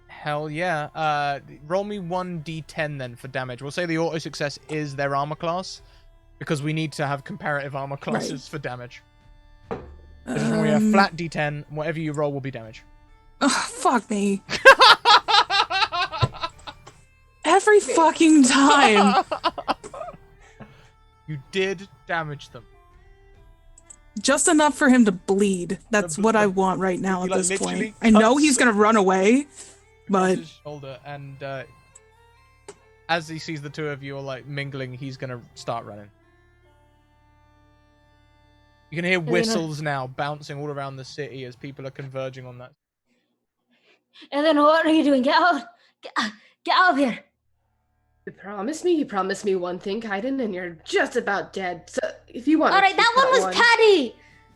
Hell yeah. Roll me 1d10 then for damage. We'll say the auto success is their armor class because we need to have comparative armor classes for damage. So just roll me a flat d10. Whatever you roll will be damage. Oh, fuck me. Every fucking time. You did damage them. Just enough for him to bleed. That's what I want right now at like, this literally point. I know cuts- he's gonna run away, but His shoulder, and as he sees the two of you are like mingling, he's gonna start running. You can hear whistles now bouncing all around the city as people are converging on that. And then what are you doing? Get out! Get out of here! You promised me one thing, Kaiden, and you're just about dead. So if you want, All right, that one was Patty.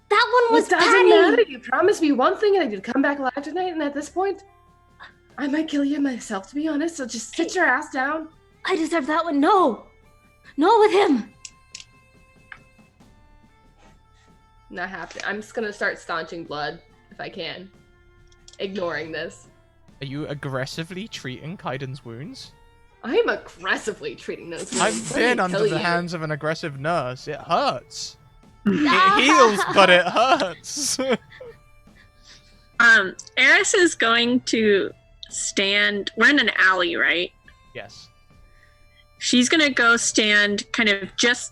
That one was it doesn't Patty. matter. You promised me one thing, and I did come back alive tonight. And at this point, I might kill you myself, to be honest. So just sit your ass down. I deserve that one. No with him. Not happening. I'm just gonna start staunching blood if I can, ignoring this. Are you aggressively treating Kaiden's wounds? I am aggressively treating those wounds. I've let me been under tell the you. hands of an aggressive nurse. It hurts. It heals, but it hurts. Eris is going to stand. We're in an alley, right? Yes. She's gonna go stand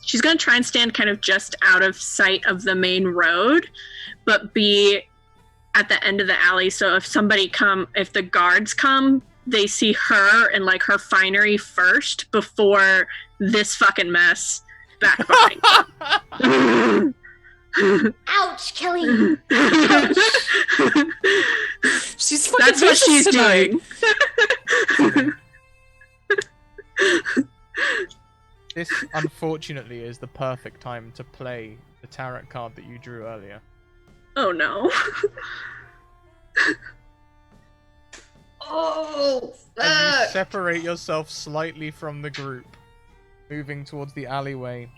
she's gonna try and stand kind of just out of sight of the main road, but be at the end of the alley. So if the guards come, they see her and like her finery first before this fucking mess back behind them. Ouch, Kelly. she's fucking That's what she's tonight. doing. This, unfortunately, is the perfect time to play the tarot card that you drew earlier. Oh no. Oh, As you fuck. separate yourself slightly from the group, moving towards the alleyway,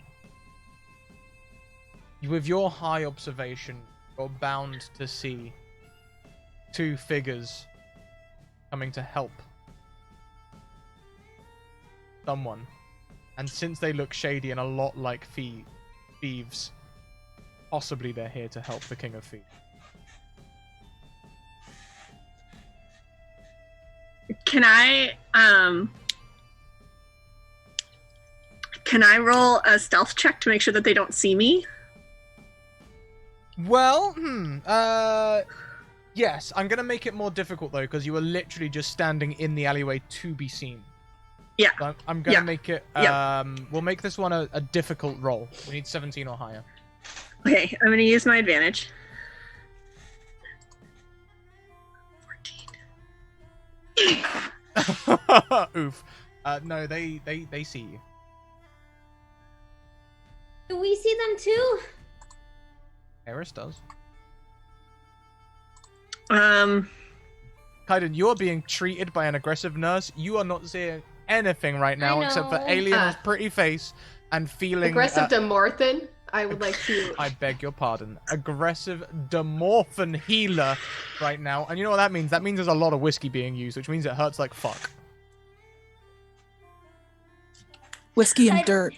with your high observation, you're bound to see two figures coming to help someone. And since they look shady and a lot like thieves, possibly they're here to help the King of Thieves. Can I roll a stealth check to make sure that they don't see me? Well, yes. I'm gonna make it more difficult though, because you were literally just standing in the alleyway to be seen. Yeah. So I'm gonna Yeah. make it. Yeah. We'll make this one a difficult roll. We need 17 or higher. Okay, I'm gonna use my advantage. 14. Oof. No, they see you. Do we see them too? Eris does. Um, Kaiden, you're being treated by an aggressive nurse. You are not seeing anything right now except for know. Alien's pretty face and feeling Aggressive Demorphin. I would like to. I beg your pardon. Aggressive Demorphin healer right now. And you know what that means? That means there's a lot of whiskey being used, which means it hurts like fuck. Whiskey and dirt.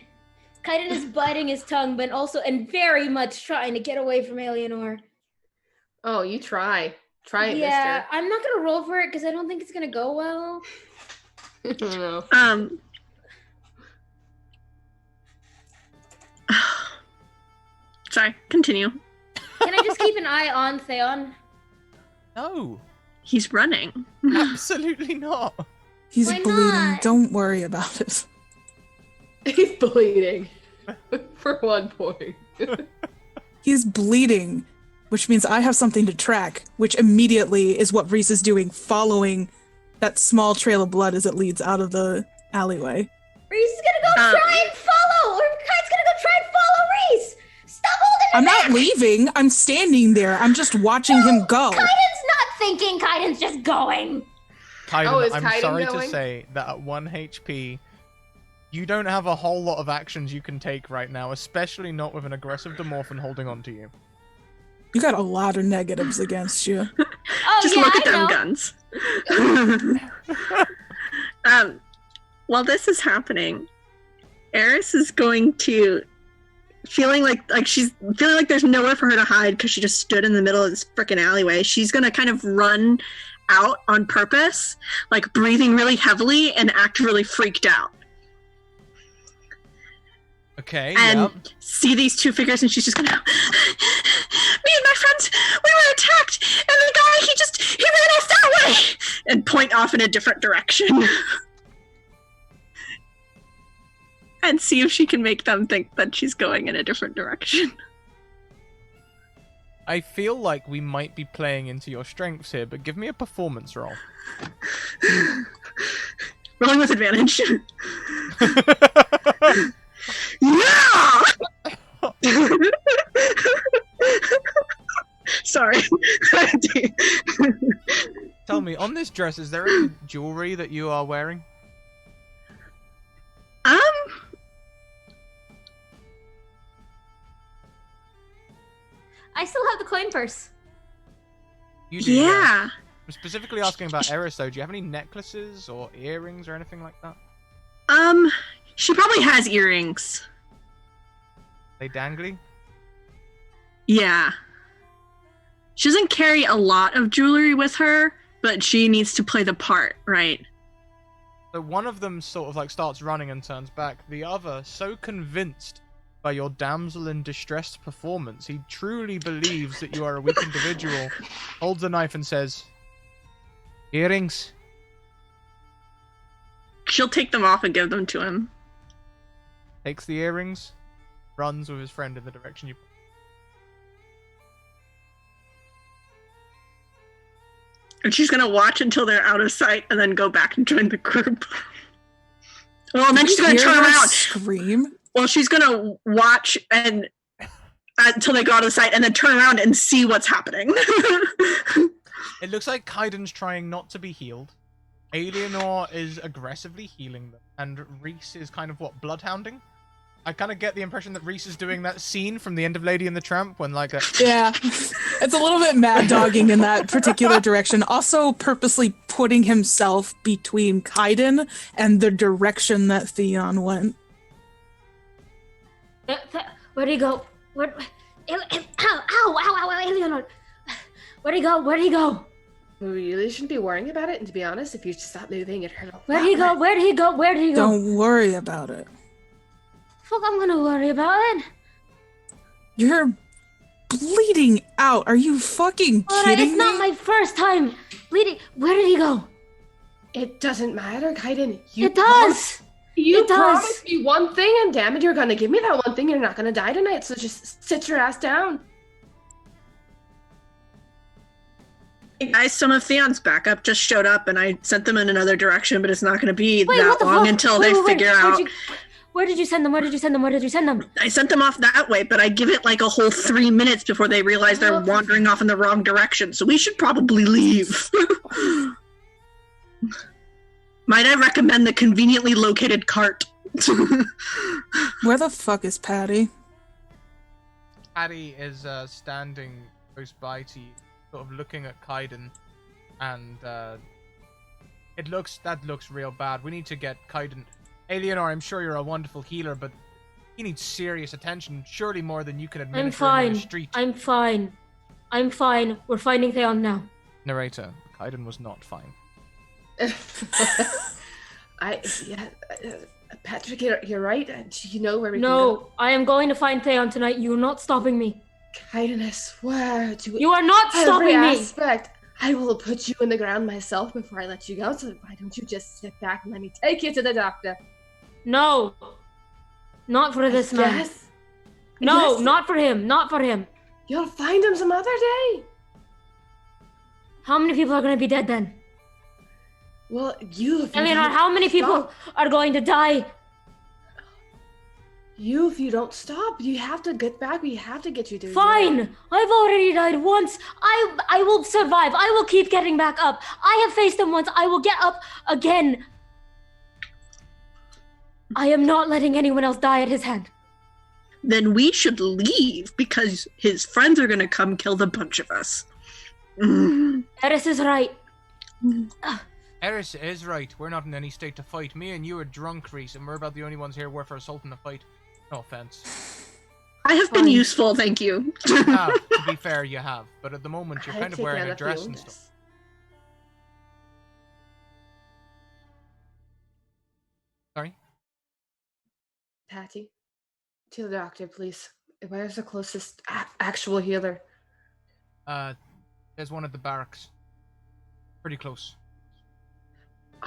Kaiden is biting his tongue, but also and very much trying to get away from Eleanor. Oh, you try. Try it, Yeah, I'm not gonna roll for it because I don't think it's gonna go well. mister. No. Sorry, continue. Can I just keep an eye on Theon? No, He's running. absolutely not. He's Why bleeding. not? Don't worry about it. He's bleeding. For 1 point. He's bleeding, which means I have something to track, which immediately is what Reese is doing, following that small trail of blood as it leads out of the alleyway. Reese is gonna go try and follow, or Kai's gonna go try and follow Reese. Stop holding him I'm not back. leaving. I'm standing there. I'm just watching him go. Kaiden's not thinking. Kaiden's just going. Kaiden, Oh, is I'm Kaiden sorry to going? say that at 1 HP, you don't have a whole lot of actions you can take right now, especially not with an aggressive Demorphin holding on to you. You got a lot of negatives against you. Oh, Just yeah, look at I them know. guns. While this is happening, Eris is going to feeling like she's feeling like there's nowhere for her to hide because she just stood in the middle of this freaking alleyway. She's gonna kind of run out on purpose, like breathing really heavily and act really freaked out. Okay, And see these two figures, and she's just gonna, me and my friends, we were attacked, and the guy, he ran off that way, and point off in a different direction. And see if she can make them think that she's going in a different direction. I feel like we might be playing into your strengths here, but give me a performance roll. Rolling with advantage. Yeah! Sorry. Tell me, on this dress, is there any jewelry that you are wearing? I still have the coin purse. You do, Yeah. I'm specifically asking about Eris, though. Do you have any necklaces or earrings or anything like that? She probably has earrings. They dangly? Yeah. She doesn't carry a lot of jewelry with her, but she needs to play the part, right? So one of them sort of like starts running and turns back. The other, so convinced by your damsel in distress performance, he truly believes that you are a weak individual, holds a knife and says, "Earrings." She'll take them off and give them to him. Takes the earrings, runs with his friend in the direction you... And she's gonna watch until they're out of sight and then go back and join the group. Well, and then she's gonna turn around. Scream. Well, she's gonna watch and until they go out of sight and then turn around and see what's happening. It looks like Kaiden's trying not to be healed. Alienor is aggressively healing them. And Reese is kind of, bloodhounding? I kind of get the impression that Reese is doing that scene from the end of Lady and the Tramp when, like, Yeah, it's a little bit mad dogging in that particular direction. Also, purposely putting himself between Kaiden and the direction that Theon went. Where'd he go? Ow, Eleanor. Where'd he go? Where'd he go? We really shouldn't be worrying about it, and to be honest, if you just stop moving, it hurt a lot. Where'd he go? Where'd he go? Where'd he go? Don't worry about it. Fuck, I'm gonna worry about it. You're bleeding out. Are you fucking kidding It's not my first time bleeding. Where did he go? It doesn't matter, Kaiden. It does. You It does. promised me one thing, and damn it, you're gonna give me that one thing. You're not gonna die tonight, so just sit your ass down. Hey guys, some of Theon's backup just showed up and I sent them in another direction, but it's not gonna be Wait, that what the long fuck? until Wait, they wait, figure where'd out. Where did you send them? Where did you send them? Where did you send them? I sent them off that way, but I give it like a whole 3 minutes before they realize they're wandering off in the wrong direction, so we should probably leave. Might I recommend the conveniently located cart? Where the fuck is Patty? Patty is standing close by to you, sort of looking at Kaiden, and that looks real bad. We need to get Kaiden. Alienor, I'm sure you're a wonderful healer, but he needs serious attention, surely more than you can administer in the street. I'm fine. I'm fine. We're finding Theon now. Narrator, Kaiden was not fine. Patrick, you're right. You know where we can No, go. I am going to find Theon tonight. You're not stopping me. Kaiden, I swear to You are not every stopping me. aspect, I will put you in the ground myself before I let you go. So why don't you just sit back and let me take you to the doctor? No. Not for this man. Yes. No, Yes. not for him. Not for him. You'll find him some other day. How many people are going to be dead then? Well, you. If you Eleanor, don't how many people stop- are going to die? If you don't stop, you have to get back. We have to get you to. Fine. I've already died once. I will survive. I will keep getting back up. I have faced him once. I will get up again. I am not letting anyone else die at his hand. then we should leave because his friends are gonna come kill the bunch of us. Eris is right. Eris is right. We're not in any state to fight. Me and you are drunk, Reese, and we're about the only ones here worth our salt in the fight. No offense. I have been useful, thank you. You have, to be fair, you have. But at the moment, you're kind of wearing a dress and stuff. Sorry? Patty, to the doctor, please. Where's the closest actual healer? There's one at the barracks. Pretty close.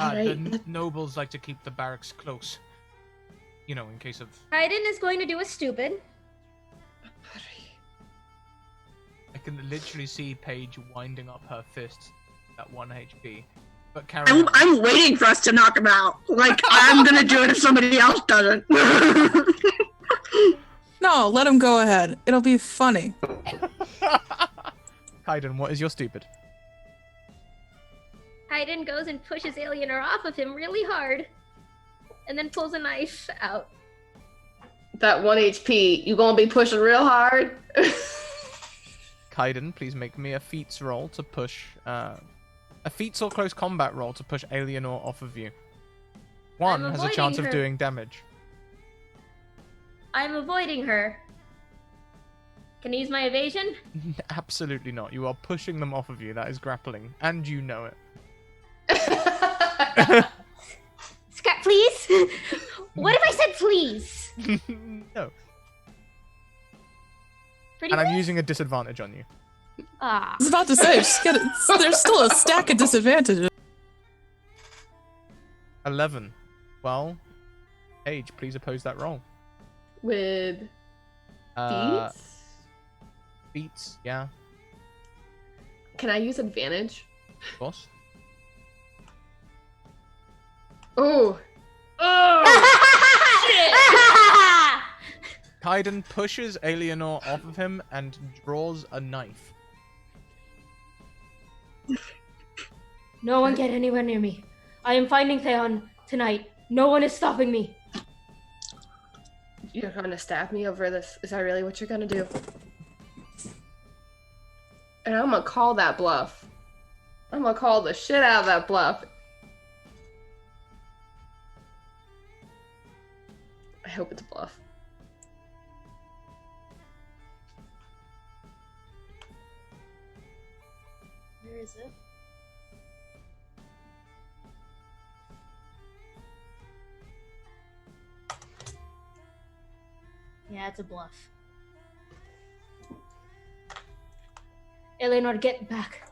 Alright. The nobles like to keep the barracks close. You know, in case of... Kaiden is going to do a stupid. I can literally see Paige winding up her fists at 1 HP. But carry on. I'm waiting for us to knock him out. Like, I'm gonna do it if somebody else doesn't. No, let him go ahead. It'll be funny. Kaiden, what is your stupid? Kaiden goes and pushes Alienor off of him really hard. And then pulls a knife out. That 1 HP, you gonna be pushing real hard? Kaiden, please make me a feats roll to push... a feats or close combat roll to push Alienor off of you. One has a chance of doing damage. I'm avoiding her. Can I use my evasion? Absolutely not. You are pushing them off of you. That is grappling. And you know it. Scrap, please? What if I said please? No. Pretty And good? I'm using a disadvantage on you. Ah. I was about to say, there's still a stack of disadvantages. 11. Well, Paige, please oppose that roll. With feats? Feats, yeah, Can I use advantage? of course. Oh. Kaiden pushes Alienor off of him and draws a knife. No one get anywhere near me. I am finding Theon tonight. No one is stopping me. You're gonna stab me over this? Is that really what you're gonna do? And I'm gonna call that bluff. I'm gonna call the shit out of that bluff. I hope it's a bluff. Where is it? Yeah, it's a bluff. Eleanor, get back.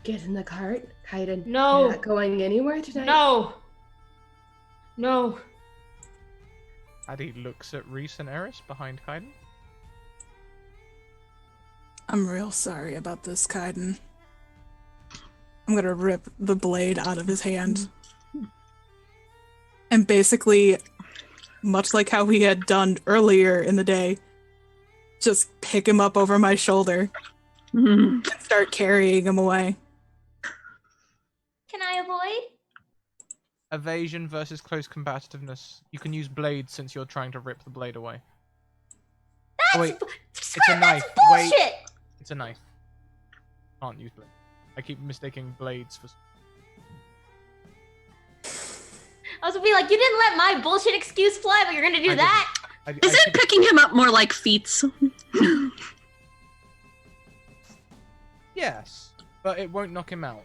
Get in the cart, Kaiden. No. You're not going anywhere tonight? No. No. Addy looks at Reese and Eris behind Kaiden. I'm real sorry about this, Kaiden. I'm gonna rip the blade out of his hand. And basically, much like how we had done earlier in the day, just pick him up over my shoulder and start carrying him away. Can I avoid? Evasion versus close combativeness. You can use blade since you're trying to rip the blade away. That's Oh, wait. it's a knife. Bullshit. Wait. It's a knife. Can't use blade. I keep mistaking blades for... I was gonna be like, you didn't let my bullshit excuse fly, but you're gonna do that? Isn't picking him up more like feats? Yes, but it won't knock him out.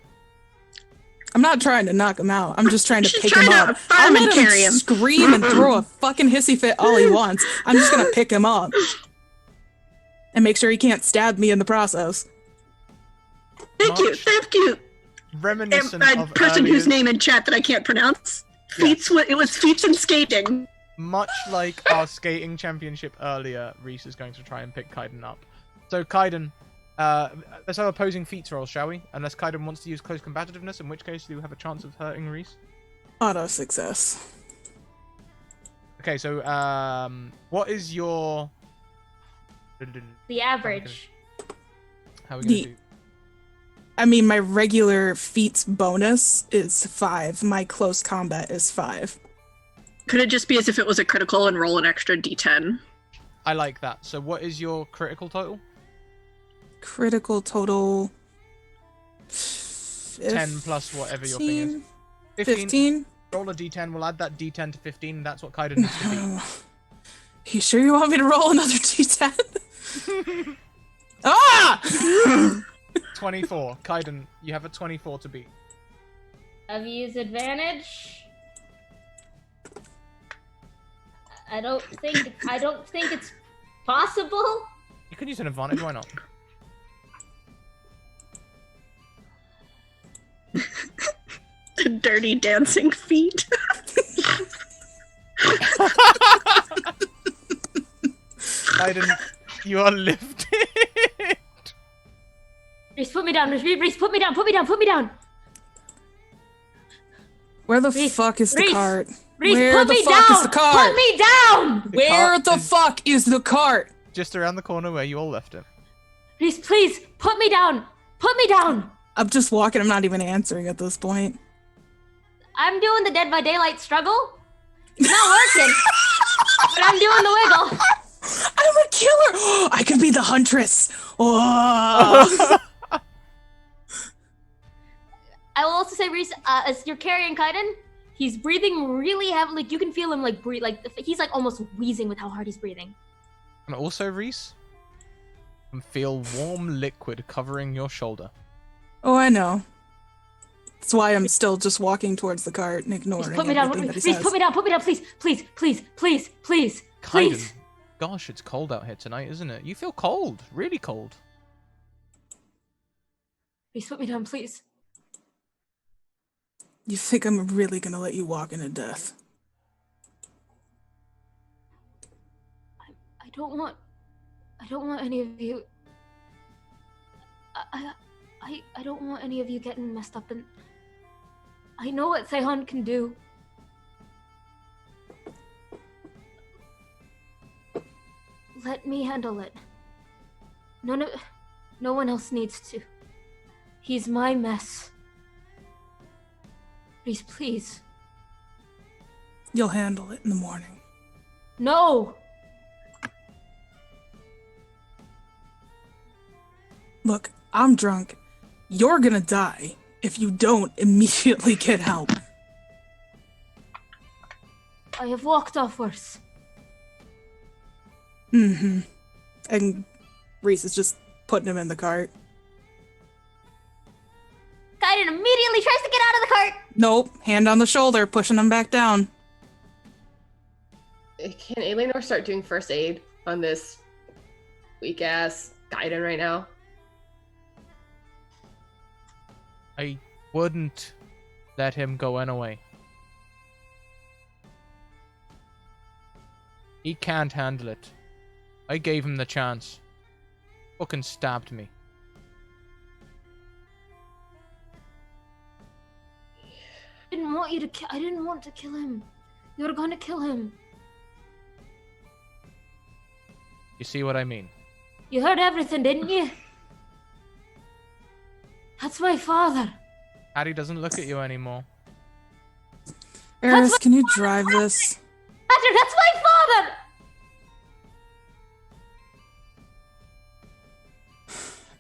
I'm not trying to knock him out. I'm just trying to She's pick trying him to up. I'll fireman let him carry him. scream and throw a fucking hissy fit all he wants. I'm just gonna pick him up. And make sure he can't stab me in the process. Thank you, Much thank you. Reminiscent A of person whose earlier- name in chat that I can't pronounce. Yeah. Feats. It was feats and skating. Much like our skating championship earlier, Reese is going to try and pick Kaiden up. So Kaiden, let's have opposing feats rolls, shall we? Unless Kaiden wants to use close combativeness, in which case you have a chance of hurting Reese. Auto success. Okay, so what is your... The average. How are we going to The- do? I mean, my regular feats bonus is 5. My close combat is 5. Could it just be as if it was a critical and roll an extra d10? I like that. So what is your critical total? Critical total. 10 plus whatever your thing is. 15. Roll a d10. We'll add that d10 to 15. That's what Kaiden needs to beat. You sure you want me to roll another d10? Ah! 24. Kaiden, you have a 24 to beat. Have you used advantage? I don't think it's possible. You can use an advantage, why not? The dirty dancing feet. Kaiden, you are lifted. Reese, put me down. Reese, put me down. Put me down. Put me down. Where the Reese, fuck is the Reese, cart? Reese, Where put the me fuck down. is the cart? Put me down. Where cart the is fuck is the cart? just around the corner where you all left it. Reese, please put me down. Put me down. I'm just walking. I'm not even answering at this point. I'm doing the Dead by Daylight struggle. It's not working, but I'm doing the wiggle. I'm a killer. I could be the huntress. Oh. I will also say, Reese, as you're carrying Kaiden, he's breathing really heavily. Like, you can feel him like breathe, like he's like almost wheezing with how hard he's breathing. And also, Reese, you can feel warm liquid covering your shoulder. Oh, I know. That's why I'm still just walking towards the cart and ignoring Reese, put me down. everything that he Reese, says. put me down. Put me down, please, please, please, please, please, Kaiden, please. gosh, it's cold out here tonight, isn't it? You feel cold, really cold. Reese, put me down, please. You think I'm really gonna let you walk into death? I don't want any of you. I don't want any of you getting messed up, and I know what Seihan can do. Let me handle it. No one else needs to. He's my mess. Reese, please. You'll handle it in the morning. No! Look, I'm drunk. You're gonna die if you don't immediately get help. I have walked off worse. Mm-hmm. And Reese is just putting him in the cart. Kaiden immediately tries to get out of the cart! Nope. Hand on the shoulder, pushing him back down. Can Eleanor start doing first aid on this weak ass Kaiden right now? I wouldn't let him go anyway. He can't handle it. I gave him the chance. Fucking stabbed me. I didn't want you to I didn't want to kill him. You were gonna kill him. You see what I mean? You heard everything, didn't you? That's my father. Hattie doesn't look at you anymore. Eris, can you drive this? Patrick, that's my father!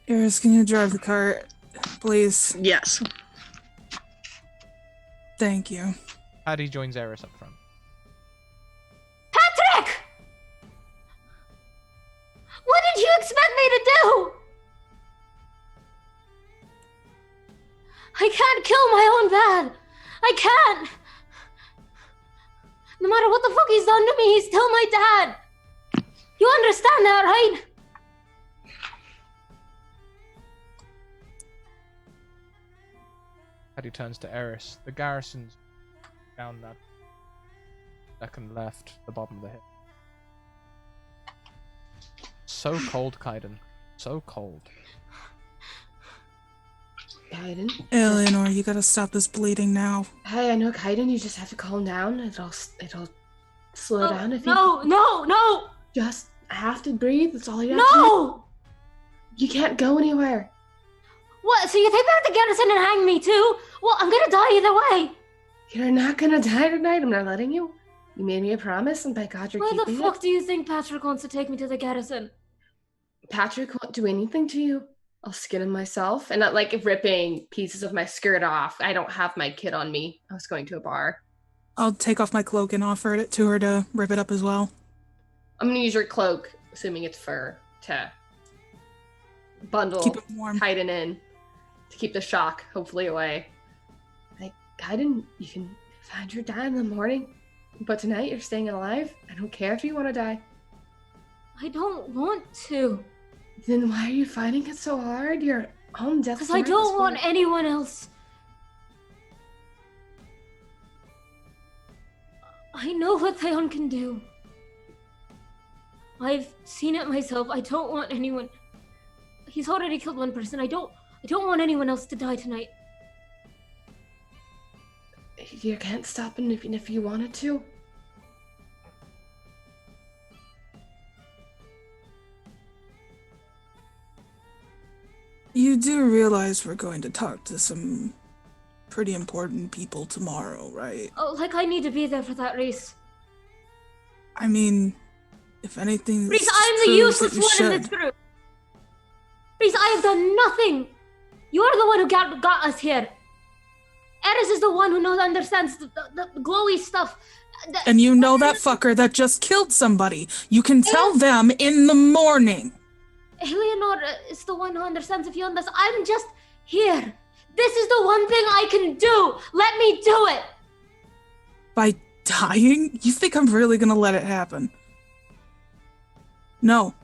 Eris, can you drive the cart? Please. Yes. Thank you. Hattie joins Eris up front. Patrick! What did you expect me to do? I can't kill my own dad. I can't. No matter what the fuck he's done to me, he's still my dad. You understand that, right? Hattie turns to Eris. The garrison's down that second left, the bottom of the hill. So cold, Kaiden. So cold. Kaiden? Eleanor, you gotta stop this bleeding now. Hey, I know, Kaiden, you just have to calm down. It'll slow down if you No! just have to breathe. That's all you have to do. No! You can't go anywhere. What? So you take me out to garrison and hang me too? Well, I'm gonna die either way. You're not gonna die tonight. I'm not letting you. You made me a promise, and by God, you're Why the keeping fuck it. do you think Patrick wants to take me to the garrison? Patrick won't do anything to you. I'll skin him myself, and not like ripping pieces of my skirt off. I don't have my kit on me. I was going to a bar. I'll take off my cloak and offer it to her to rip it up as well. I'm gonna use your cloak, assuming it's fur, to bundle Keep it warm. Kaiden in to keep the shock hopefully away. Like, Kaiden, you can find your die in the morning, but tonight you're staying alive. I don't care if you want to die. I don't want to. Then why are you fighting it so hard? You're on death's Because I door at don't this want point. anyone else. I know what Theon can do. I've seen it myself. I don't want anyone. He's already killed one person. I don't want anyone else to die tonight. You can't stop him even if you wanted to. You do realize we're going to talk to some pretty important people tomorrow, right? Oh, like I need to be there for that race. I mean, if anything, Reese, I'm the useless one in this group. Reese, I have done nothing. You're the one who got us here. Eris is the one who understands the glowy stuff. And you know that fucker that just killed somebody. You can tell them in the morning. Eleanor is the one who understands if you understand. I'm just here. This is the one thing I can do. Let me do it. By dying? You think I'm really gonna let it happen? No.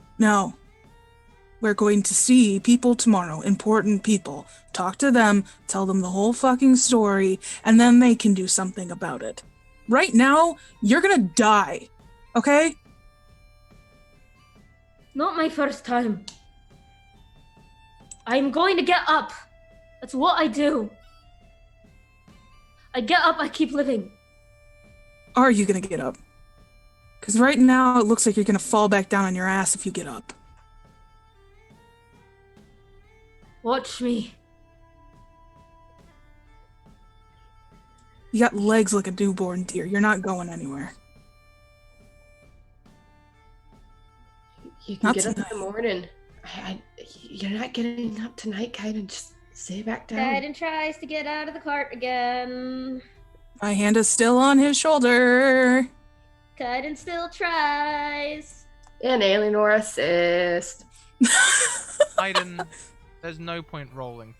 We're going to see people tomorrow, important people. Talk to them, tell them the whole fucking story, and then they can do something about it. Right now, you're gonna die. Okay? Not my first time. I'm going to get up. That's what I do. I get up, I keep living. Are you gonna get up? Because right now, it looks like you're gonna fall back down on your ass if you get up. Watch me. You got legs like a newborn deer. You're not going anywhere. You can Not get up in tonight. the morning. You're not getting up tonight, Kaiden. Just stay back down. Kaiden tries to get out of the cart again. My hand is still on his shoulder. Kaiden still tries. And Eleanor assist. Aiden, there's no point rolling.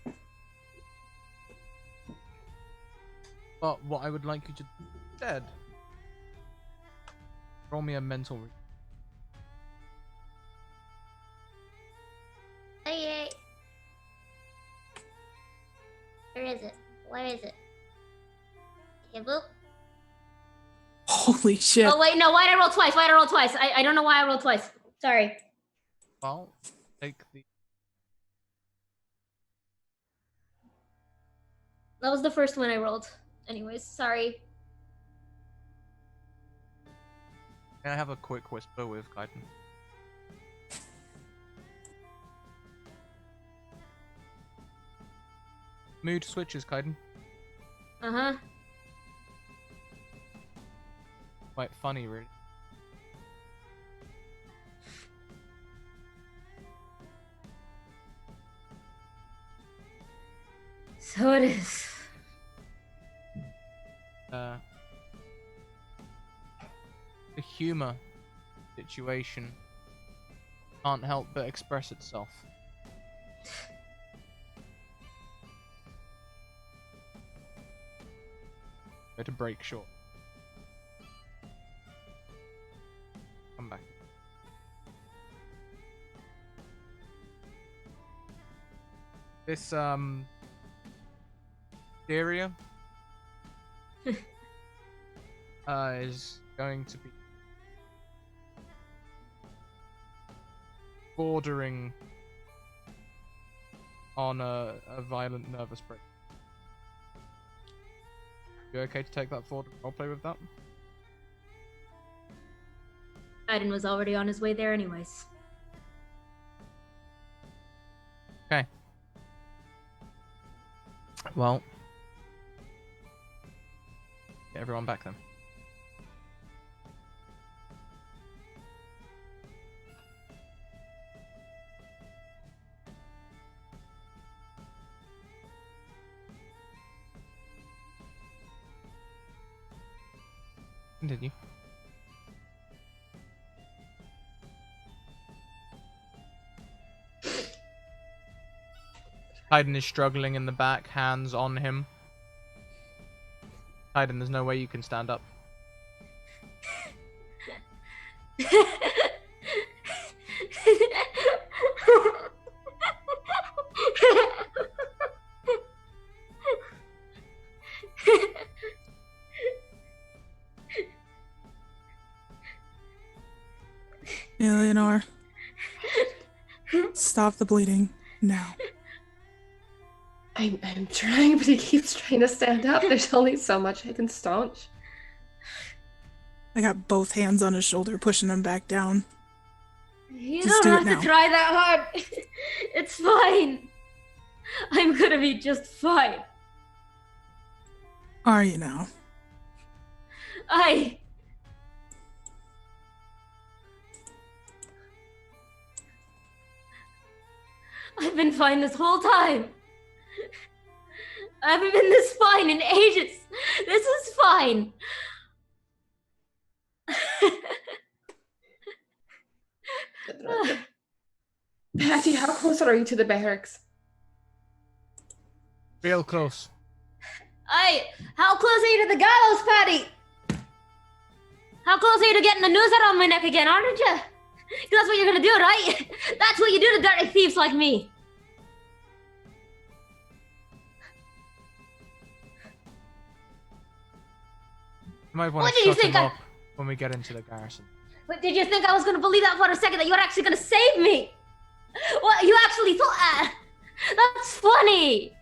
But what I would like you to do instead, roll me a mental. Okay. Where is it? Where is it? Kibble? Holy shit. Oh wait, no, why'd I roll twice? I don't know why I rolled twice. Sorry. Well, take the. That was the first one I rolled. Anyways, sorry. Can I have a quick whisper with Kaiden? Mood switches, Kaiden. Uh-huh. Quite funny, really. So it is. The humor situation can't help but express itself. Go to break short. Come back. This area is going to be bordering on a violent nervous break. You okay to take that forward and roleplay with that? Kaiden was already on his way there anyways. Okay. Well, get everyone back then. Continue. Hayden is struggling in the back, hands on him. Hayden, there's no way you can stand up. Eleanor, stop the bleeding now. I'm trying, but he keeps trying to stand up. There's only so much I can staunch. I got both hands on his shoulder, pushing him back down. You Just don't do it have to now. try that hard. It's fine. I'm gonna be just fine. Are you now? I've been fine this whole time. I haven't been this fine in ages. This is fine. Patty, how close are you to the barracks? Real close. How close are you to the gallows, Patty? How close are you to getting the noose around my neck again, aren't you? 'Cause that's what you're gonna do, right? That's what you do to dirty thieves like me. You might want What to did you shut him think up when we get into the garrison. But did you think I was gonna believe that for a second, that you were actually gonna save me? What, you actually thought that? That's funny.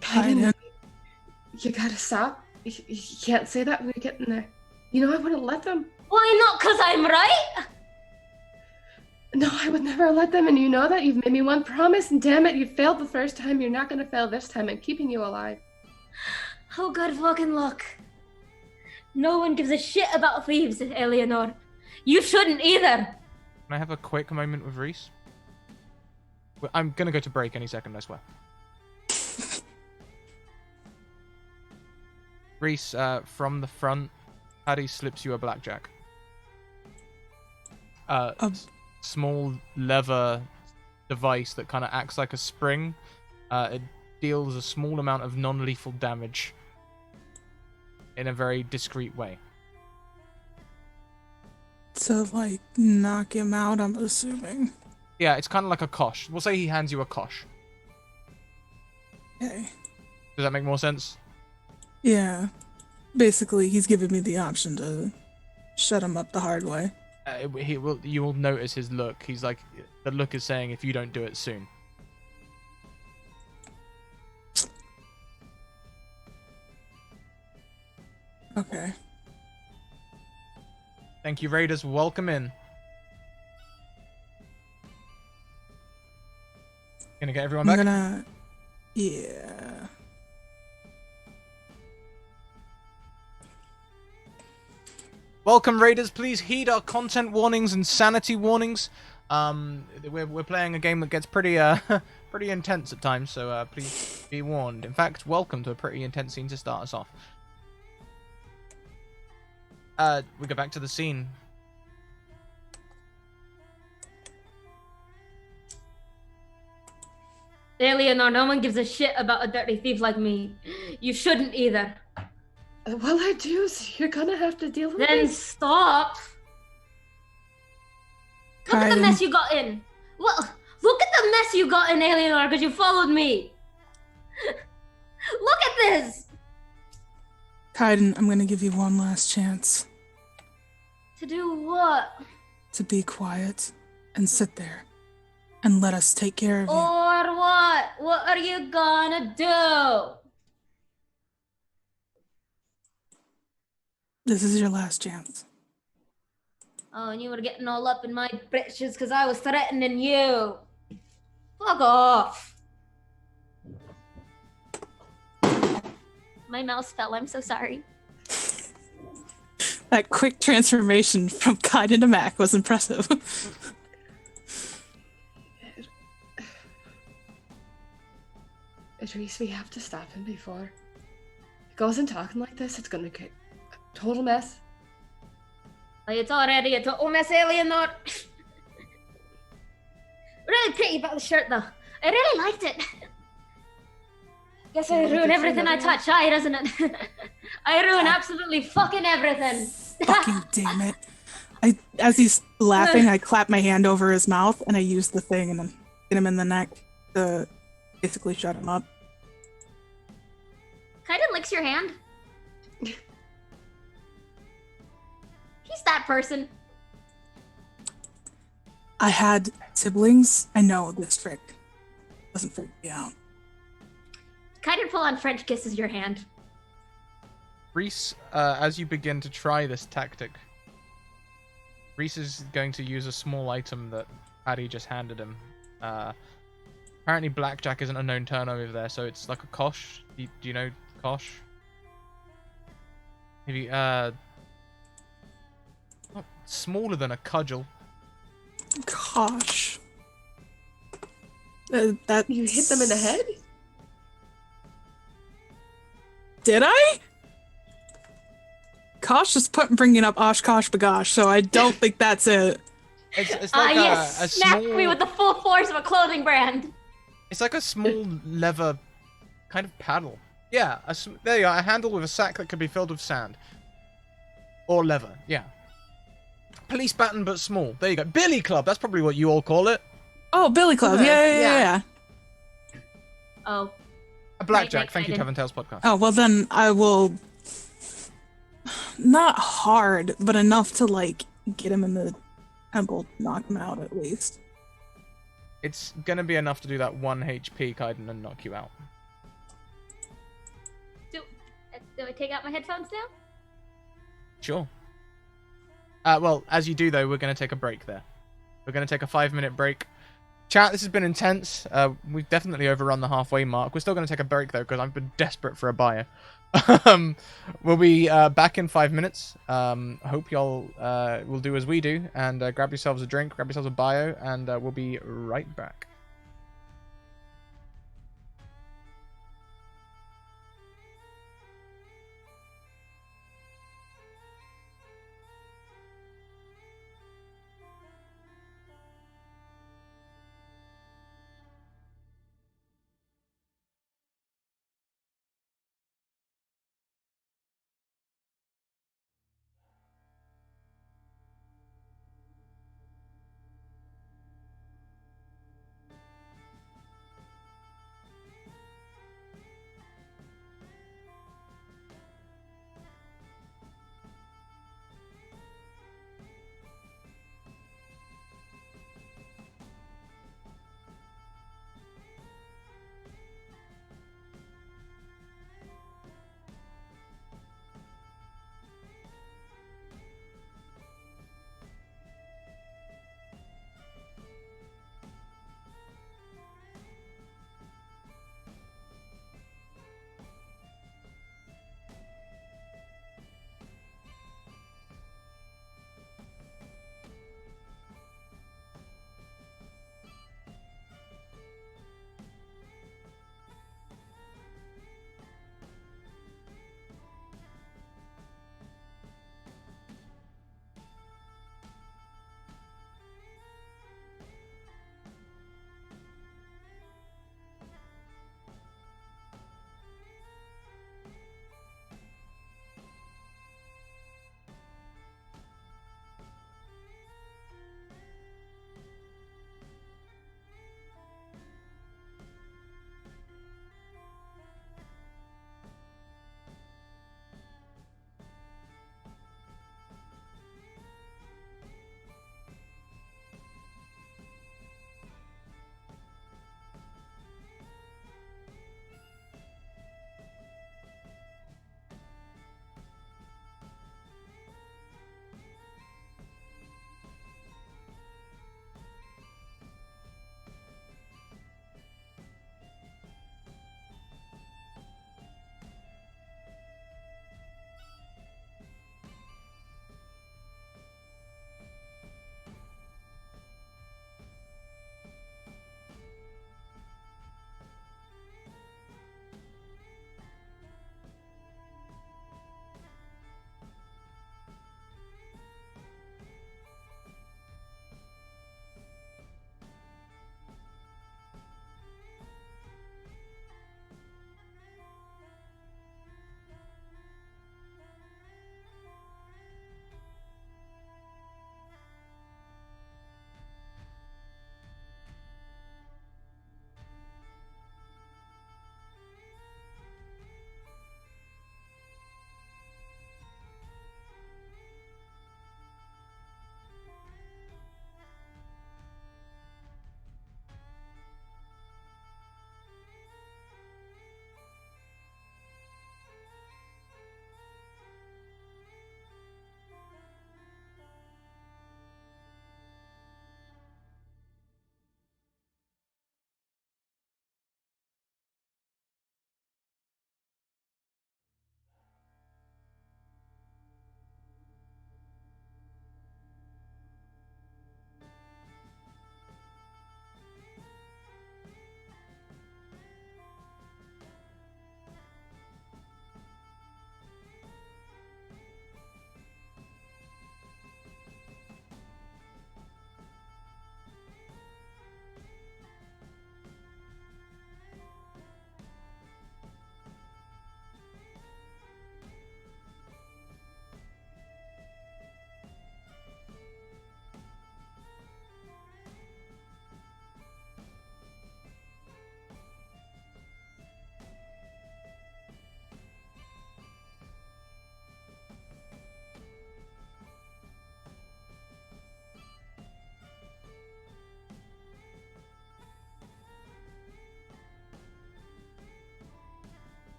Hayden, You gotta stop. You can't say that when we get in there. You know I wouldn't let them. Why not? 'Cause I'm right? No, I would never let them, and you know that. You've made me one promise, and damn it, you failed the first time. You're not gonna fail this time. I'm keeping you alive. Oh, good fucking luck. No one gives a shit about thieves, Eleanor. You shouldn't either. Can I have a quick moment with Reese? I'm gonna go to break any second, I swear. Reese, from the front, Paddy slips you a blackjack. Small leather device that kind of acts like a spring. It deals a small amount of non-lethal damage in a very discreet way. to like knock him out, I'm assuming. Yeah, it's kind of like a kosh. We'll say he hands you a kosh. Okay. Does that make more sense? Yeah. Basically, he's giving me the option to shut him up the hard way. You will notice his look. He's like, the look is saying, if you don't do it soon. Okay. Thank you, Raiders. Welcome in. Gonna get everyone back? Yeah. Welcome, Raiders. Please heed our content warnings and sanity warnings. We're playing a game that gets pretty pretty intense at times, so please be warned. In fact, welcome to a pretty intense scene to start us off. We go back to the scene. Eleanor, no one gives a shit about a dirty thief like me. You shouldn't either. Well, I do, so you're gonna have to deal with Then it. stop. Look at the mess you got in. Well, look at the mess you got in, Eleanor, because you followed me. Look at this. Kaiden, I'm gonna give you one last chance To do what? to be quiet and sit there and let us take care of you. Or what? What are you gonna do? This is your last chance. Oh, and you were getting all up in my britches because I was threatening you. Fuck off. My mouse fell. I'm so sorry. That quick transformation from Kaiden to Mac was impressive. Idris, we have to stop him before he goes in talking like this. It's gonna get Total mess. It's already a total mess, Eleanor. Really pretty about the shirt, though. I really liked it. Guess I Well, ruin good everything for I another one. touch, aye, doesn't it? I ruin absolutely fucking everything. Fucking damn it. As he's laughing, I clap my hand over his mouth and I use the thing and then hit him in the neck to basically shut him up. Kinda licks your hand. He's that person. I had siblings. I know this trick doesn't freak me out. Kinda full on French kisses your hand. Reese, as you begin to try this tactic, Reese is going to use a small item that Paddy just handed him. Apparently blackjack isn't a known turn over there, so it's like a kosh. Do you know kosh? Maybe, not smaller than a cudgel. Gosh. That You hit them in the head? Did I? Kosh is bringing up Oshkosh Bagosh, so I don't think that's it. It's like Yes, a smacked small... me with the full force of a clothing brand. It's like a small leather kind of paddle. Yeah, there you are, a handle with a sack that could be filled with sand. Or leather, yeah. Police baton, but small. There you go. Billy Club, that's probably what you all call it. Oh, Billy Club. Yeah. Oh. A blackjack, Right, thank you, I Tavern Tales Podcast. Oh, well then I will... Not hard, but enough to, like, get him in the temple, knock him out at least. It's gonna be enough to do that 1 HP, Kaiden, and knock you out. Do I take out my headphones now? Sure. Well, as you do, though, we're going to take a break there. We're going to take a 5-minute break. Chat, this has been intense. We've definitely overrun the halfway mark. We're still going to take a break, though, because I've been desperate for a bio. We'll be back in 5 minutes. I hope y'all will do as we do, and grab yourselves a drink, grab yourselves a bio, and we'll be right back.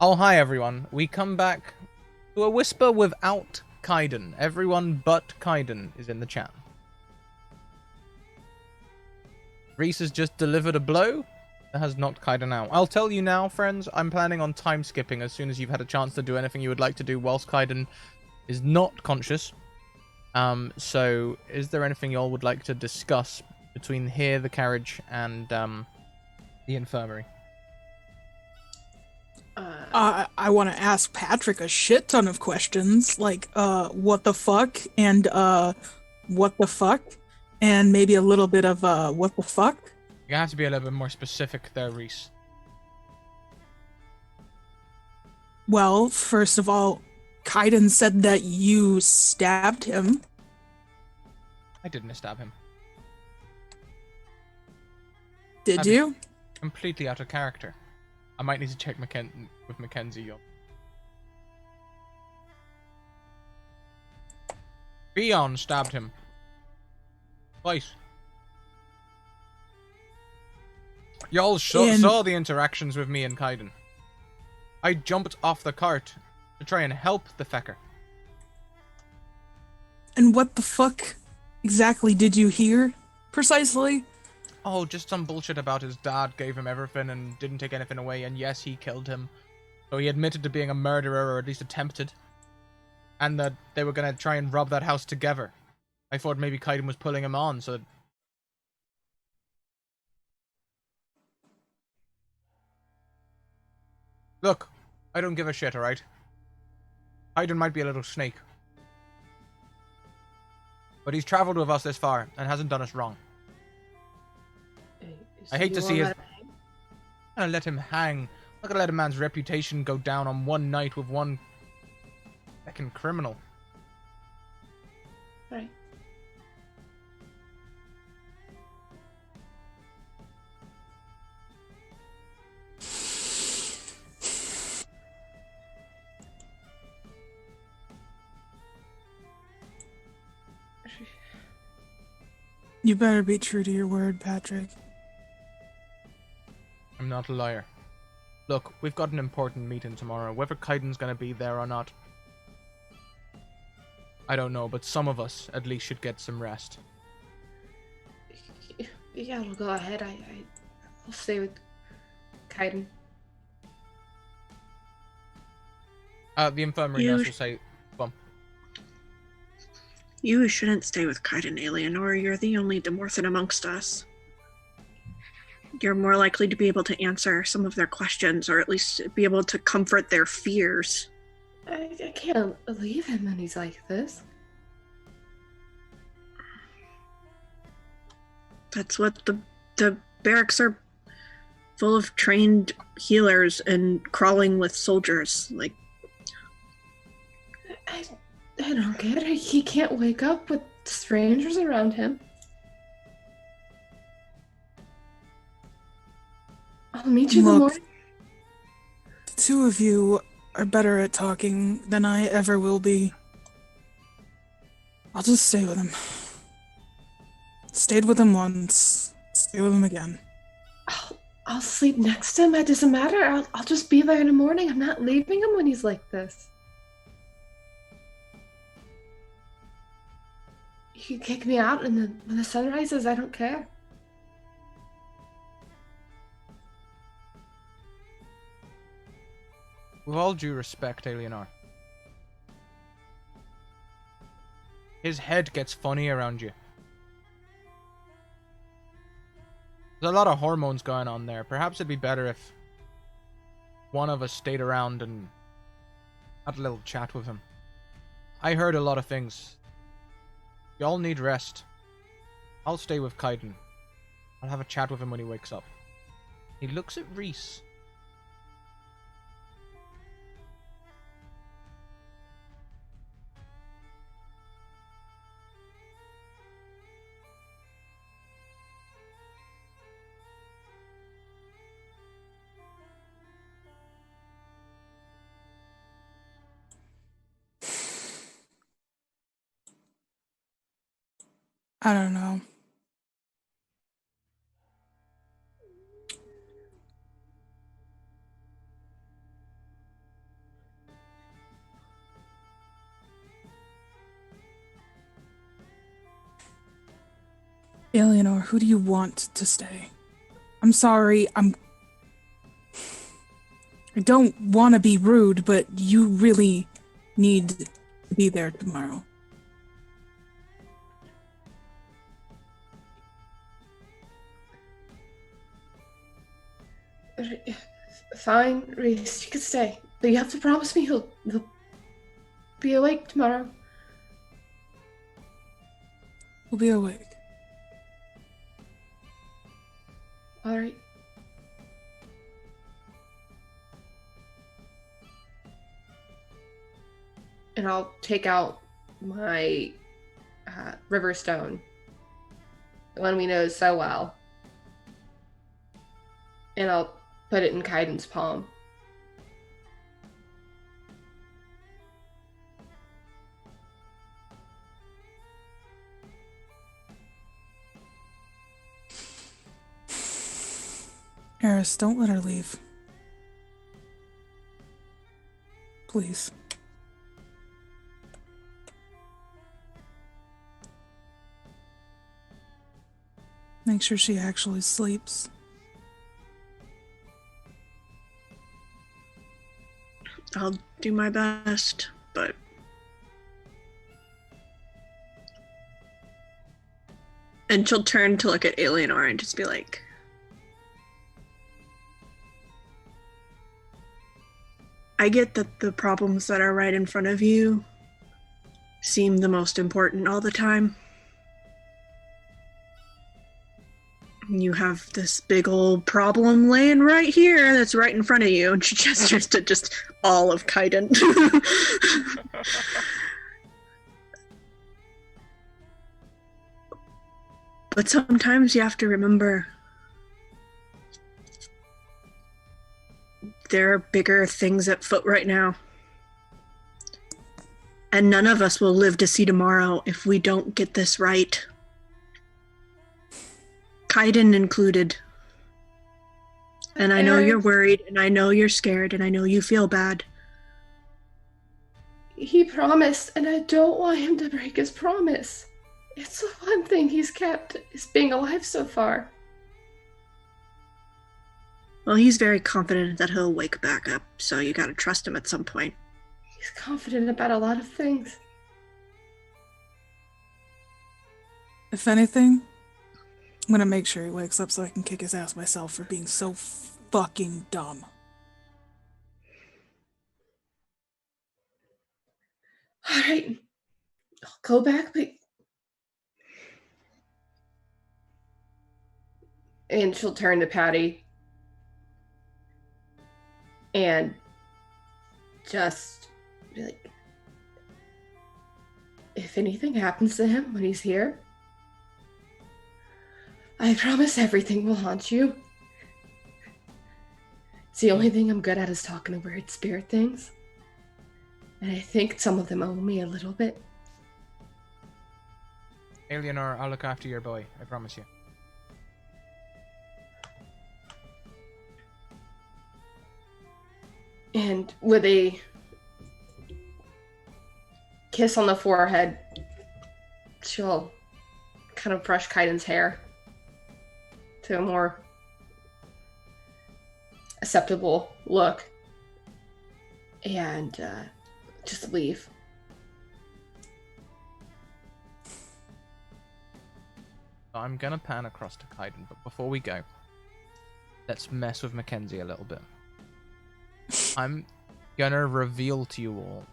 Oh, hi everyone. We come back to a whisper without Kaiden. Everyone but Kaiden is in the chat. Reese has just delivered a blow that has knocked Kaiden out. I'll tell you now, friends, I'm planning on time skipping as soon as you've had a chance to do anything you would like to do whilst Kaiden is not conscious. So is there anything y'all would like to discuss between here, the carriage, and the infirmary? I want to ask Patrick a shit ton of questions, like, what the fuck, and, what the fuck, and maybe a little bit of, what the fuck? You have to be a little bit more specific there, Reese. Well, first of all, Kaiden said that you stabbed him. I didn't stab him. Did That'd be you? Completely out of character. I might need to check with Mackenzie, y'all. Beon stabbed him. Twice. Y'all saw the interactions with me and Kaiden. I jumped off the cart to try and help the fecker. And what the fuck exactly did you hear, precisely? Oh, just some bullshit about his dad gave him everything and didn't take anything away, and yes, he killed him. So he admitted to being a murderer, or at least attempted. And that they were gonna try and rob that house together. I thought maybe Kaiden was pulling him on, so... Look, I don't give a shit, alright? Kaiden might be a little snake. But he's traveled with us this far, and hasn't done us wrong. I hate to see his... I'm gonna let him hang. I'm not gonna let a man's reputation go down on one night with one... fucking criminal. Right. You better be true to your word, Patrick. I'm not a liar. Look, we've got an important meeting tomorrow. Whether Kaiden's gonna be there or not, I don't know, but some of us at least should get some rest. Yeah, I'll go ahead. I'll stay with Kaiden. The infirmary nurse will say, "Bum." You shouldn't stay with Kaiden, Eleanor. You're the only Demorphin amongst us. You're more likely to be able to answer some of their questions, or at least be able to comfort their fears. I can't leave him when he's like this. That's what the barracks are full of trained healers and crawling with soldiers. Like, I don't get it. He can't wake up with strangers around him. I'll meet you in the Look, morning. the two of you are better at talking than I ever will be. I'll just stay with him. Stayed with him once. Stay with him again. I'll sleep next to him. It doesn't matter. I'll just be there in the morning. I'm not leaving him when he's like this. You can kick me out when the sun rises. I don't care. With all due respect, Eleanor, his head gets funny around you. There's a lot of hormones going on there. Perhaps it'd be better if one of us stayed around and had a little chat with him. I heard a lot of things. Y'all need rest. I'll stay with Kaiden. I'll have a chat with him when he wakes up. He looks at Reese. I don't know. Eleanor, who do you want to stay? I'm sorry, I don't want to be rude, but you really need to be there tomorrow. Fine, Reese, you can stay. But you have to promise me he'll be awake tomorrow. We'll be awake. Alright. And I'll take out my river stone, the one we know so well, and I'll put it in Kaiden's palm. Eris, don't let her leave. Please. Make sure she actually sleeps. I'll do my best, but and she'll turn to look at Eleanor and just be like, I get that the problems that are right in front of you seem the most important all the time. You have this big old problem laying right here that's right in front of you, and she gestures to just all of Kaiden. But sometimes you have to remember there are bigger things at foot right now. And none of us will live to see tomorrow if we don't get this right. Kaiden included. And I know you're worried, and I know you're scared, and I know you feel bad. He promised, and I don't want him to break his promise. It's the one thing he's kept, is being alive so far. Well, he's very confident that he'll wake back up, so you gotta trust him at some point. He's confident about a lot of things. If anything, I'm gonna make sure he wakes up so I can kick his ass myself for being so fucking dumb. Alright. I'll go back, but... And she'll turn to Patty. And just be like, if anything happens to him when he's here, I promise everything will haunt you. It's the only thing I'm good at is talking to weird spirit things. And I think some of them owe me a little bit. Eleanor, I'll look after your boy. I promise you. And with a kiss on the forehead, she'll kind of brush Kaiden's hair to a more acceptable look and just leave. I'm gonna pan across to Kaiden, but before we go, let's mess with Mackenzie a little bit. I'm gonna reveal to you all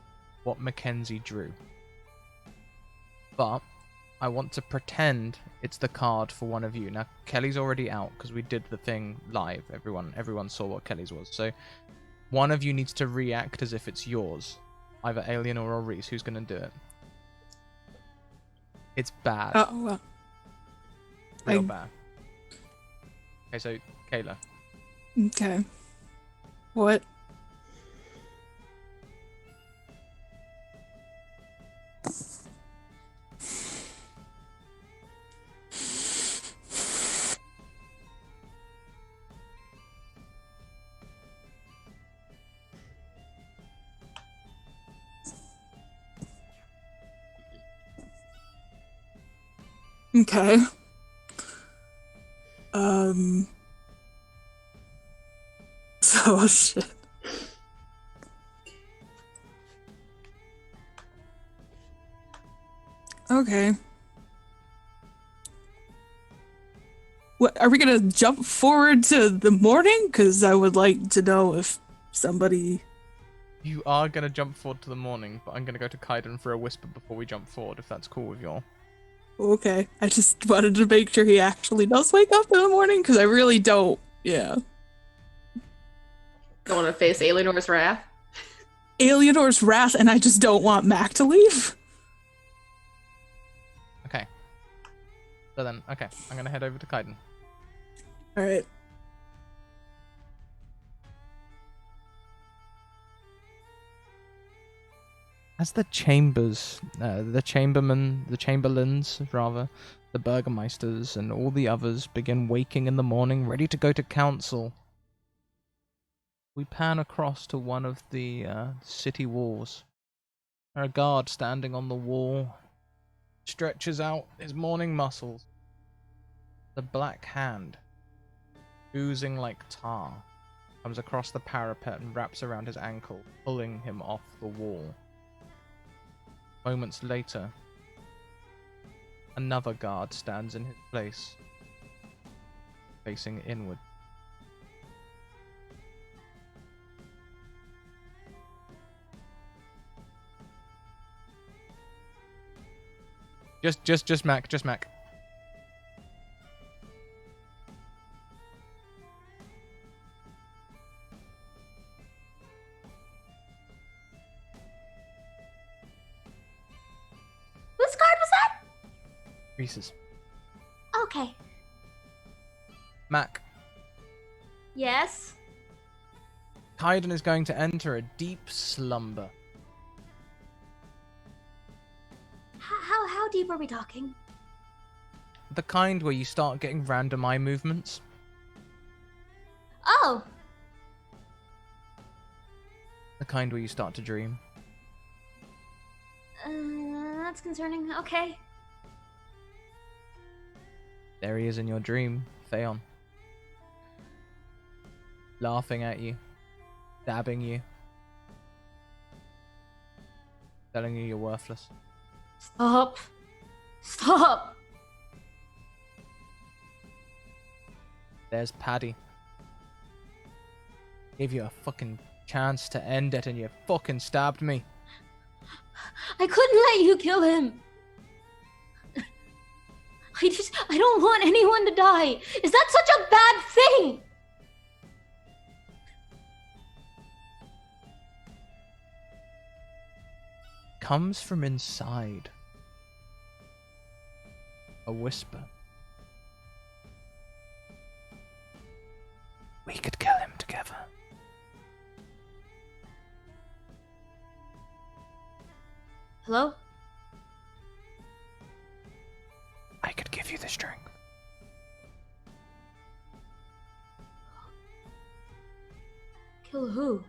what Mackenzie drew. But I want to pretend it's the card for one of you. Now, Kelly's already out because we did the thing live. Everyone saw what Kelly's was. So one of you needs to react as if it's yours. Either Eleanor or Reese. Who's gonna do it? It's bad. Real bad. Okay, so Kayla. Okay. What? Okay. Oh shit. Okay. What are we gonna jump forward to the morning? Because I would like to know if somebody. You are gonna jump forward to the morning, but I'm gonna go to Kaiden for a whisper before we jump forward, if that's cool with y'all. Okay, I just wanted to make sure he actually does wake up in the morning because I really don't. Yeah. Don't want to face Alienor's wrath. Alienor's wrath, and I just don't want Mac to leave. Okay. So then, okay, I'm gonna head over to Kaiden. All right. As the chamberlains, rather, the burgomeisters, and all the others begin waking in the morning, ready to go to council, we pan across to one of the city walls. There are a guard standing on the wall, stretches out his morning muscles. The black hand, oozing like tar, comes across the parapet and wraps around his ankle, pulling him off the wall. Moments later, another guard stands in his place, facing inward. Just Mac. Whose card was that? Reese's. Okay. Mac, Yes. Kaiden is going to enter a deep slumber. How deep are we talking? The kind where you start getting random eye movements. Oh. The kind where you start to dream. That's concerning. Okay. There he is in your dream, Theon. Laughing at you. Dabbing you. Telling you you're worthless. Stop. Stop. There's Paddy. Gave you a fucking chance to end it and you fucking stabbed me. I couldn't let you kill him. I don't want anyone to die. Is that such a bad thing? Comes from inside. A whisper. We could kill him together. Hello? I could give you the strength. Kill who?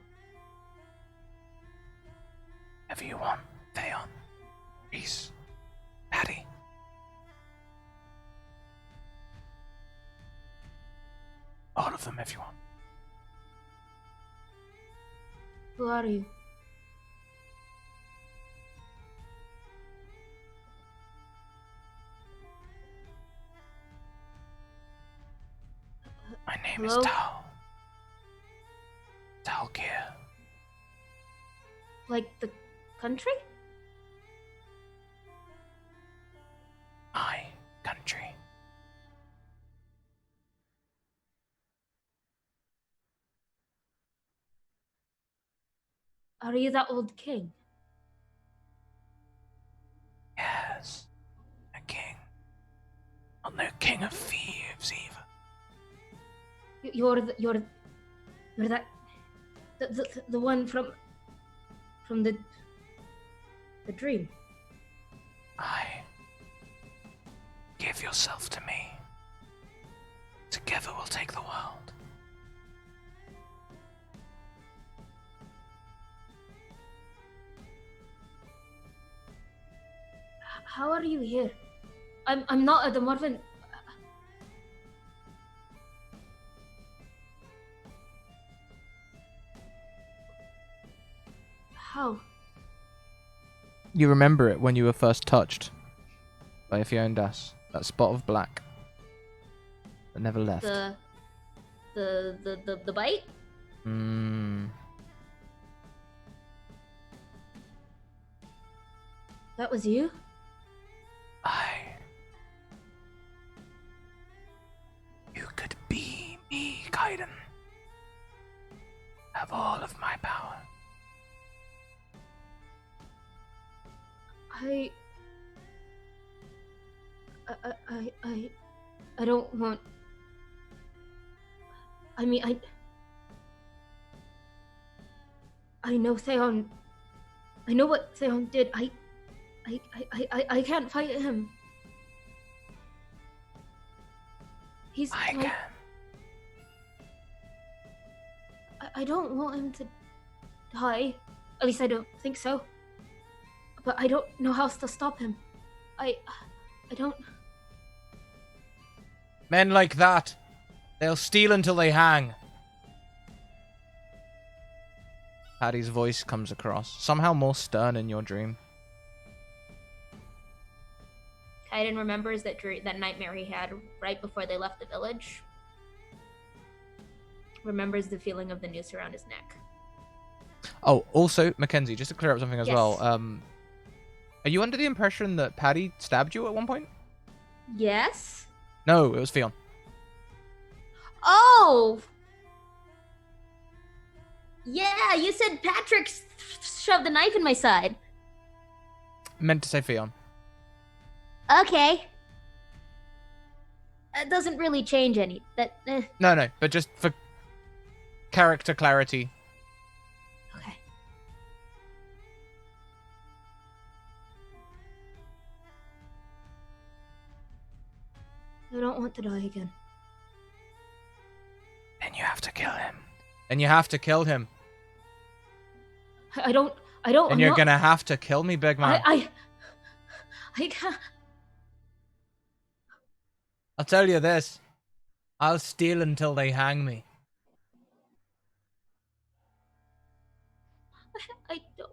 Whatever you want, Theon, Reese, Paddy. All of them if you want. Who are you? My name Hello? is Tal. Talgear. Like the country? My country. Are you that old king? Yes. A king. Well, no king of thieves either. You're that the one from the dream. Give yourself to me. Together we'll take the world. How are you here? I'm not a Demorphin. How? You remember it when you were first touched by a Fiondas. That spot of black that never left. The bite? That was you? You could be me, Kaiden. Have all of my power. I don't want. I mean, I know Theon. I know what Theon did. I can't fight him. He's I like, can. I don't want him to die. At least I don't think so. But I don't know how else to stop him. I don't. Men like that, they'll steal until they hang. Paddy's voice comes across, somehow more stern in your dream. Kaiden remembers that nightmare he had right before they left the village. Remembers the feeling of the noose around his neck. Oh, also, Mackenzie, just to clear up something as Yes. well. Are you under the impression that Paddy stabbed you at one point? Yes? No, it was Fion. Oh! Yeah, you said Patrick shoved the knife in my side. Meant to say Fion. Okay. That doesn't really change any. No, but just for character clarity. Okay. I don't want to die again. Then you have to kill him. Then you have to kill him. I don't. And you're gonna have to kill me, big man. I can't. I'll tell you this. I'll steal until they hang me. I don't.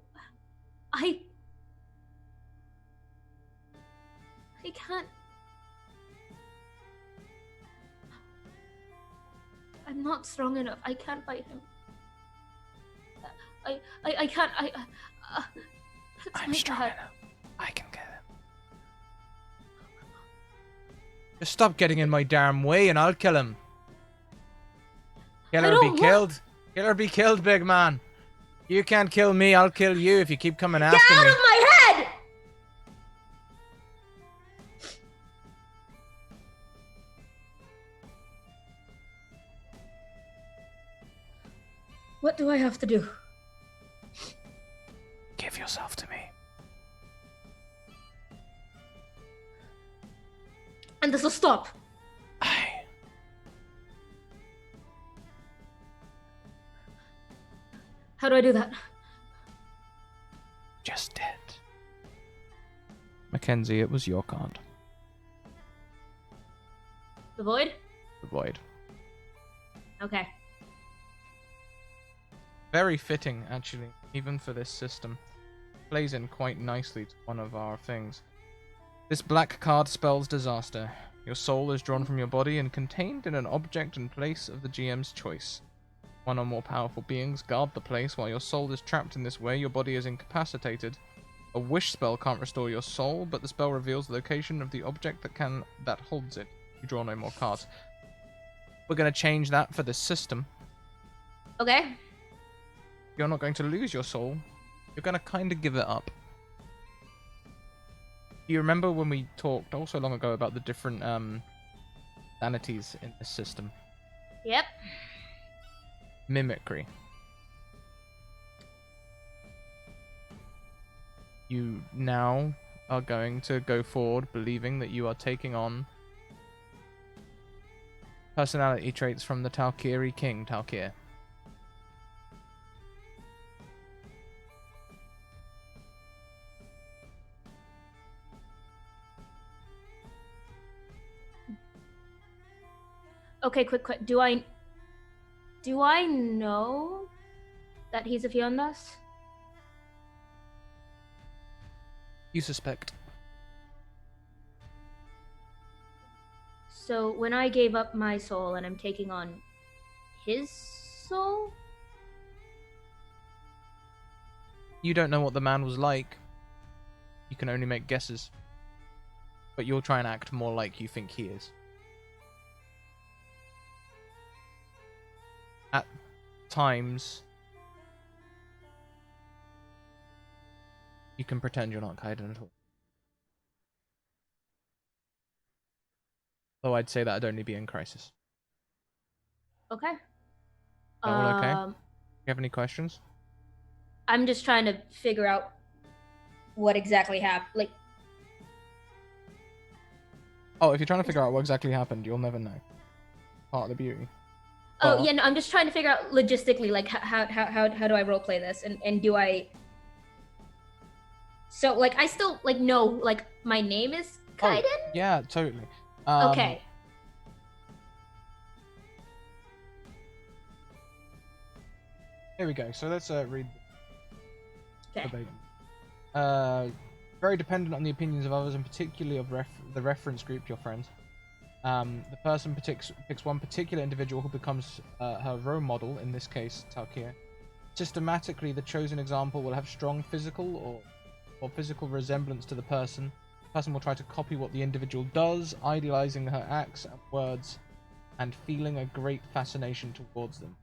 I can't. I'm not strong enough. I can't fight him. I can't. I'm strong enough. I can get him. Just stop getting in my damn way and I'll kill him. Kill or be killed. Kill or be killed, big man. You can't kill me, I'll kill you if you keep coming after me. Get out of my head! What do I have to do? Give yourself to me. And this will stop. Aye. How do I do that? Just did. Mackenzie, it was your card. The void? The void. Okay. Very fitting, actually, even for this system. Plays in quite nicely to one of our things. This black card spells disaster. Your soul is drawn from your body and contained in an object in place of the GM's choice. One or more powerful beings guard the place while your soul is trapped in this way. Your body is incapacitated. A wish spell can't restore your soul, but the spell reveals the location of the object that holds it. You draw no more cards. We're going to change that for this system. Okay. You're not going to lose your soul. You're going to kind of give it up. You remember when we talked all so long ago about the different sanities in this system? Yep. Mimicry. You now are going to go forward believing that you are taking on personality traits from the Talkiri King, Talkir. Okay, quick. Do I know that he's a Fiondas? You suspect. So when I gave up my soul and I'm taking on his soul? You don't know what the man was like. You can only make guesses. But you'll try and act more like you think he is. At times, you can pretend you're not Kaiden at all. Though I'd say that'd only be in Crisis. Okay. Is that all okay? Um, You have any questions? I'm just trying to figure out what exactly happened. Like, Oh, if you're trying to figure out what exactly happened, you'll never know. Part of the beauty. oh But- yeah, no, I'm just trying to figure out logistically, like how do I roleplay this, and do I? So like I still like know like my name is Kaiden. Oh, yeah, totally. Okay. Here we go. So let's read Okay. verbatim. Very dependent on the opinions of others, and particularly of the reference group, your friends. The person picks one particular individual who becomes her role model, in this case, Talkir. Systematically, the chosen example will have strong physical or physical resemblance to the person. The person will try to copy what the individual does, idealizing her acts and words, and feeling a great fascination towards them.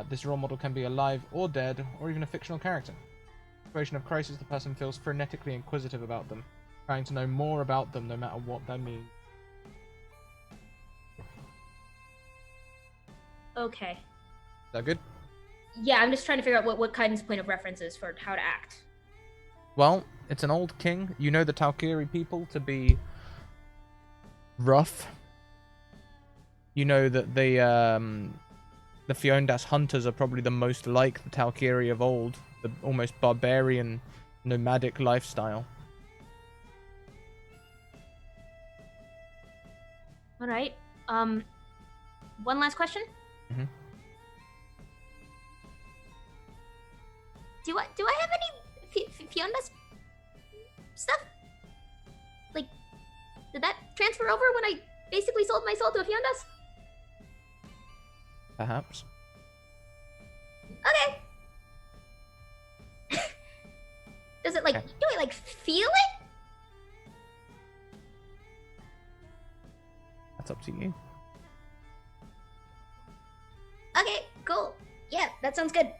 This role model can be alive or dead, or even a fictional character. In the situation of Crisis, the person feels frenetically inquisitive about them, trying to know more about them no matter what that means. Okay. Is that good? Yeah, I'm just trying to figure out what Kaiden's point of reference is for how to act. Well, it's an old king. You know the Talkiri people to be rough. You know that the Fiondas hunters are probably the most like the Talkiri of old, the almost barbarian, nomadic lifestyle. All right. One last question. Mhm. Do I have any Fionda's stuff? Like, did that transfer over when I basically sold my soul to a Fiondas? Perhaps. Okay. Does it like? Okay. Do I like feel it? That's up to you. Okay, cool. Yeah, that sounds good.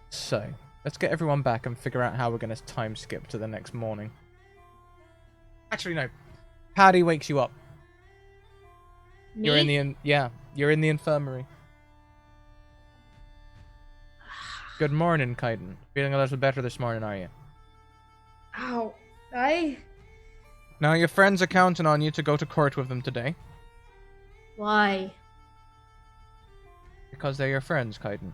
So, let's get everyone back and figure out how we're going to time skip to the next morning. Actually, no. Paddy wakes you up. Me? You're in the you're in the infirmary. Good morning, Kaiden. Feeling a little better this morning, are you? Ow. Now your friends are counting on you to go to court with them today. Why? Because they're your friends, Kaiden.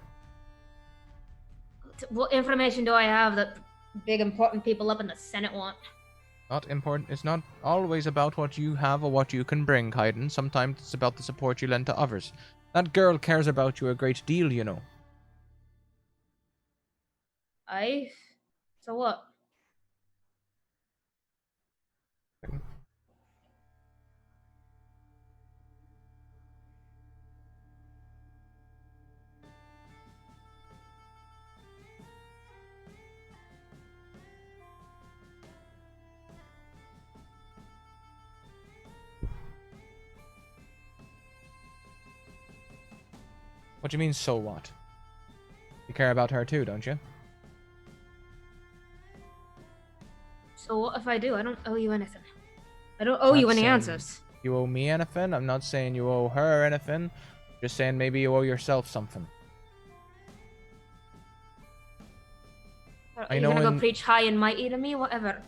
What information do I have that big important people up in the Senate want? Not important. It's not always about what you have or what you can bring, Kaiden. Sometimes it's about the support you lend to others. That girl cares about you a great deal, you know. So what? What do you mean, so what? You care about her too, don't you? So what if I do? I don't owe you anything. I don't owe you Not any saying answers. You owe me anything. I'm not saying you owe her anything. Just saying maybe you owe yourself something. Are I you know gonna go in- preach high and mighty to me? Whatever.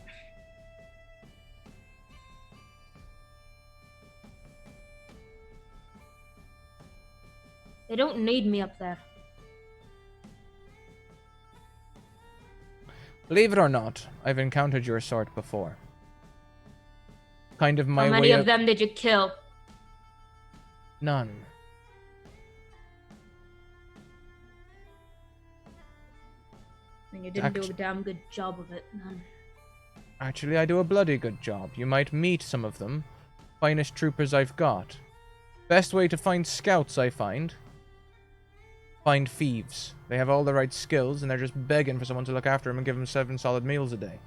They don't need me up there. Believe it or not, I've encountered your sort before. Kind of my How many way of them did you kill? None. And you didn't do Tact. a damn good job of it, none. Actually, I do a bloody good job. You might meet some of them. Finest troopers I've got. Best way to find scouts, I find. Find thieves. They have all the right skills, and they're just begging for someone to look after them and give them 7 solid meals a day.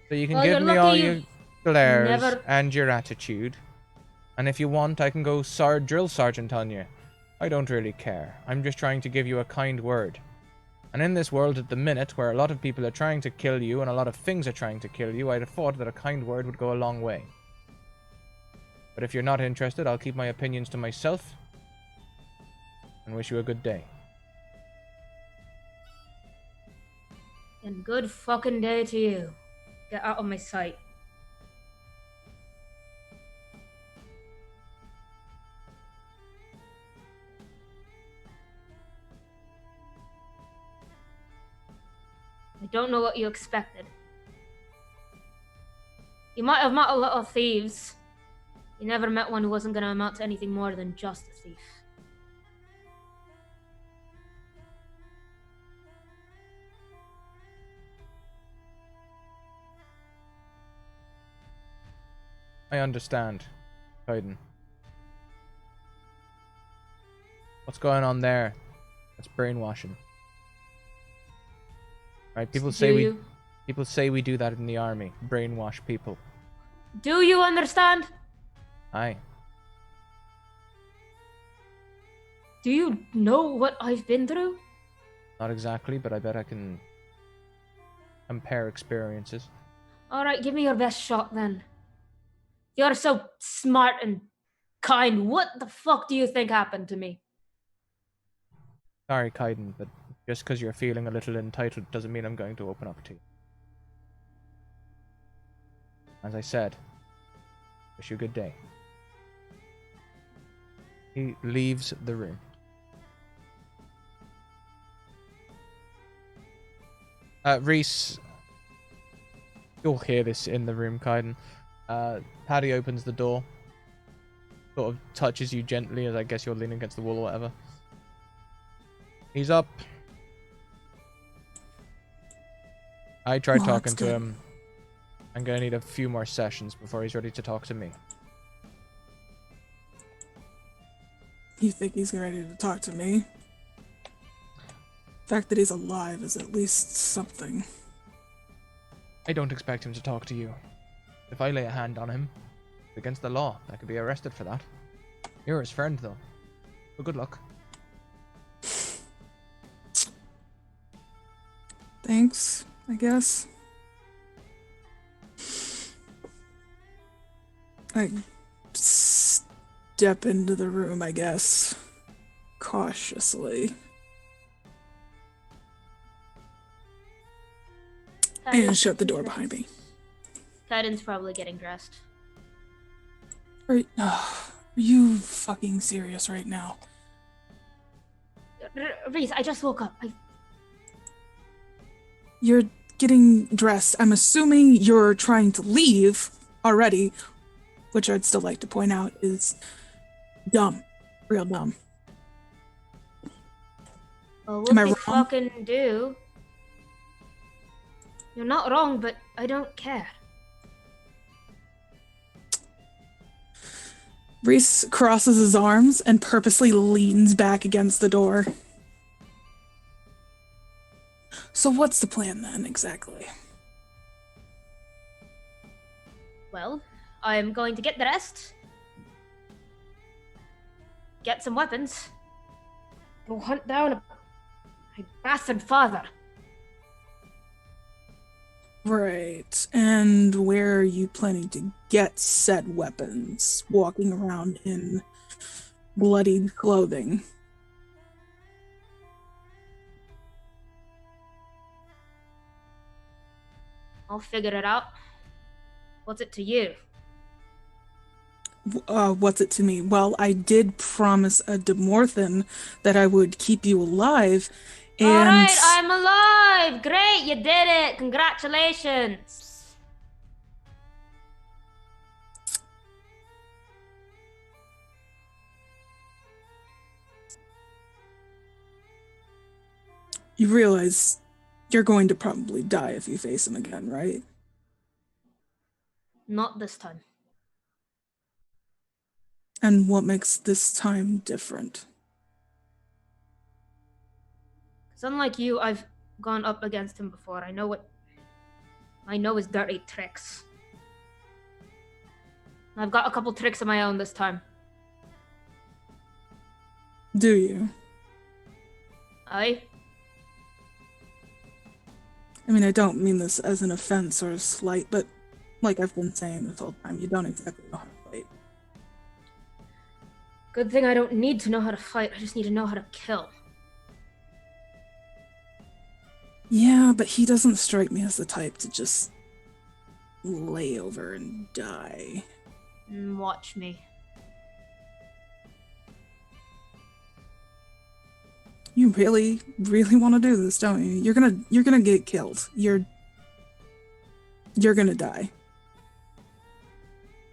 So you can Well, give you're me all lucky your you've glares never- and your attitude. And if you want, I can go drill sergeant on you. I don't really care. I'm just trying to give you a kind word. And in this world at the minute, where a lot of people are trying to kill you and a lot of things are trying to kill you, I'd have thought that a kind word would go a long way. But if you're not interested, I'll keep my opinions to myself. And wish you a good day. And good fucking day to you. Get out of my sight. I don't know what you expected. You might have met a lot of thieves. You never met one who wasn't going to amount to anything more than just a thief. I understand, Kaiden. What's going on there? That's brainwashing. Right, people say we do that in the army. Brainwash people. Do you understand? Aye. Do you know what I've been through? Not exactly, but I bet I can compare experiences. Alright, give me your best shot then. You're so smart and kind. What the fuck do you think happened to me? Sorry, Kaiden, but just because you're feeling a little entitled doesn't mean I'm going to open up to you. As I said, wish you a good day. He leaves the room. Reese, you'll hear this in the room, Kaiden. Paddy opens the door, sort of touches you gently, as I guess you're leaning against the wall or whatever. He's up. I tried Well, talking that's to good. him. I'm gonna need a few more sessions before he's ready to talk to me. You think he's ready to talk to me? The fact that he's alive is at least something. I don't expect him to talk to you. If I lay a hand on him, it's against the law. I could be arrested for that. You're his friend, though. So good luck. Thanks, I guess. I step into the room, I guess, cautiously. And shut the door behind me. Kaiden's probably getting dressed. Are you fucking serious right now? Reese, I just woke up. You're getting dressed. I'm assuming you're trying to leave already, which I'd still like to point out is dumb. Real dumb. Well, Am I what wrong? fucking do? You're not wrong, but I don't care. Reese crosses his arms and purposely leans back against the door. So what's the plan then, exactly? Well, I'm going to get dressed, get some weapons, go hunt down my bastard father. Right. And where are you planning to get said weapons? Walking around in bloodied clothing. I'll figure it out. What's it to you? What's it to me? Well, I did promise a Demorthan that I would keep you alive, and... Alright, I'm alive! Great, you did it! Congratulations! You realize you're going to probably die if you face him again, right? Not this time. And what makes this time different? Because unlike you, I've gone up against him before. I know his dirty tricks. I've got a couple tricks of my own this time. Do you? Aye? I mean, I don't mean this as an offense or a slight, but like I've been saying this whole time, you don't exactly know how to fight. Good thing I don't need to know how to fight. I just need to know how to kill. Yeah, but he doesn't strike me as the type to just lay over and die. Watch me. You really, really want to do this, don't you? You're gonna get killed. You're gonna die.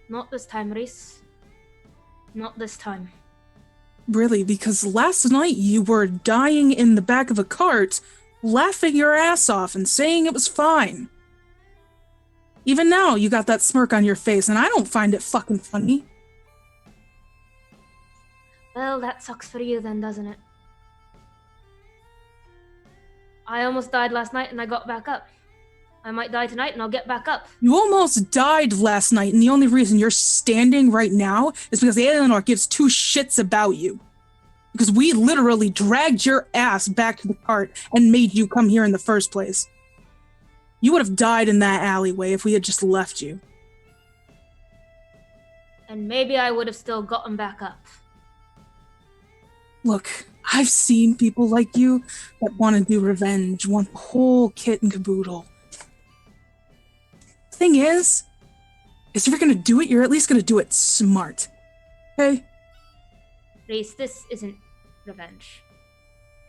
Not this time, Reese. Not this time. Really, because last night you were dying in the back of a cart, laughing your ass off and saying it was fine. Even now, you got that smirk on your face, and I don't find it fucking funny. Well, that sucks for you then, doesn't it? I almost died last night and I got back up. I might die tonight and I'll get back up. You almost died last night, and the only reason you're standing right now is because Eleanor gives two shits about you. Because we literally dragged your ass back to the cart and made you come here in the first place. You would have died in that alleyway if we had just left you. And maybe I would have still gotten back up. Look, I've seen people like you that want to do revenge, want the whole kit and caboodle. Thing is if you're gonna do it, you're at least gonna do it smart. Okay? Reese, this isn't revenge.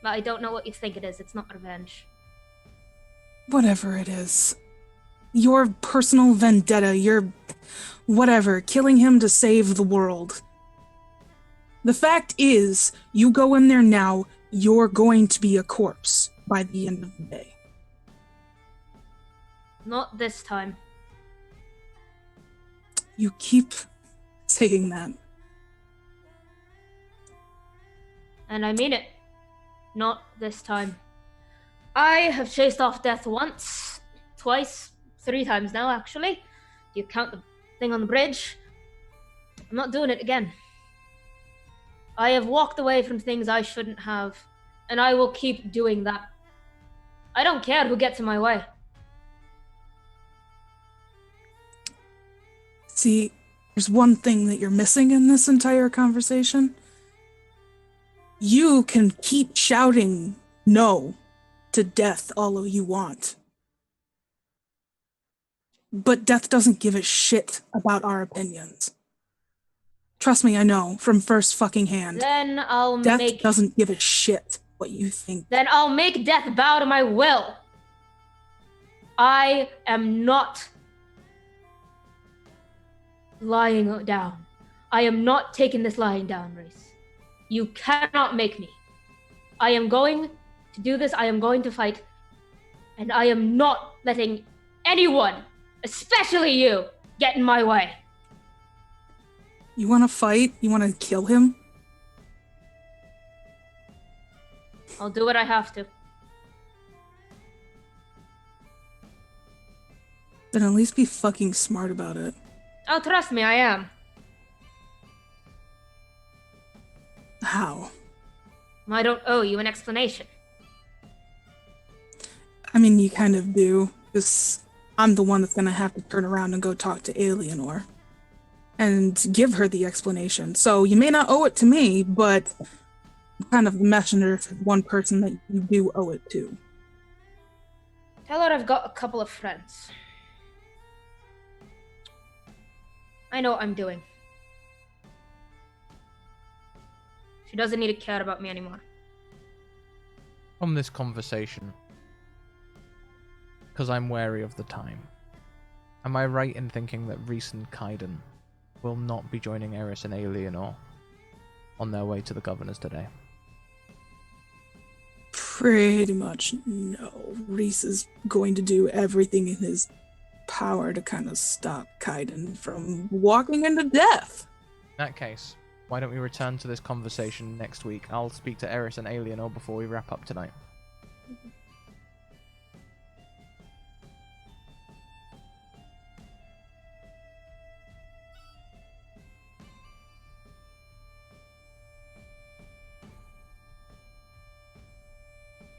But I don't know what you think it is. It's not revenge. Whatever it is. Your personal vendetta, your whatever, killing him to save the world. The fact is, you go in there now, you're going to be a corpse by the end of the day. Not this time. You keep saying that. And I mean it. Not this time. I have chased off death once, twice, 3 times now, actually. Do you count the thing on the bridge? I'm not doing it again. I have walked away from things I shouldn't have, and I will keep doing that. I don't care who gets in my way. See, there's one thing that you're missing in this entire conversation. You can keep shouting no to death all you want. But death doesn't give a shit about our opinions. Trust me, I know, from first fucking hand. Then I'll Death doesn't give a shit what you think. Then I'll make death bow to my will. I am not lying down. I am not taking this lying down, Reese. You cannot make me. I am going to do this. I am going to fight. And I am not letting anyone, especially you, get in my way. You want to fight? You want to kill him? I'll do what I have to. Then at least be fucking smart about it. Oh, trust me, I am. How? I don't owe you an explanation. I mean, you kind of do, because I'm the one that's going to have to turn around and go talk to Eleanor and give her the explanation. So you may not owe it to me, but I'm kind of the messenger for one person that you do owe it to. Tell her I've got a couple of friends. I know what I'm doing. She doesn't need to care about me anymore. From this conversation, because I'm wary of the time, am I right in thinking that Reese and Kaiden will not be joining Eris and Eleanor on their way to the governor's today? Pretty much no. Reese is going to do everything in his power to kind of stop Kaiden from walking into death. In that case, why don't we return to this conversation next week? I'll speak to Eris and Alienor before we wrap up tonight.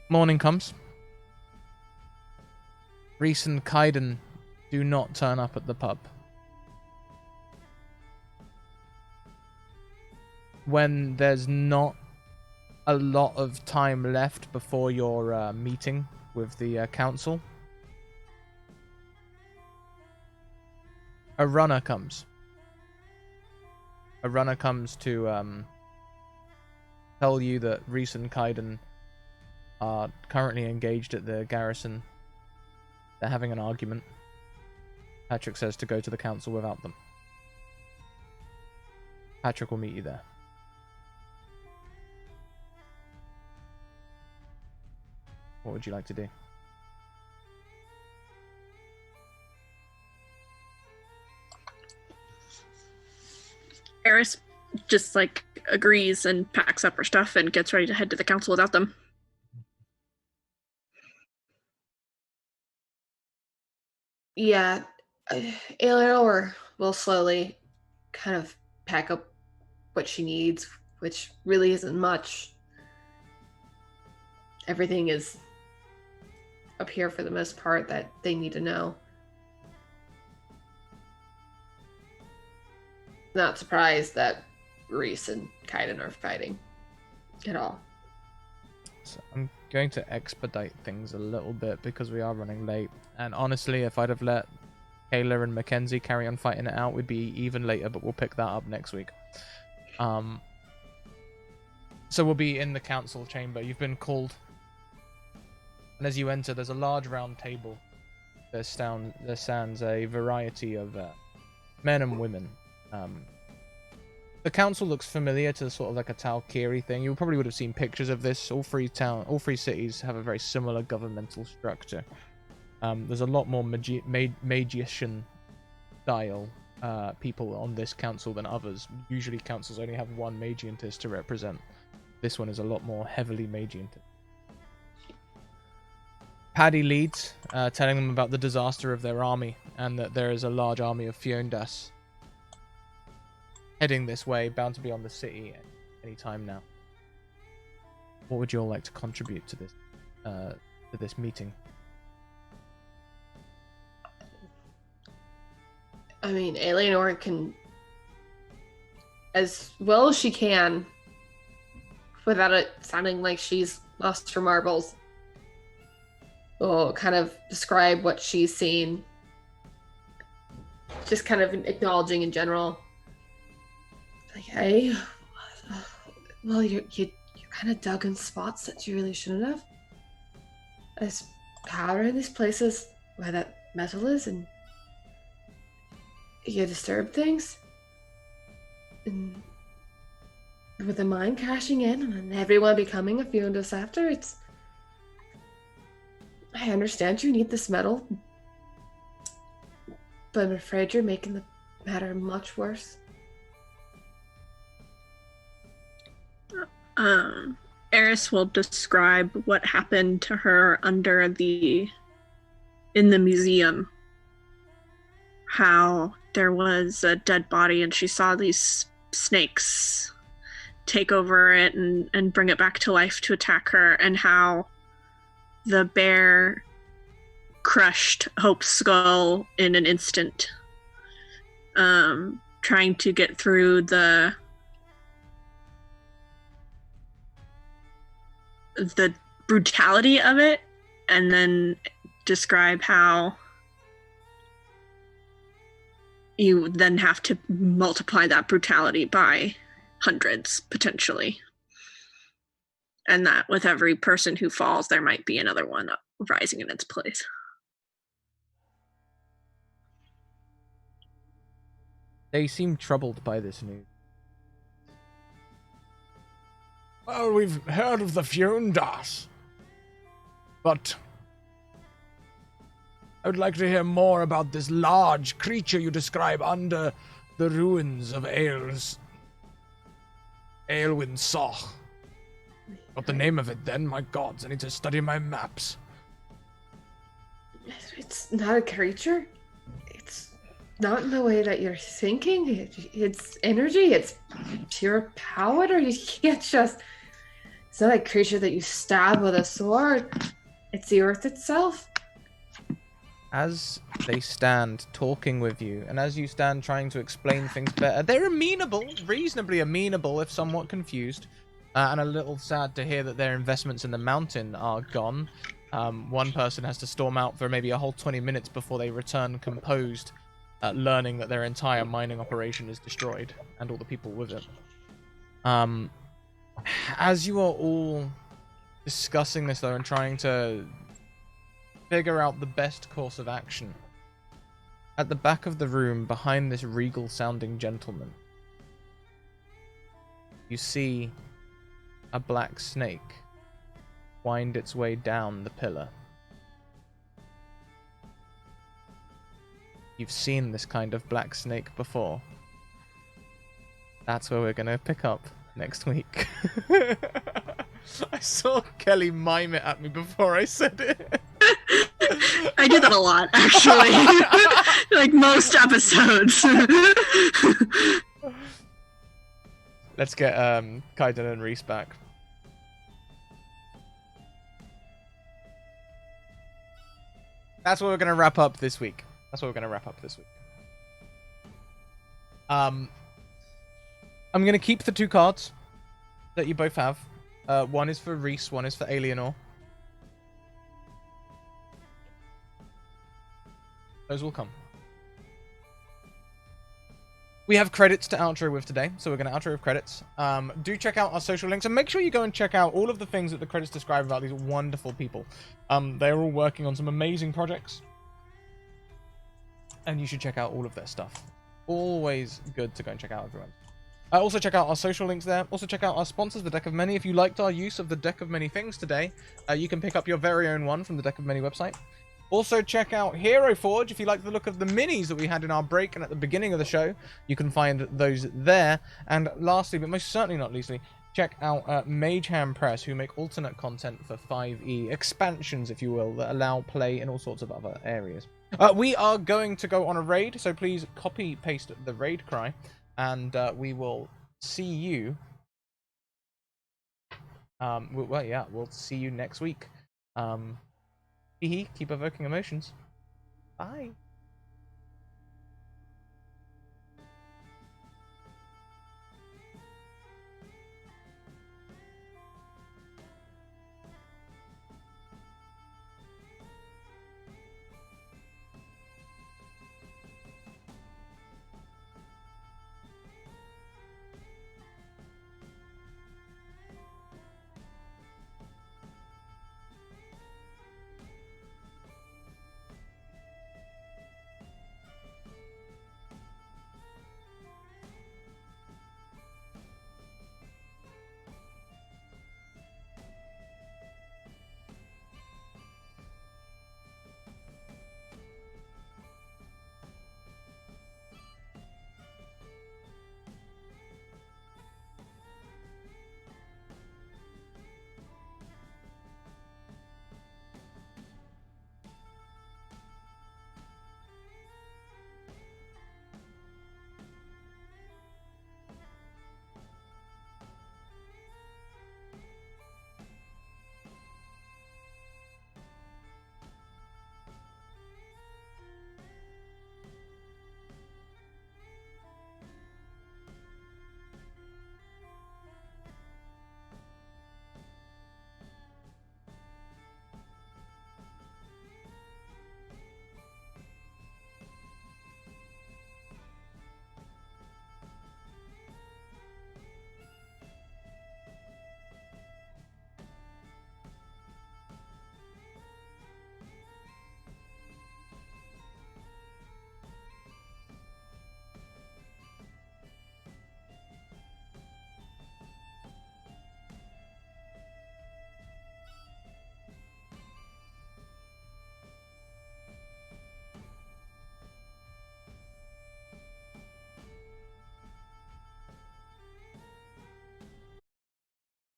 Morning comes. Reese and Kaiden do not turn up at the pub. When there's not a lot of time left before your meeting with the council, a runner comes. A runner comes to tell you that Reese and Kaiden are currently engaged at the garrison. They're having an argument. Patrick says to go to the council without them. Patrick will meet you there. What would you like to do? Eris just like agrees and packs up her stuff and gets ready to head to the council without them. Yeah, Eleanor will slowly kind of pack up what she needs, which really isn't much. Everything is up here for the most part that they need to know. Not surprised that Reese and Kaiden are fighting at all. So I'm going to expedite things a little bit because we are running late. And honestly, if I'd have let Kayla and Mackenzie carry on fighting it out, we'd be even later, but we'll pick that up next week. So we'll be in the council chamber. You've been called. And as you enter, there's a large round table. There stands a variety of men and women. The council looks familiar to sort of like a Tal'Kiri thing. You probably would have seen pictures of this. All three cities have a very similar governmental structure. There's a lot more magician style people on this council than others. Usually councils only have one magiantist to represent. This one is a lot more heavily magiantist. Paddy leads, telling them about the disaster of their army and that there is a large army of Fiondas heading this way, bound to be on the city any time now. What would you all like to contribute to this meeting? I mean, Eleanor can, as well as she can, without it sounding like she's lost her marbles, will kind of describe what she's seen. Just kind of acknowledging in general. Like, hey, well, you kind of dug in spots that you really shouldn't have. There's powder in these places where that metal is, and you disturb things. And with the mine crashing in and everyone becoming a Fiondas after, it's... I understand you need this metal, but I'm afraid you're making the matter much worse. Eris will describe what happened to her in the museum. How there was a dead body and she saw these snakes take over it and bring it back to life to attack her, and how the bear crushed Hope's skull in an instant, trying to get through the brutality of it, and then describe how you then have to multiply that brutality by hundreds, potentially. And that with every person who falls, there might be another one rising in its place. They seem troubled by this news. Well, we've heard of the Fiondas. But I would like to hear more about this large creature you describe under the ruins of Aelwyn Saw. Got the name of it then? My gods, I need to study my maps. It's not a creature. It's not in the way that you're thinking. It's energy. It's pure power. You can't just. It's not a creature that you stab with a sword. It's the earth itself. As they stand talking with you, and as you stand trying to explain things better, they're amenable, reasonably amenable, if somewhat confused, and a little sad to hear that their investments in the mountain are gone. One person has to storm out for maybe a whole 20 minutes before they return composed, learning that their entire mining operation is destroyed, and all the people with it. As you are all discussing this, though, and trying to figure out the best course of action, at the back of the room, behind this regal-sounding gentleman, you see a black snake wind its way down the pillar. You've seen this kind of black snake before. That's where we're gonna pick up next week. I saw Kelly mime it at me before I said it. I do that a lot, actually. Like most episodes. Let's get Kaiden and Reese back. That's what we're gonna wrap up this week. I'm gonna keep the 2 cards that you both have. One is for Reese, one is for Alienor. Those will come. We have credits to outro with today, so we're going to outro with credits. Do check out our social links, and make sure you go and check out all of the things that the credits describe about these wonderful people. They're all working on some amazing projects, and you should check out all of their stuff. Always good to go and check out everyone. Also check out our social links there. Also check out our sponsors, the Deck of Many. If you liked our use of the Deck of Many things today, you can pick up your very own one from the Deck of Many website. Also, check out Hero Forge if you like the look of the minis that we had in our break and at the beginning of the show. You can find those there. And lastly, but most certainly not leastly, check out Mage Hand Press, who make alternate content for 5e, expansions, if you will, that allow play in all sorts of other areas. We are going to go on a raid, so please copy-paste the raid cry, and we will see you... we'll see you next week. Keep evoking emotions. Bye.